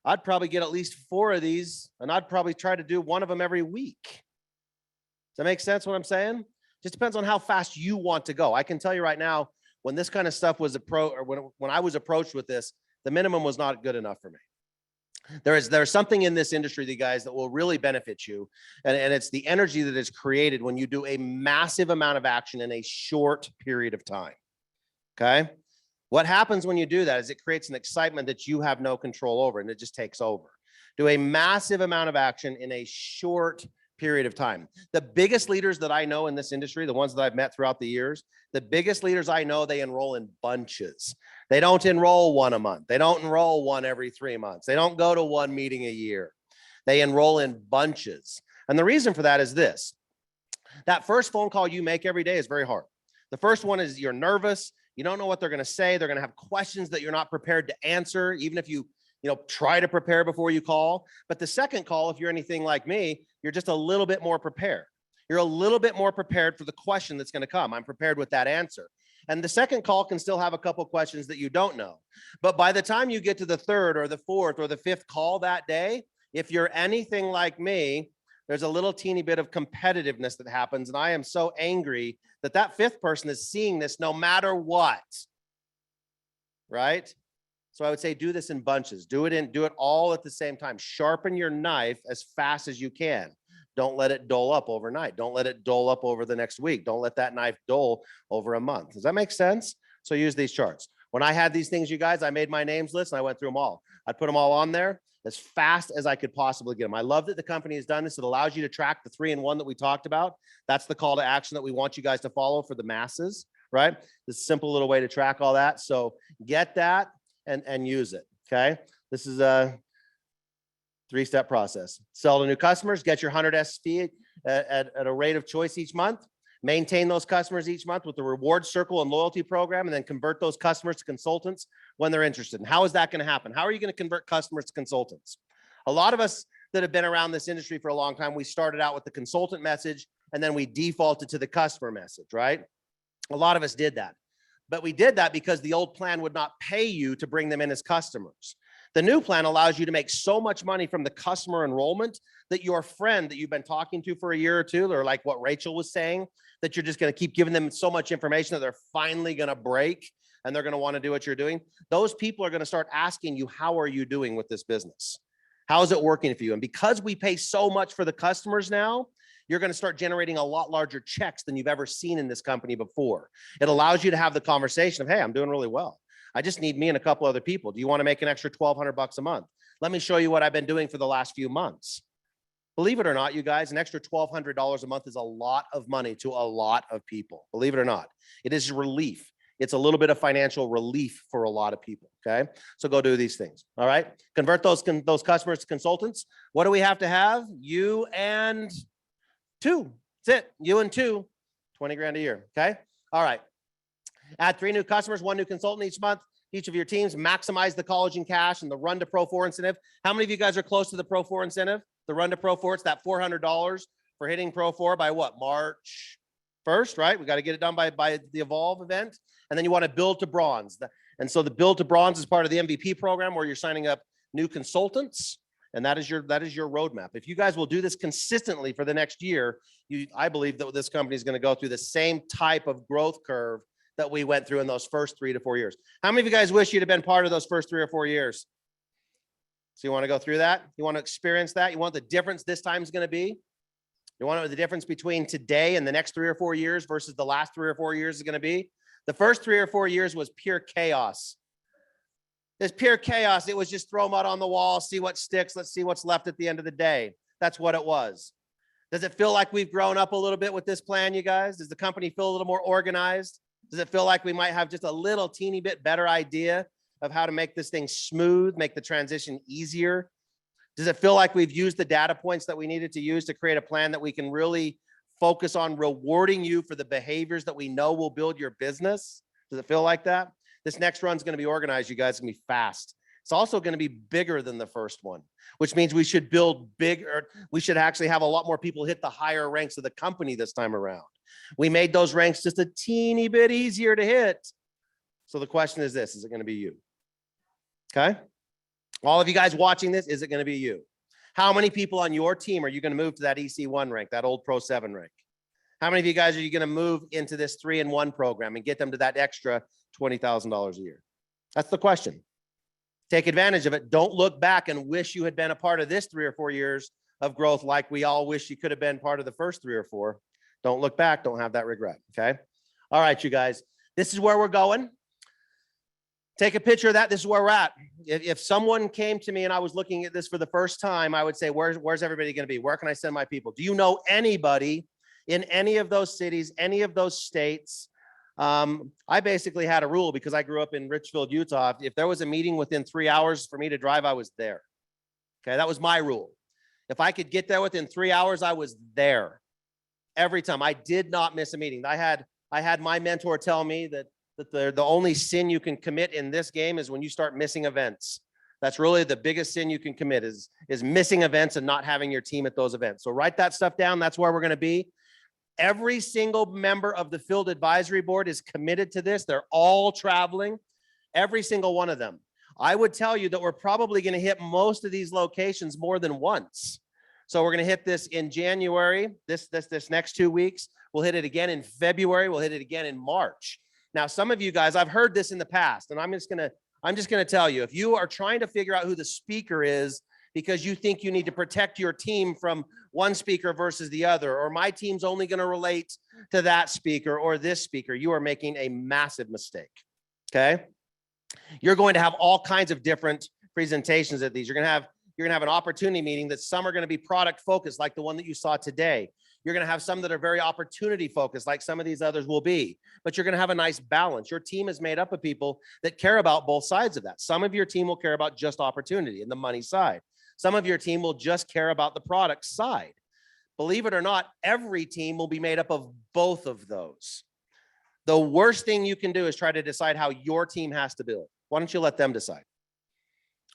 I'd probably get at least 4 of these, and I'd probably try to do one of them every week. Does that make sense what I'm saying? Just depends on how fast you want to go. I can tell you right now, when this kind of stuff was when I was approached with this, the minimum was not good enough for me. There's something in this industry, you guys, that will really benefit you. And it's the energy that is created when you do a massive amount of action in a short period of time. Okay. What happens when you do that is it creates an excitement that you have no control over, and it just takes over. Do a massive amount of action in a short period of time. The biggest leaders that I know in this industry, the ones that I've met throughout the years, the biggest leaders I know, they enroll in bunches. They don't enroll one a month. They don't enroll one every 3 months. They don't go to one meeting a year. They enroll in bunches. And the reason for that is this. That first phone call you make every day is very hard. The first one is you're nervous. You don't know what they're going to say. They're going to have questions that you're not prepared to answer, even if you try to prepare before you call. But the second call, if you're anything like me, you're just a little bit more prepared. You're a little bit more prepared for the question that's going to come. I'm prepared with that answer. And the second call can still have a couple of questions that you don't know. But by the time you get to the third or the fourth or the fifth call that day, if you're anything like me, there's a little teeny bit of competitiveness that happens. And I am so angry that that fifth person is seeing this no matter what, right? So I would say do this in bunches. Do it all at the same time. Sharpen your knife as fast as you can. Don't let it dull up overnight. Don't let it dull up over the next week. Don't let that knife dull over a month. Does that make sense? So use these charts. When I had these things, you guys, I made my names list and I went through them all. I'd put them all on there as fast as I could possibly get them. I love that the company has done this. It allows you to track the 3-in-1 that we talked about. That's the call to action that we want you guys to follow for the masses, right? This simple little way to track all that. So get that and use it, okay? This is a 3-step process. Sell to new customers, get your 100 SV at a rate of choice each month. Maintain those customers each month with the reward circle and loyalty program, and then convert those customers to consultants when they're interested. And how is that going to happen? How are you going to convert customers to consultants? A lot of us that have been around this industry for a long time, we started out with the consultant message and then we defaulted to the customer message, right? A lot of us did that. But we did that because the old plan would not pay you to bring them in as customers. The new plan allows you to make so much money from the customer enrollment that your friend that you've been talking to for a year or two, or like what Rachel was saying, that you're just going to keep giving them so much information that they're finally going to break and they're going to want to do what you're doing. Those people are going to start asking you, how are you doing with this business? How is it working for you? And because we pay so much for the customers now, you're going to start generating a lot larger checks than you've ever seen in this company before. It allows you to have the conversation of, hey, I'm doing really well. I just need me and a couple other people. Do you want to make an extra $1,200 a month? Let me show you what I've been doing for the last few months. Believe it or not, you guys, an extra $1,200 a month is a lot of money to a lot of people. Believe it or not, it is relief. It's a little bit of financial relief for a lot of people. Okay. So go do these things. All right. Convert those customers to consultants. What do we have to have? You and 2. That's it. You and 2, 20 grand a year. Okay. All right. Add 3 new customers, 1 new consultant each month. Each of your teams maximize the college and cash and the Run to Pro 4 incentive. How many of you guys are close to the Pro 4 incentive? The Run to Pro 4, it's that $400 for hitting Pro 4 by what? March 1st, right? We got to get it done by the Evolve event. And then you want to build to bronze. And so the build to bronze is part of the MVP program where you're signing up new consultants. And that is your roadmap. If you guys will do this consistently for the next year, I believe that this company is going to go through the same type of growth curve that we went through in those first 3 to 4 years. How many of you guys wish you'd have been part of those first 3 or 4 years? So you want to go through that? You want to experience that? You want the difference this time is going to be? You want to know the difference between today and the next 3 or 4 years versus the last 3 or 4 years is going to be? The first 3 or 4 years was pure chaos. It's pure chaos. It was just throw mud on the wall, see what sticks. Let's see what's left at the end of the day. That's what it was. Does it feel like we've grown up a little bit with this plan, you guys? Does the company feel a little more organized? Does it feel like we might have just a little teeny bit better idea of how to make this thing smooth, make the transition easier? Does it feel like we've used the data points that we needed to use to create a plan that we can really focus on rewarding you for the behaviors that we know will build your business? Does it feel like that? This next run's going to be organized, you guys. It's going to be fast. It's also going to be bigger than the first one, which means we should build bigger. We should actually have a lot more people hit the higher ranks of the company this time around. We made those ranks just a teeny bit easier to hit. So the question is this, is it going to be you? Okay. All of you guys watching this, is it going to be you? How many people on your team are you going to move to that EC1 rank, that old Pro 7 rank? How many of you guys are you going to move into this 3-in-1 program and get them to that extra $20,000 a year? That's the question. Take advantage of it. Don't look back and wish you had been a part of this 3 or 4 years of growth like we all wish you could have been part of the first 3 or 4. Don't look back. Don't have that regret. Okay. All right, you guys, this is where we're going. Take a picture of that. This is where we're at. If someone came to me and I was looking at this for the first time, I would say, where's everybody going to be? Where can I send my people? Do you know anybody in any of those cities, any of those states? I basically had a rule because I grew up in Richfield, Utah. If there was a meeting within 3 hours for me to drive, I was there. Okay, that was my rule. If I could get there within 3 hours, I was there every time. I did not miss a meeting. I had my mentor tell me that the only sin you can commit in this game is when you start missing events. That's really the biggest sin you can commit is missing events and not having your team at those events. So write that stuff down. That's where we're going to be. Every single member of the Field Advisory Board is committed to this. They're all traveling, every single one of them. I would tell you that we're probably going to hit most of these locations more than once. So we're going to hit this in January, this next 2 weeks. We'll hit it again in February. We'll hit it again in March. Now, some of you guys, I've heard this in the past, and I'm just going to tell you, if you are trying to figure out who the speaker is because you think you need to protect your team from one speaker versus the other, or my team's only going to relate to that speaker or this speaker, you are making a massive mistake. Okay. You're going to have all kinds of different presentations at these. You're going to have an opportunity meeting that some are going to be product focused, like the one that you saw today. You're going to have some that are very opportunity focused, like some of these others will be, but you're going to have a nice balance. Your team is made up of people that care about both sides of that. Some of your team will care about just opportunity and the money side. Some of your team will just care about the product side. Believe it or not, every team will be made up of both of those. The worst thing you can do is try to decide how your team has to build. Why don't you let them decide?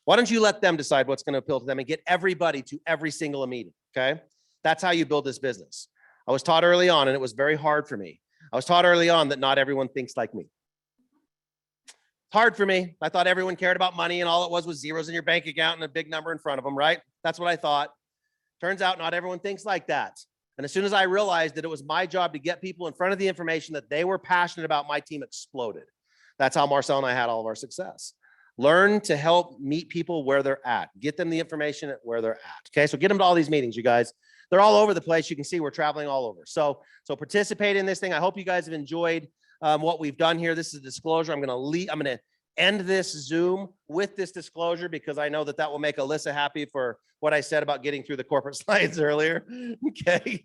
Why don't you let them decide what's going to appeal to them and get everybody to every single meeting, okay? That's how you build this business. I was taught early on, and it was very hard for me. I was taught early on that not everyone thinks like me. Hard for me. I thought everyone cared about money and all it was zeros in your bank account and a big number in front of them, right? That's what I thought. Turns out not everyone thinks like that. And as soon as I realized that it was my job to get people in front of the information that they were passionate about, my team exploded. That's how Marcel and I had all of our success. Learn to help meet people where they're at. Get them the information at where they're at. Okay, so get them to all these meetings, you guys. They're all over the place. You can see we're traveling all over. So participate in this thing. I hope you guys have enjoyed what we've done here. This is a disclosure. I'm going to end this Zoom with this disclosure because I know that will make Alyssa happy for what I said about getting through the corporate slides earlier. Okay.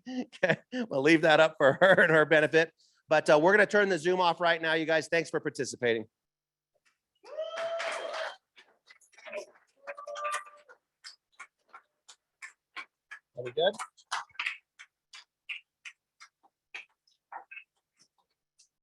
We'll leave that up for her and her benefit. But we're going to turn the Zoom off right now, you guys. Thanks for participating. Are we good?